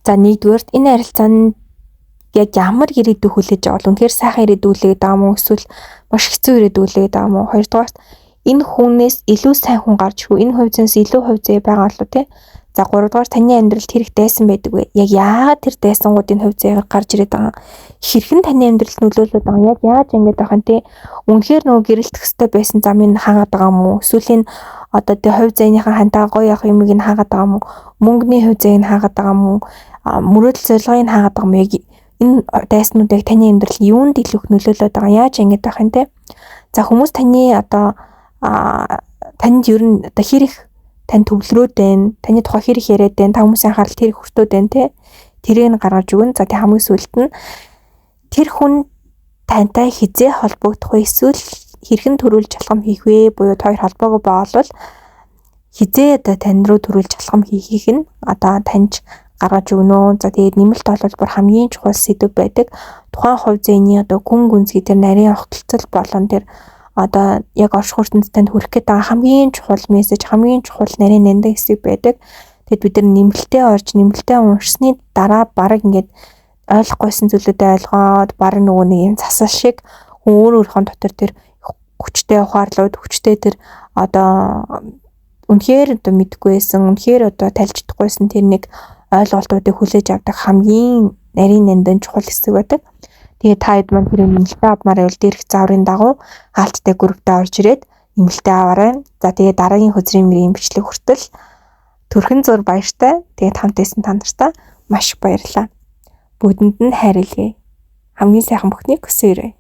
за нэгдүгээрт энэ харилцаанд яг ямар ирээдүй хүлээж байгаа бол үнэхээр сайхан ирээдүй хүлээгээд байгаа мó эсвэл маш хэцүү ирээдүй хүлээгээд байгаа мó. Хоёрдугаарт энэ хүнээс илүү сайн хүн гарч хүү энэ хувьцаас илүү хувь зүй байгаа болов тий. За 3 дугаар таны амьдралд хэрэг дайсан байдаг вэ? Яг яагаад тэр дайсангуудын хувь заяагаар гарч ирээд байгаа юм? Хэрхэн таны амьдралд нөлөөлөд байгаа юм? Яг яаж ингэж байгаа юм те? Үнэхээр нөгөө гэрэлтэх хэвээр байсан замыг хаагаад байгаа юм уу? Эсвэл энэ одоо тэ хувь заяаныхаа хантаа гоё явах юмыг нь хаагаад байгаа юм уу? Мөнгөний хувь заяаг нь хаагаад байгаа юм уу? Мөрөөдөл зорилгыг нь хаагаад байгаа юм яг энэ дайснуудыг таны амьдрал юунд илүү нөлөөлөд байгаа? Яаж ингэж байгаа юм те? За хүмүүс таны одоо танд ер нь одоо хэрэг тань төвлөрөөд байна. Таны тухай хэрэг яриад байна. Та хүмүүсийн анхаарал тэр хүртөөд байна те. Тэрийг нь гаргаж өгнө. За тэг хамгийн сүүлд нь тэр хүн тантай хизээ холбогдох вэ? Эсвэл хэрхэн төрүүлж шалгам хийх вэ? Буюу хоёр холбоогүй боолвол хизээ одоо тань руу төрүүлж шалгам хийхийг нь одоо таньж гаргаж өгнө. За тэгээд нэмэлт толгойбор хамгийн чухал сэдв байдаг. Тухайн хувь зээний одоо гүн гүнзгий тэр нарийн огтлцол болон тэр одоо яг орш хурцанд танд хүрэх гээд байгаа хамгийн чухал мессеж, хамгийн чухал нарийн нандин хэсэг байдаг. Тэгэд бид нар нэмэлтээ орж, нэмэлтээ уншсны дараа бараг ингээд ойлгохгүйсэн зүйлүүдээ ойлгоод бараг нөгөө нэг юм засал шиг өөр өөрхөн дотор тэр хүчтэй ухаарлууд, хүчтэй тэр одоо үнэхээр одоо мэдгүй байсан, үнэхээр одоо тайлж чадахгүйсэн тэр нэг ойлголтуудыг хүлээж авдаг хамгийн нарийн нандин чухал хэсэг байдаг. Тэгээ та хэд маань тэр нэмэлтээ авмаар байвал дээрх зааврын дагуу хаалттай групптэй орж ирээд нэмэлтээ аваарай. За тэгээ дараагийн хөзрийн мэрийн бичлэг хүртэл төрхөн зур баяртай. Тэгээд хамт байсан та нартай маш их баярлалаа. Бүгдэнд нь хайрлая. Хамгийн сайхан бүхнийг хүсээрэй.